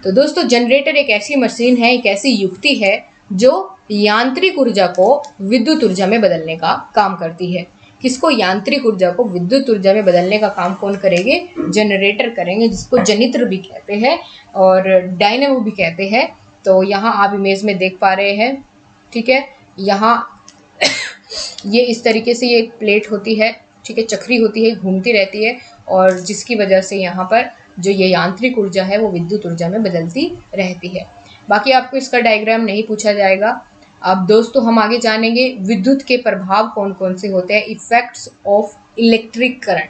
तो दोस्तों जनरेटर एक ऐसी मशीन है, एक ऐसी युक्ति है जो यांत्रिक ऊर्जा को विद्युत ऊर्जा में बदलने का काम करती है। किसको, यांत्रिक ऊर्जा को विद्युत ऊर्जा में बदलने का काम कौन करेंगे, जनरेटर करेंगे, जिसको जनित्र भी कहते हैं और डायनामो भी कहते हैं। तो यहाँ आप इमेज में देख पा रहे हैं, ठीक है। यहाँ ये इस तरीके से ये एक प्लेट होती है, ठीक है, चक्री होती है, घूमती रहती है और जिसकी वजह से यहाँ पर जो ये यांत्रिक ऊर्जा है वो विद्युत ऊर्जा में बदलती रहती है। बाकी आपको इसका डायग्राम नहीं पूछा जाएगा। अब दोस्तों हम आगे जानेंगे विद्युत के प्रभाव कौन कौन से होते हैं, इफेक्ट्स ऑफ इलेक्ट्रिक करंट,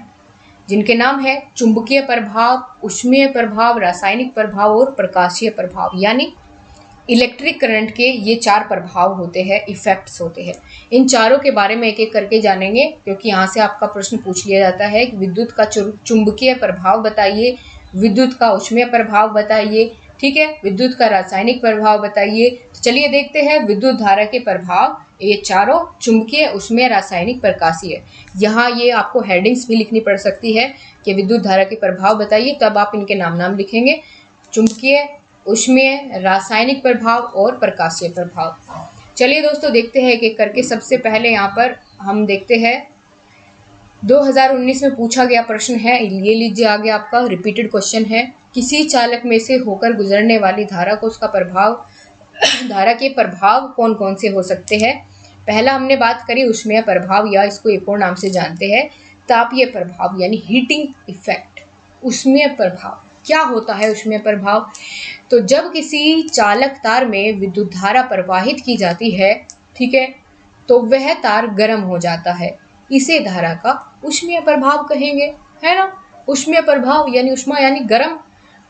जिनके नाम है चुंबकीय प्रभाव, ऊष्मीय प्रभाव, रासायनिक प्रभाव और प्रकाशीय प्रभाव। यानी इलेक्ट्रिक करंट के ये 4 प्रभाव होते हैं, इफेक्ट्स होते हैं। इन चारों के बारे में एक एक करके जानेंगे, क्योंकि यहाँ से आपका प्रश्न पूछ लिया जाता है कि विद्युत का चुंबकीय प्रभाव बताइए, विद्युत का ऊष्मीय प्रभाव बताइए, ठीक है, विद्युत का रासायनिक प्रभाव बताइए। तो चलिए देखते हैं विद्युत धारा के प्रभाव, ये चारों चुंबकीय, ऊष्मीय, रासायनिक, प्रकाशीय। यहाँ ये आपको हेडिंग्स भी लिखनी पड़ सकती है कि विद्युत धारा के प्रभाव बताइए, तब आप इनके नाम लिखेंगे, चुंबकीय, ऊष्मीय, रासायनिक प्रभाव और प्रकाशीय प्रभाव। चलिए दोस्तों देखते हैं एक एक करके। सबसे पहले यहाँ पर हम देखते हैं 2019 में पूछा गया प्रश्न है, ये लीजिए आगे आपका रिपीटेड क्वेश्चन है। किसी चालक में से होकर गुजरने वाली धारा को उसका प्रभाव, धारा के प्रभाव कौन कौन से हो सकते हैं। पहला हमने बात करी ऊष्मीय प्रभाव, या इसको एक और नाम से जानते हैं तापीय प्रभाव, यानी हीटिंग इफेक्ट। ऊष्मीय प्रभाव क्या होता है? ऊष्मीय प्रभाव तो जब किसी चालक तार में विद्युत धारा प्रवाहित की जाती है, ठीक है, तो वह तार गर्म हो जाता है, इसे धारा का ऊष्मीय प्रभाव कहेंगे, है ना। ऊष्मीय प्रभाव यानी ऊष्मा यानी गर्म।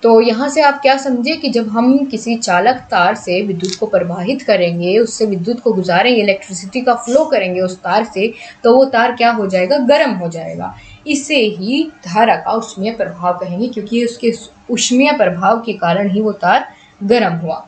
तो यहाँ से आप क्या समझे कि जब हम किसी चालक तार से विद्युत को प्रवाहित करेंगे, उससे विद्युत को गुजारेंगे, इलेक्ट्रिसिटी का फ्लो करेंगे उस तार से, तो वो तार क्या हो जाएगा? गर्म हो जाएगा। इसे ही धारा का ऊष्मीय प्रभाव कहेंगे, क्योंकि उसके ऊष्मीय प्रभाव के कारण ही वो तार गर्म हुआ।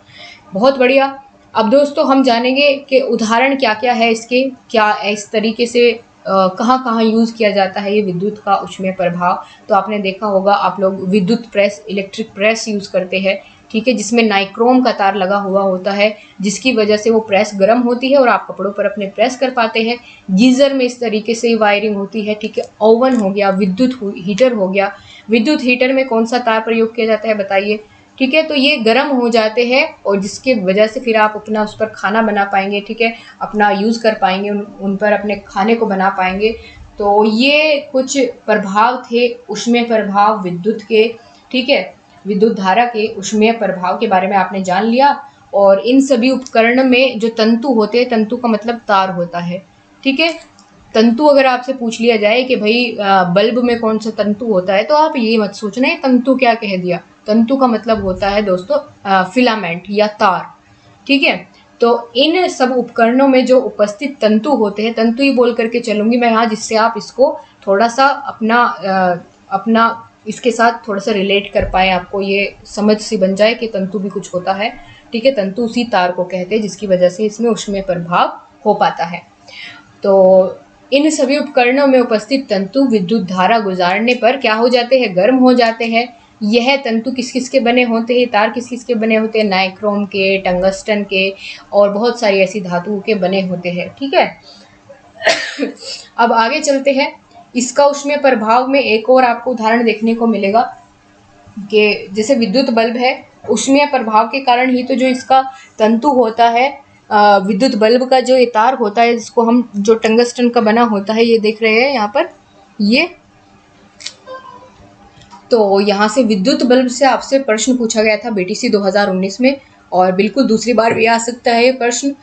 बहुत बढ़िया। अब दोस्तों हम जानेंगे कि उदाहरण क्या क्या है इसके, क्या इस तरीके से कहाँ कहाँ यूज़ किया जाता है ये विद्युत का ऊष्मीय प्रभाव। तो आपने देखा होगा, आप लोग विद्युत प्रेस, इलेक्ट्रिक प्रेस यूज़ करते हैं, ठीक है, जिसमें नाइक्रोम का तार लगा हुआ होता है, जिसकी वजह से वो प्रेस गर्म होती है और आप कपड़ों पर अपने प्रेस कर पाते हैं। गीज़र में इस तरीके से वायरिंग होती है, ठीक है। ओवन हो गया, विद्युत हीटर हो गया। विद्युत हीटर में कौन सा तार प्रयोग किया जाता है बताइए, ठीक है। तो ये गर्म हो जाते हैं और जिसकी वजह से फिर आप अपना उस पर खाना बना पाएंगे, ठीक है, अपना यूज़ कर पाएंगे, उन पर अपने खाने को बना पाएंगे। तो ये कुछ प्रभाव थे ऊष्मीय प्रभाव विद्युत के, ठीक है। विद्युत धारा के ऊष्मीय प्रभाव के बारे में आपने जान लिया। और इन सभी उपकरण में जो तंतु होते हैं, तंतु का मतलब तार होता है, ठीक है। तंतु अगर आपसे पूछ लिया जाए कि भाई बल्ब में कौन सा तंतु होता है, तो आप ये मत सोचना है तंतु क्या कह दिया। तंतु का मतलब होता है दोस्तों फिलामेंट या तार, ठीक है। तो इन सब उपकरणों में जो उपस्थित तंतु होते हैं, तंतु ही बोल करके चलूंगी मैं यहाँ, जिससे आप इसको थोड़ा सा अपना इसके साथ थोड़ा सा रिलेट कर पाए, आपको ये समझ सी बन जाए कि तंतु भी कुछ होता है, ठीक है। तंतु उसी तार को कहते हैं जिसकी वजह से इसमें ऊष्मीय प्रभाव हो पाता है। तो इन सभी उपकरणों में उपस्थित तंतु विद्युत धारा गुजारने पर क्या हो जाते हैं? गर्म हो जाते हैं। यह तंतु किस किस के बने होते हैं? तार किस किस के बने होते हैं? नाइक्रोम के, टंगस्टन के और बहुत सारी ऐसी धातुओं के बने होते हैं, ठीक है। अब आगे चलते हैं। इसका ऊष्मीय प्रभाव में एक और आपको उदाहरण देखने को मिलेगा कि जैसे विद्युत बल्ब है, ऊष्मीय प्रभाव के कारण ही तो जो इसका तंतु होता है, विद्युत बल्ब का जो ये तार होता है, जिसको हम जो टंगस्टन का बना होता है, ये देख रहे हैं यहाँ पर, ये तो यहाँ से विद्युत बल्ब से आपसे प्रश्न पूछा गया था बीटीसी 2019 में, और बिल्कुल दूसरी बार भी आ सकता है ये प्रश्न।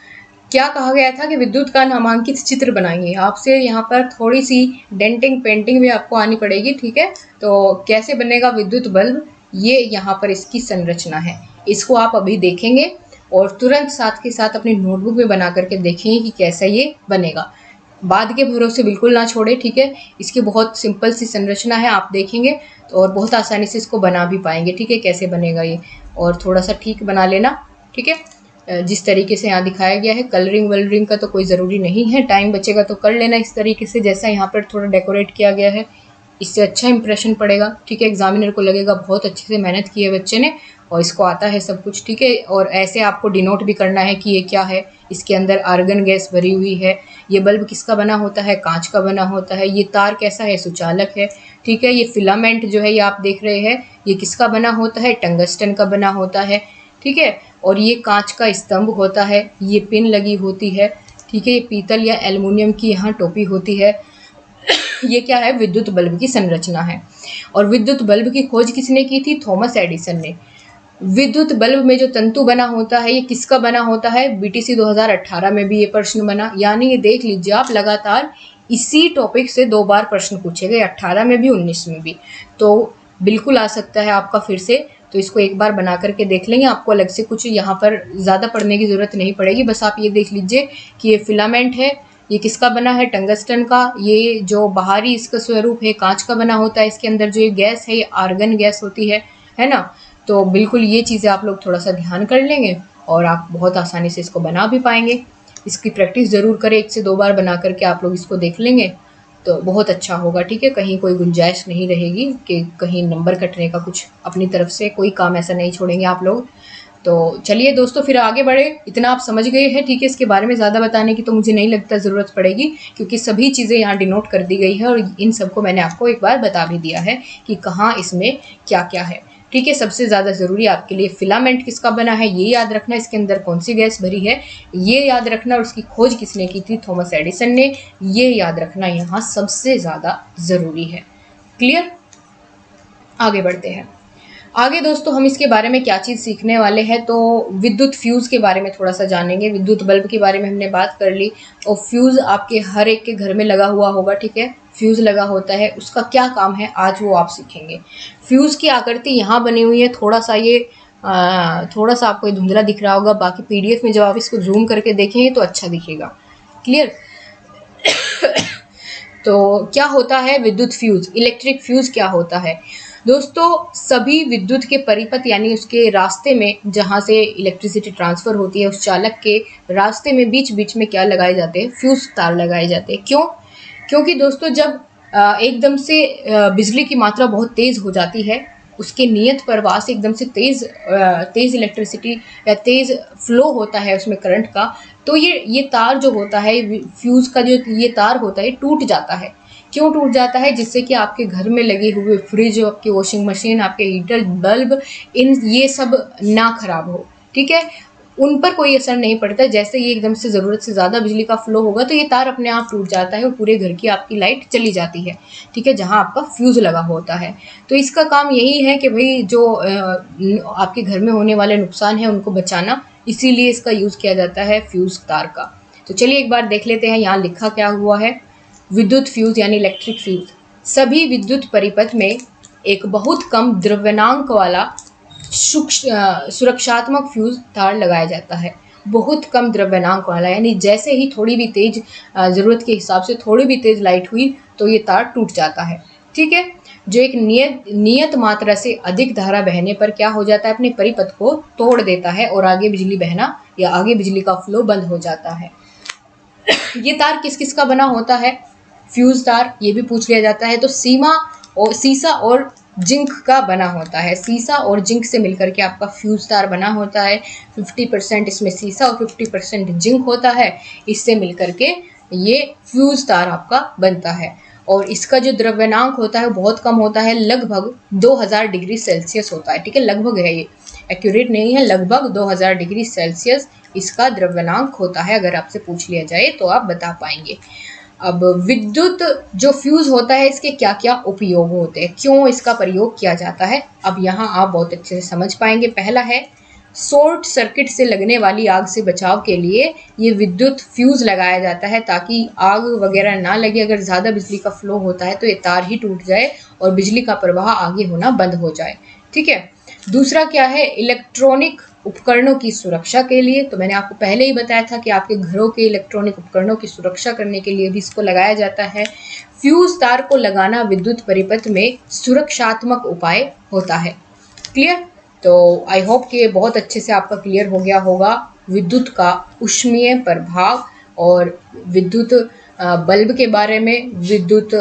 क्या कहा गया था कि विद्युत का नामांकित चित्र बनाइए। आपसे यहाँ पर थोड़ी सी डेंटिंग पेंटिंग भी आपको आनी पड़ेगी, ठीक है। तो कैसे बनेगा विद्युत बल्ब, ये यहाँ पर इसकी संरचना है। इसको आप अभी देखेंगे और तुरंत साथ के साथ अपनी नोटबुक में बना करके देखेंगे कि कैसा ये बनेगा। बाद के भरोसे बिल्कुल ना छोड़े, ठीक है। इसकी बहुत सिंपल सी संरचना है, आप देखेंगे तो और बहुत आसानी से इसको बना भी पाएंगे, ठीक है। कैसे बनेगा ये, और थोड़ा सा ठीक बना लेना, ठीक है। जिस तरीके से यहाँ दिखाया गया है, कलरिंग वलरिंग का तो कोई ज़रूरी नहीं है, टाइम बचेगा तो कर लेना इस तरीके से, जैसा यहाँ पर थोड़ा डेकोरेट किया गया है, इससे अच्छा इंप्रेशन पड़ेगा, ठीक है। एग्जामिनर को लगेगा बहुत अच्छे से मेहनत की है बच्चे ने और इसको आता है सब कुछ, ठीक है। और ऐसे आपको डिनोट भी करना है कि ये क्या है, इसके अंदर आर्गन गैस भरी हुई है। ये बल्ब किसका बना होता है? कांच का बना होता है। ये तार कैसा है? सुचालक है, ठीक है। ये फिलामेंट जो है, ये आप देख रहे हैं, ये किसका बना होता है? टंगस्टन का बना होता है, ठीक है। और ये कांच का स्तंभ होता है, ये पिन लगी होती है, ठीक है। ये पीतल या एल्युमिनियम की यहाँ टोपी होती है। ये क्या है, विद्युत बल्ब की संरचना है। और विद्युत बल्ब की खोज किसने की थी, थॉमस एडिसन ने। विद्युत बल्ब में जो तंतु बना होता है ये किसका बना होता है, बीटीसी 2018 में भी ये प्रश्न बना। यानी ये देख लीजिए आप, लगातार इसी टॉपिक से 2 बार प्रश्न पूछे गए, 18 में भी 19 में भी। तो बिल्कुल आ सकता है आपका फिर से। तो इसको एक बार बना करके देख लेंगे, आपको अलग से कुछ यहाँ पर ज़्यादा पढ़ने की ज़रूरत नहीं पड़ेगी। बस आप ये देख लीजिए कि ये फिलामेंट है, ये किसका बना है, टंगस्टन का। ये जो बाहरी इसका स्वरूप है कांच का बना होता है। इसके अंदर जो ये गैस है ये आर्गन गैस होती है ना। तो बिल्कुल ये चीज़ें आप लोग थोड़ा सा ध्यान कर लेंगे और आप बहुत आसानी से इसको बना भी पाएंगे। इसकी प्रैक्टिस ज़रूर करें, 1 से 2 बार बना करके आप लोग इसको देख लेंगे तो बहुत अच्छा होगा। ठीक है, कहीं कोई गुंजाइश नहीं रहेगी कि कहीं नंबर कटने का, कुछ अपनी तरफ से कोई काम ऐसा नहीं छोड़ेंगे आप लोग। तो चलिए दोस्तों फिर आगे बढ़े। इतना आप समझ गए हैं, ठीक है। इसके बारे में ज़्यादा बताने की तो मुझे नहीं लगता ज़रूरत पड़ेगी, क्योंकि सभी चीज़ें यहाँ डिनोट कर दी गई है और इन सबको मैंने आपको एक बार बता भी दिया है कि कहाँ इसमें क्या क्या है। ठीक है, सबसे ज़्यादा ज़रूरी आपके लिए फिलामेंट किसका बना है ये याद रखना, इसके अंदर कौन सी गैस भरी है ये याद रखना, और उसकी खोज किसने की थी, थॉमस एडिसन ने, ये याद रखना यहाँ सबसे ज़्यादा ज़रूरी है। क्लियर, आगे बढ़ते हैं। आगे दोस्तों हम इसके बारे में क्या चीज़ सीखने वाले हैं, तो विद्युत फ्यूज़ के बारे में थोड़ा सा जानेंगे। विद्युत बल्ब के बारे में हमने बात कर ली, और फ्यूज़ आपके हर एक के घर में लगा हुआ होगा। ठीक है, फ्यूज़ लगा होता है, उसका क्या काम है आज वो आप सीखेंगे। फ्यूज़ की आकृति यहाँ बनी हुई है, थोड़ा सा आपको ये धुंधला दिख रहा होगा, बाकी पीडीएफ में जब आप इसको जूम करके देखेंगे तो अच्छा दिखेगा। क्लियर। तो क्या होता है विद्युत फ्यूज़, इलेक्ट्रिक फ्यूज़ क्या होता है दोस्तों, सभी विद्युत के परिपथ यानी उसके रास्ते में जहाँ से इलेक्ट्रिसिटी ट्रांसफ़र होती है, उस चालक के रास्ते में बीच बीच में क्या लगाए जाते हैं, फ्यूज़ तार लगाए जाते हैं। क्यों, क्योंकि दोस्तों जब एकदम से बिजली की मात्रा बहुत तेज़ हो जाती है, उसके नियत प्रवाह से एकदम से तेज़ इलेक्ट्रिसिटी या तेज़ फ्लो होता है उसमें करंट का, तो ये तार जो होता है, फ्यूज़ का जो ये तार होता है टूट जाता है। क्यों टूट जाता है, जिससे कि आपके घर में लगे हुए फ्रिज, आपकी वॉशिंग मशीन, आपके हीटर, बल्ब, ये सब ना खराब हो। ठीक है, उन पर कोई असर नहीं पड़ता। जैसे ये एकदम से ज़रूरत से ज़्यादा बिजली का फ्लो होगा तो ये तार अपने आप टूट जाता है और पूरे घर की आपकी लाइट चली जाती है। ठीक है, जहाँ आपका फ्यूज़ लगा होता है। तो इसका काम यही है कि भाई जो आपके घर में होने वाले नुकसान है उनको बचाना, इसीलिए इसका यूज़ किया जाता है फ्यूज़ तार का। तो चलिए एक बार देख लेते हैं यहाँ लिखा क्या हुआ है। विद्युत फ्यूज़ यानी इलेक्ट्रिक फ्यूज़, सभी विद्युत परिपथ में एक बहुत कम द्रव्यनांक वाला सुरक्षात्मक फ्यूज़ तार लगाया जाता है। बहुत कम द्रव्यनांक वाला, यानी जैसे ही थोड़ी भी तेज ज़रूरत के हिसाब से थोड़ी भी तेज लाइट हुई तो ये तार टूट जाता है। ठीक है, जो एक नियत मात्रा से अधिक धारा बहने पर क्या हो जाता है, अपने परिपथ को तोड़ देता है और आगे बिजली बहना या आगे बिजली का फ्लो बंद हो जाता है। ये तार किस किस का बना होता है, फ्यूज़ तार, ये भी पूछ लिया जाता है। तो सीसा और जिंक का बना होता है। सीसा और जिंक से मिलकर के आपका फ्यूज़ तार बना होता है। 50% इसमें सीसा और 50% जिंक होता है। इससे मिलकर के ये फ्यूज़ तार आपका बनता है। और इसका जो द्रव्यनांक होता है वो बहुत कम होता है, लगभग 2000 डिग्री सेल्सियस होता है। ठीक है, लगभग है, ये एक्यूरेट नहीं है, लगभग 2000 डिग्री सेल्सियस इसका द्रव्यनांक होता है। अगर आपसे पूछ लिया जाए तो आप बता पाएंगे। अब विद्युत जो फ्यूज़ होता है इसके क्या क्या उपयोग होते हैं, क्यों इसका प्रयोग किया जाता है, अब यहाँ आप बहुत अच्छे से समझ पाएंगे। पहला है, शॉर्ट सर्किट से लगने वाली आग से बचाव के लिए ये विद्युत फ्यूज़ लगाया जाता है, ताकि आग वगैरह ना लगे। अगर ज़्यादा बिजली का फ्लो होता है तो ये तार ही टूट जाए और बिजली का प्रवाह आगे होना बंद हो जाए। ठीक है, दूसरा क्या है, इलेक्ट्रॉनिक उपकरणों की सुरक्षा के लिए। तो मैंने आपको पहले ही बताया था कि आपके घरों के इलेक्ट्रॉनिक उपकरणों की सुरक्षा करने के लिए भी इसको लगाया जाता है। फ्यूज़ तार को लगाना विद्युत परिपथ में सुरक्षात्मक उपाय होता है। क्लियर, तो आई होप कि बहुत अच्छे से आपका क्लियर हो गया होगा विद्युत का ऊष्मीय प्रभाव और विद्युत बल्ब के बारे में, विद्युत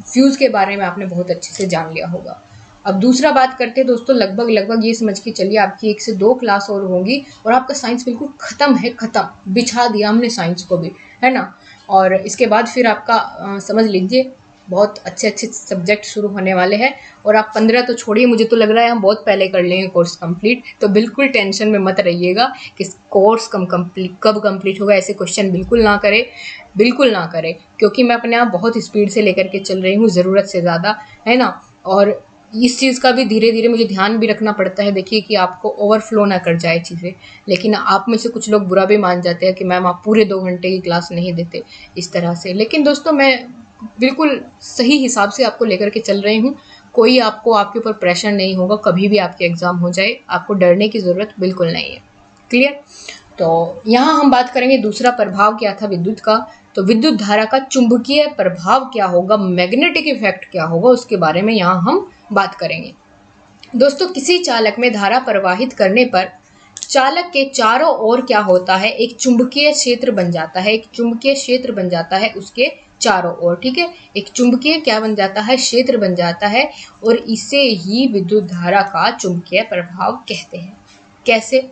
फ्यूज़ के बारे में आपने बहुत अच्छे से जान लिया होगा। अब दूसरा बात करते हैं दोस्तों, लगभग ये समझ के चलिए आपकी 1 से 2 क्लास और होंगी और आपका साइंस बिल्कुल ख़त्म है, ख़त्म, बिछा दिया हमने साइंस को भी, है ना। और इसके बाद फिर आपका समझ लीजिए बहुत अच्छे अच्छे सब्जेक्ट शुरू होने वाले हैं और आप 15 तो छोड़िए, मुझे तो लग रहा है हम बहुत पहले कर लेंगे कोर्स कंप्लीट। तो बिल्कुल टेंशन में मत रहिएगा कि कोर्स कब कंप्लीट होगा, ऐसे क्वेश्चन बिल्कुल ना करें, बिल्कुल ना करें, क्योंकि मैं अपने आप बहुत स्पीड से लेकर के चल रही हूँ, ज़रूरत से ज़्यादा, है ना। और इस चीज़ का भी धीरे धीरे मुझे ध्यान भी रखना पड़ता है, देखिए कि आपको ओवरफ्लो ना कर जाए चीज़ें। लेकिन आप में से कुछ लोग बुरा भी मान जाते हैं कि मैम आप पूरे 2 घंटे की क्लास नहीं देते इस तरह से। लेकिन दोस्तों मैं बिल्कुल सही हिसाब से आपको लेकर के चल रही हूँ, कोई आपको आपके ऊपर प्रेशर नहीं होगा, कभी भी आपके एग्ज़ाम हो जाए आपको डरने की ज़रूरत बिल्कुल नहीं है। क्लियर। तो यहाँ हम बात करेंगे दूसरा प्रभाव क्या था विद्युत का। तो विद्युत धारा का चुंबकीय प्रभाव क्या होगा, मैग्नेटिक इफेक्ट क्या होगा, उसके बारे में यहाँ हम बात करेंगे। दोस्तों किसी चालक में धारा प्रवाहित करने पर चालक के चारों ओर क्या होता है, एक चुंबकीय क्षेत्र बन जाता है, एक चुंबकीय क्षेत्र बन जाता है उसके चारों ओर, ठीक है। एक चुंबकीय क्या बन जाता है, क्षेत्र बन जाता है, और इसे ही विद्युत धारा का चुंबकीय प्रभाव कहते हैं। कैसे,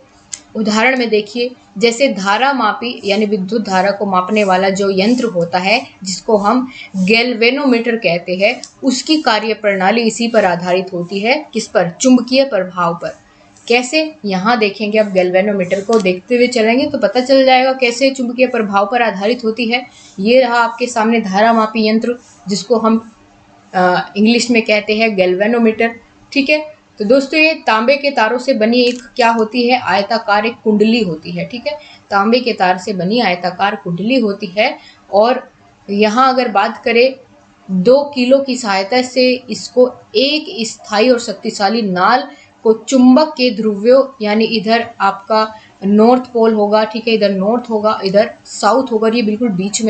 उदाहरण में देखिए, जैसे धारा मापी यानी विद्युत धारा को मापने वाला जो यंत्र होता है जिसको हम गैल्वेनोमीटर कहते हैं, उसकी कार्य प्रणाली इसी पर आधारित होती है, किस पर, चुंबकीय प्रभाव पर। कैसे, यहाँ देखेंगे, अब गैल्वेनोमीटर को देखते हुए चलेंगे तो पता चल जाएगा कैसे चुंबकीय प्रभाव पर आधारित होती है। ये रहा आपके सामने धारा मापी यंत्र जिसको हम इंग्लिश में कहते हैं गैल्वेनोमीटर, ठीक है। तो दोस्तों ये तांबे के तारों से बनी एक क्या होती है, आयताकार एक कुंडली होती है, ठीक है। तांबे के तार से बनी आयताकार कुंडली होती है, और यहाँ अगर बात करें 2 किलो की सहायता से इसको एक स्थायी और शक्तिशाली नाल को चुंबक के ध्रुवों, यानी इधर आपका नॉर्थ पोल होगा, ठीक है, इधर नॉर्थ होगा, इधर साउथ होगा, ये बिल्कुल बीच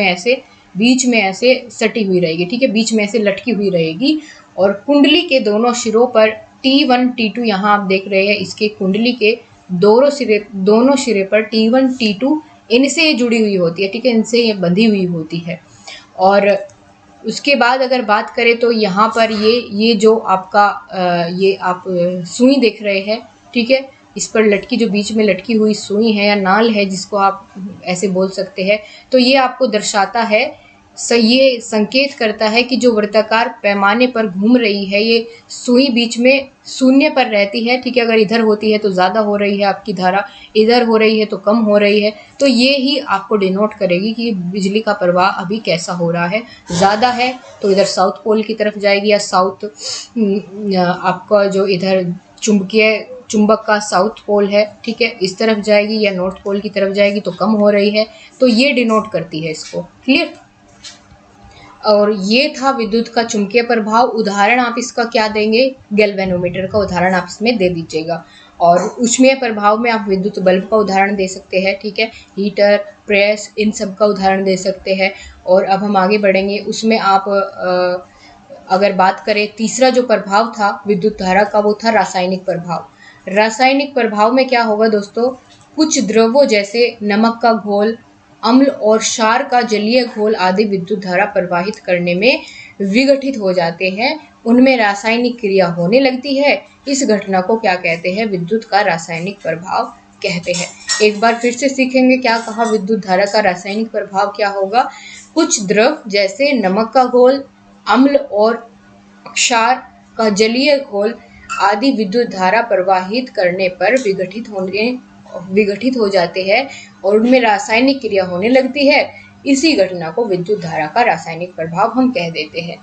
में ऐसे सटी हुई रहेगी, ठीक है, बीच में ऐसे लटकी हुई रहेगी। और कुंडली के दोनों सिरों पर T1 T2, यहाँ आप देख रहे हैं इसके कुंडली के दोनों सिरे पर T1 T2 इनसे ये जुड़ी हुई होती है, ठीक है, इनसे ये बंधी हुई होती है। और उसके बाद अगर बात करें तो यहाँ पर ये जो आपका ये आप सुई देख रहे हैं, ठीक है, इस पर लटकी, जो बीच में लटकी हुई सुई है या नाल है जिसको आप ऐसे बोल सकते हैं, तो ये आपको दर्शाता है, ये संकेत करता है कि जो वृत्ताकार पैमाने पर घूम रही है ये सुई बीच में शून्य पर रहती है, ठीक है। अगर इधर होती है तो ज़्यादा हो रही है आपकी धारा, इधर हो रही है तो कम हो रही है, तो ये ही आपको डिनोट करेगी कि बिजली का प्रवाह अभी कैसा हो रहा है। ज़्यादा है तो इधर साउथ पोल की तरफ जाएगी, या साउथ आपका जो इधर चुंबक का साउथ पोल है, ठीक है, इस तरफ जाएगी, या नॉर्थ पोल की तरफ जाएगी तो कम हो रही है, तो ये डिनोट करती है इसको। क्लियर। और ये था विद्युत का चुंबकीय प्रभाव। उदाहरण आप इसका क्या देंगे, गैल्वेनोमीटर का उदाहरण आप इसमें दे दीजिएगा। और ऊष्मीय प्रभाव में आप विद्युत बल्ब का उदाहरण दे सकते हैं, ठीक है, हीटर, प्रेस, इन सब का उदाहरण दे सकते हैं। और अब हम आगे बढ़ेंगे, उसमें आप अगर बात करें तीसरा जो प्रभाव था विद्युत धारा का, वो था रासायनिक प्रभाव। रासायनिक प्रभाव में क्या होगा दोस्तों, कुछ द्रवों जैसे नमक का घोल, अम्ल और क्षार का जलीय घोल आदि विद्युत धारा प्रवाहित करने में विघटित हो जाते हैं, उनमें रासायनिक क्रिया होने लगती है। इस घटना को क्या कहते हैं, विद्युत का रासायनिक प्रभाव कहते हैं। एक बार फिर से सीखेंगे क्या कहा, विद्युत धारा का रासायनिक प्रभाव क्या होगा, कुछ द्रव जैसे नमक का घोल, अम्ल और क्षार का जलीय घोल आदि विद्युत धारा प्रवाहित करने पर विघटित हो जाते हैं और उनमें रासायनिक क्रिया होने लगती है। इसी घटना को विद्युत धारा का रासायनिक प्रभाव हम कह देते हैं।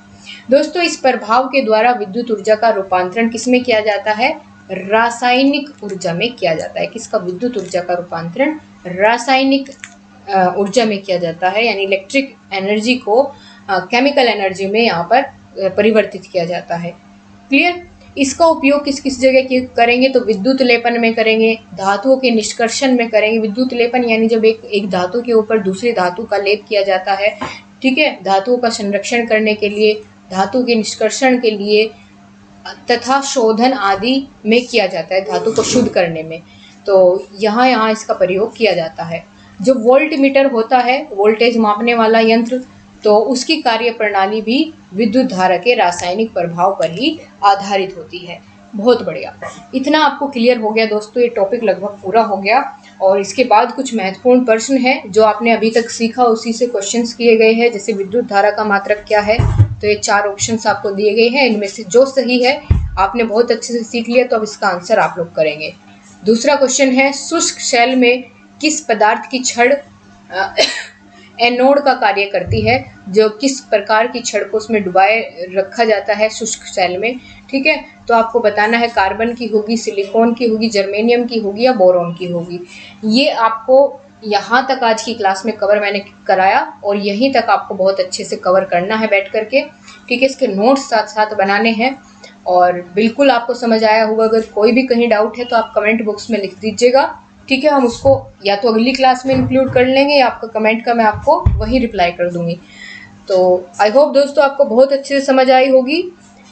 दोस्तों इस प्रभाव के द्वारा विद्युत ऊर्जा का रूपांतरण किसमें किया जाता है, रासायनिक ऊर्जा में किया जाता है। किसका, विद्युत ऊर्जा का रूपांतरण रासायनिक ऊर्जा में किया जाता है, यानी इलेक्ट्रिक एनर्जी को केमिकल एनर्जी में यहाँ पर परिवर्तित किया जाता है। क्लियर। इसका उपयोग किस किस जगह करेंगे, तो विद्युत लेपन में करेंगे, धातुओं के निष्कर्षण में करेंगे। विद्युत लेपन यानी जब एक धातु के ऊपर दूसरी धातु का लेप किया जाता है, ठीक है, धातुओं का संरक्षण करने के लिए, धातु के निष्कर्षण के लिए तथा शोधन आदि में किया जाता है, धातु को शुद्ध करने में, तो यहाँ इसका प्रयोग किया जाता है। जो वोल्टमीटर होता है, वोल्टेज मापने वाला यंत्र, तो उसकी कार्य प्रणाली भी विद्युत धारा के रासायनिक प्रभाव पर ही आधारित होती है। बहुत बढ़िया, इतना आपको क्लियर हो गया दोस्तों, ये टॉपिक लगभग पूरा हो गया। और इसके बाद कुछ महत्वपूर्ण प्रश्न है जो आपने अभी तक सीखा उसी से क्वेश्चंस किए गए हैं। जैसे विद्युत धारा का मात्रक क्या है, तो ये 4 ऑप्शंस आपको दिए गए हैं, इनमें से जो सही है आपने बहुत अच्छे से सीख लिया, तो अब इसका आंसर आप लोग करेंगे। दूसरा क्वेश्चन है, शुष्क शेल में किस पदार्थ की छड़ एनोड का कार्य करती है, जो किस प्रकार की छड़ को उसमें डुबाए रखा जाता है शुष्क शेल में। ठीक है, तो आपको बताना है कार्बन की होगी, सिलिकॉन की होगी, जर्मेनियम की होगी या बोरॉन की होगी। ये आपको यहाँ तक आज की क्लास में कवर मैंने कराया और यहीं तक आपको बहुत अच्छे से कवर करना है बैठ करके। ठीक है, इसके नोट्स साथ साथ बनाने हैं और बिल्कुल आपको समझ आया होगा। अगर कोई भी कहीं डाउट है तो आप कमेंट बॉक्स में लिख दीजिएगा। ठीक है, हम उसको या तो अगली क्लास में इंक्लूड कर लेंगे या आपका कमेंट का मैं आपको वहीं रिप्लाई कर दूंगी। तो आई होप दोस्तों आपको बहुत अच्छे से समझ आई होगी,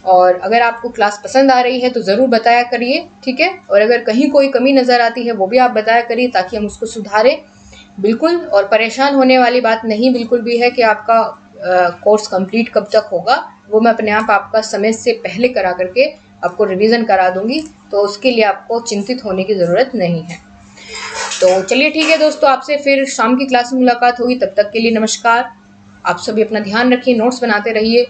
और अगर आपको क्लास पसंद आ रही है तो ज़रूर बताया करिए। ठीक है, और अगर कहीं कोई कमी नज़र आती है वो भी आप बताया करिए ताकि हम उसको सुधारें। बिल्कुल, और परेशान होने वाली बात नहीं बिल्कुल भी है कि आपका कोर्स कंप्लीट कब तक होगा। वो मैं अपने आप आपका समय से पहले करा करके आपको रिवीजन करा दूंगी, तो उसके लिए आपको चिंतित होने की ज़रूरत नहीं है। तो चलिए ठीक है दोस्तों, आपसे फिर शाम की क्लास में मुलाकात होगी। तब तक के लिए नमस्कार। आप सभी अपना ध्यान रखिए, नोट्स बनाते रहिए